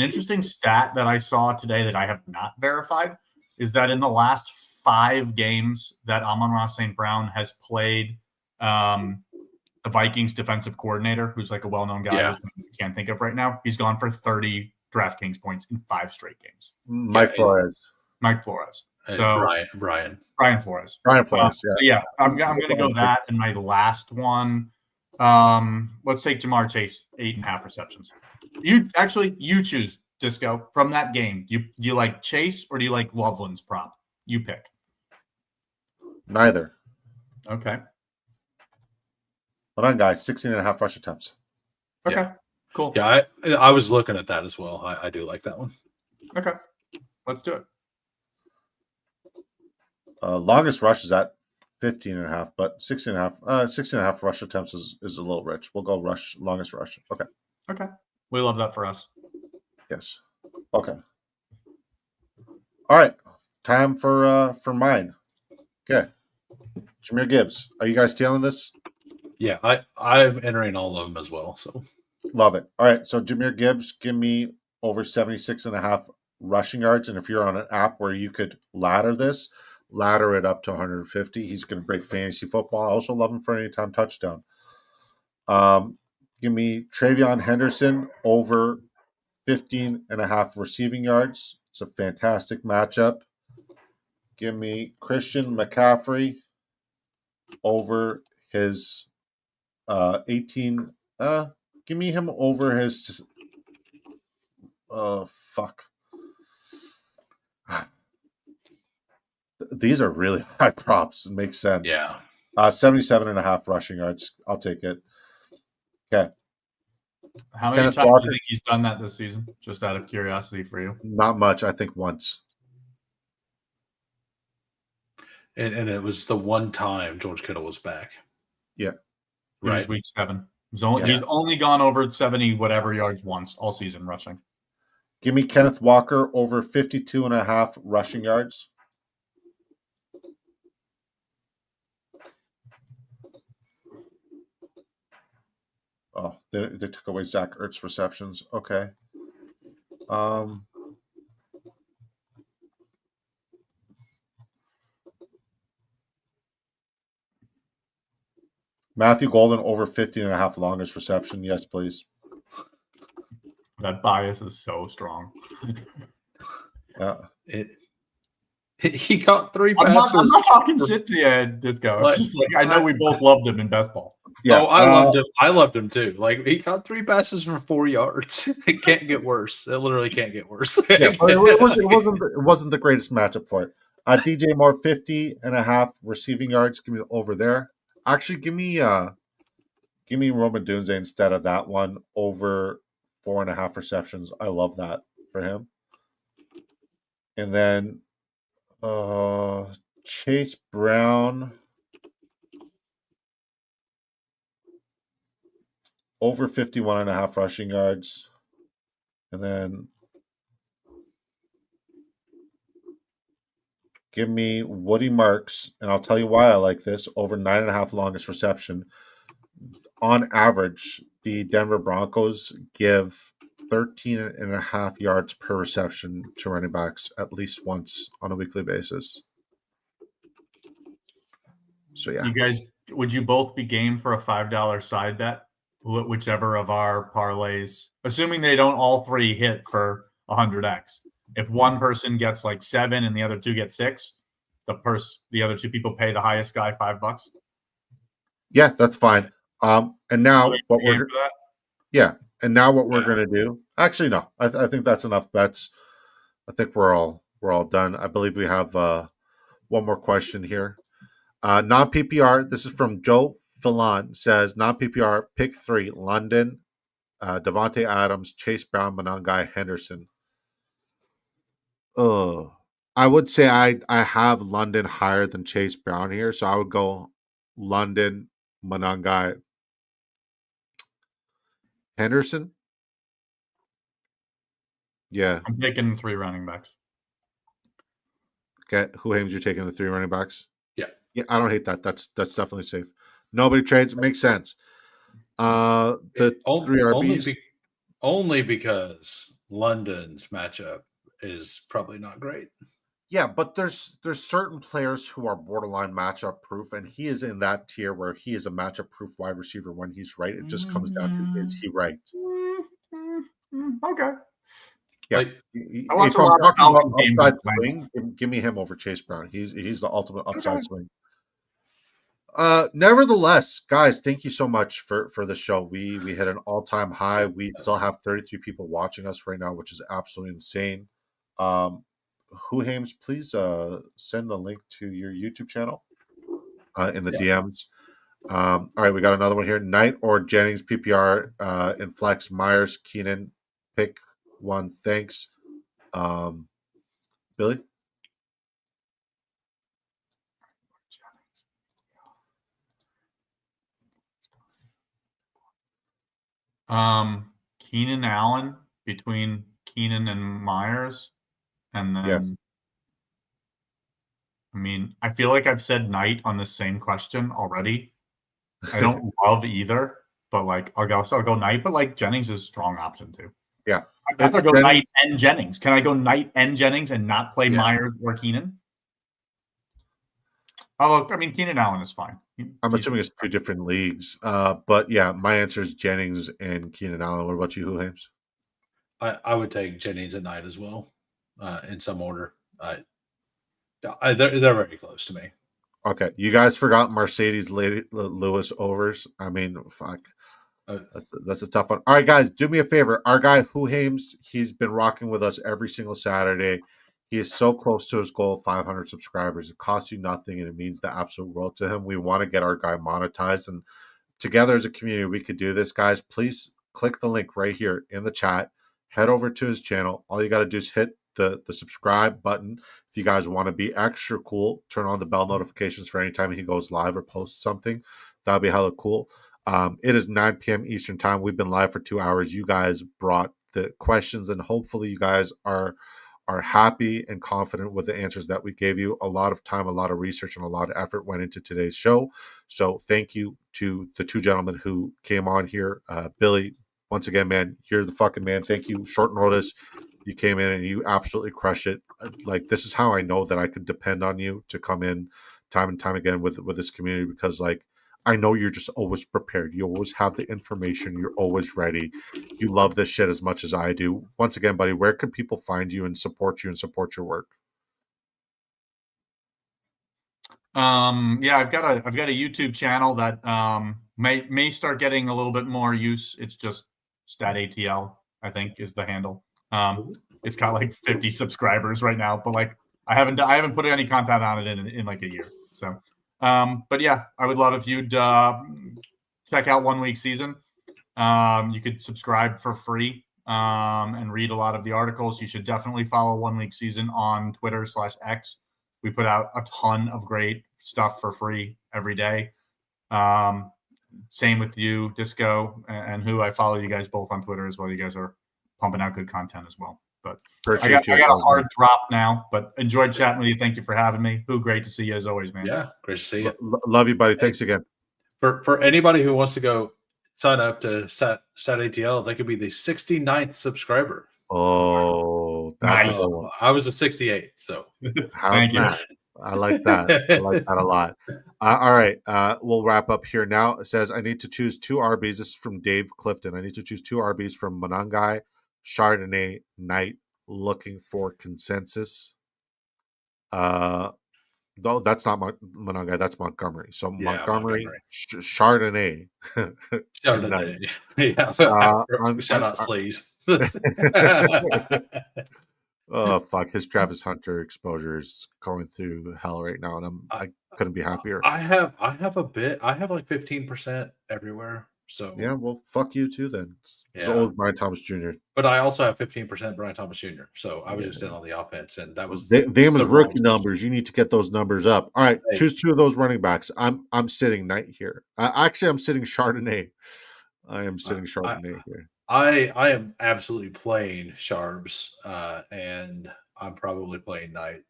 stat that I saw today that I have not verified is that in the last 5 games that Amon-Ra St. Brown has played the Vikings defensive coordinator, who's like a well-known guy who I can't think of right now, he's gone for 30 DraftKings points in 5 straight games. Mike Flores. So Brian Flores. Flores. I'm going to go that in my last one. Let's take Jamar Chase, 8.5 receptions. You choose, Disco, from that game. Do you like Chase or do you like Loveland's prop? You pick. Neither. Okay. Hold on, guys. 16.5 rush attempts. Okay. Cool. Yeah, I was looking at that as well. I do like that one. Okay. Let's do it. Longest rush is at 15.5, but 16.5. 16.5 rush attempts is a little rich. We'll go longest rush. Okay. Okay. We love that for us. Yes. Okay. All right. Time for mine. Okay. Jahmyr Gibbs. Are you guys stealing this? Yeah, I'm entering all of them as well. So Love it. All right. So Jahmyr Gibbs, give me over 76.5 rushing yards. And if you're on an app where you could ladder it up to 150. He's going to break fantasy football. I also love him for anytime touchdown. Give me Travion Henderson over 15.5 receiving yards. It's a fantastic matchup. Give me Christian McCaffrey over his 18. Give me him over his. Fuck. These are really high props. It makes sense. yeah. 77.5 rushing yards. I'll take it. Okay. How many Kenneth times Walker. do you think he's done that this season? Just out of curiosity for you. Not much. I think once. And it was the one time George Kittle was back. Yeah. It was Right. week 7. He's only gone over 70 whatever yards once all season rushing. Give me Kenneth Walker over 52.5 rushing yards. Oh, they took away Zach Ertz receptions. Okay. Matthew Golden over 50.5 longest reception. Yes, please. That bias is so strong. He caught 3 I'm passes. not talking shit to you, Disco. It's just like, I know we both loved him in best ball. Yeah, I loved him. I loved him too. Like he caught 3 passes for 4 yards. It can't get worse. It literally can't get worse. Yeah, but it wasn't the greatest matchup for it. DJ Moore 50.5 receiving yards. Give me over there. Actually, give me Roman Dunze instead of that one over 4.5 receptions. I love that for him. And then Chase Brown over 51.5 rushing yards. And then give me Woody Marks, and I'll tell you why I like this, over 9.5 longest reception. On average, the Denver Broncos give 13.5 yards per reception to running backs at least once on a weekly basis. So, yeah. You guys, would you both be game for a $5 side bet? Whichever of our parlays, assuming they don't all 3 hit for 100x. If one person gets like 7 and the other 2 get 6, the other 2 people pay the highest guy $5. Yeah, that's fine. And now what we're going to do. Actually, no, I think that's enough bets. I think we're all done. I believe we have one more question here. Non PPR. This is from Joe Fallon. Says non PPR pick 3: London, Devontae Adams, Chase Brown, Monangai, Henderson. I would say I have London higher than Chase Brown here, so I would go London, Monangai, Henderson. Yeah. I'm taking 3 running backs. Okay. Hoohames, you're taking the 3 running backs? Yeah. Yeah, I don't hate that. That's definitely safe. Nobody trades. It makes sense. The 3 RBs. Only because London's matchup is probably not great. Yeah, but there's certain players who are borderline matchup proof, and he is in that tier where he is a matchup proof wide receiver when he's right. It just comes down to, is he right? Okay. Yeah. I watch a lot of Falcons games. Upside swing, give me him over Chase Brown. He's the ultimate upside swing. Nevertheless, guys, thank you so much for the show. We hit an all-time high. We still have 33 people watching us right now, which is absolutely insane. Hoohames, please send the link to your YouTube channel in the DMs. All right, we got another one here. Knight or Jennings PPR in flex. Myers, Keenan, pick one. Thanks. Billy? Keenan Allen between Keenan and Myers. And then, I mean, I feel like I've said Knight on the same question already. I don't love either, but like I'll go Knight, but like Jennings is a strong option too. Yeah. I'd rather go Knight and Jennings. Can I go Knight and Jennings and not play Myers or Keenan? Although, I mean, Keenan Allen is fine. I'm assuming it's 2 different leagues. But yeah, my answer is Jennings and Keenan Allen. What about you, Hoohames? I would take Jennings and Knight as well, in some order. They're very close to me. Okay, you guys forgot Mercedes Lewis overs. I mean, fuck. That's a tough one. All right, guys, do me a favor. Our guy Hoohames, he's been rocking with us every single Saturday. He is so close to his goal of 500 subscribers. It costs you nothing, and it means the absolute world to him. We want to get our guy monetized, and together as a community, we could do this, guys. Please click the link right here in the chat. Head over to his channel. All you got to do is hit the subscribe button. If you guys want to be extra cool, turn on the bell notifications for any time he goes live or posts something. That'd be hella cool. It is 9 p.m. Eastern time. We've been live for 2 hours. You guys brought the questions, and hopefully you guys are happy and confident with the answers that we gave you. A lot of time, a lot of research, and a lot of effort went into today's show. So thank you to the 2 gentlemen who came on here. Billy, once again, man, you're the fucking man. Thank you. Short notice. You came in and you absolutely crushed it. Like, this is how I know that I could depend on you to come in time and time again with this community, because like, I know you're just always prepared. You always have the information. You're always ready. You love this shit as much as I do. Once again, buddy, where can people find you and support your work? Yeah, I've got a YouTube channel that may start getting a little bit more use. It's just StatATL, I think, is the handle. It's got like 50 subscribers right now, but like I haven't put any content on it in like a year. So, but yeah, I would love if you'd check out 1 Week Season. You could subscribe for free and read a lot of the articles. You should definitely follow 1 Week Season on Twitter/X. We put out a ton of great stuff for free every day. Same with you, Disco, and who I follow you guys both on Twitter as well. You guys are pumping out good content as well. But I got a hard drop now, but enjoyed chatting with you. Thank you for having me. Who, great to see you as always, man. Yeah, great to see you. Love you, buddy. Thanks again. For anybody who wants to go sign up to StatATL, they could be the 69th subscriber. Oh, that's nice. I was a 68th, so thank you. I like that. I like that a lot. All right, we'll wrap up here now. It says, I need to choose 2 RBs. This is from Dave Clifton. I need to choose 2 RBs from Monangai, Chardonnay, Knight. Looking for consensus. No, that's not Monangai. That's Montgomery. So yeah, Montgomery. Chardonnay. Chardonnay. Yeah. Shout out Sleez. Oh fuck! His Travis Hunter exposure is going through hell right now, and I couldn't be happier. I have a bit. I have like 15% everywhere. So yeah, well, fuck you too then. It's old Brian Thomas Jr. But I also have 15% Brian Thomas Jr. So I was just in on the offense, and that was them as rookie numbers. You need to get those numbers up. All right, choose 2 of those running backs. I'm sitting Knight here. Actually, I'm sitting Chardonnay. I am sitting Chardonnay here. I am absolutely playing Sharbs, and I'm probably playing Knight.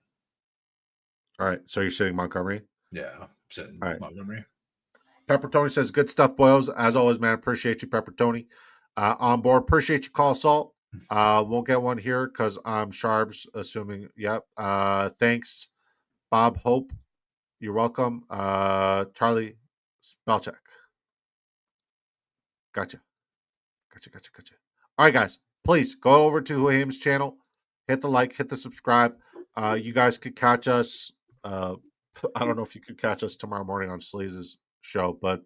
All right, so you're sitting Montgomery? Yeah, I'm sitting Montgomery. Pepper Tony says, good stuff, boys. As always, man, appreciate you, Pepper Tony. On board, appreciate you, Call Salt. Won't get one here because I'm Sharbs, assuming. Yep. Thanks, Bob Hope. You're welcome. Charlie Spellcheck. Gotcha. All right, guys, please go over to Hoohames' channel, hit the like, hit the subscribe. You guys could catch us. I don't know if you could catch us tomorrow morning on Sleez's show, but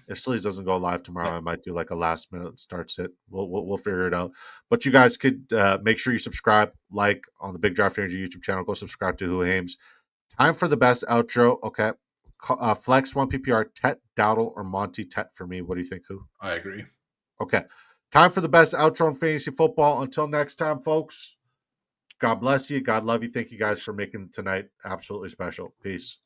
if Sleez doesn't go live tomorrow, I might do like a last minute starts it. We'll figure it out. But you guys could make sure you subscribe, like on the Big Draft Energy YouTube channel. Go subscribe to Hoohames. Time for the best outro. Okay, flex 1 PPR, Tet, Dowdle, or Monty Tet for me. What do you think? Who? I agree. Okay. Time for the best outro in fantasy football. Until next time, folks, God bless you. God love you. Thank you guys for making tonight absolutely special. Peace.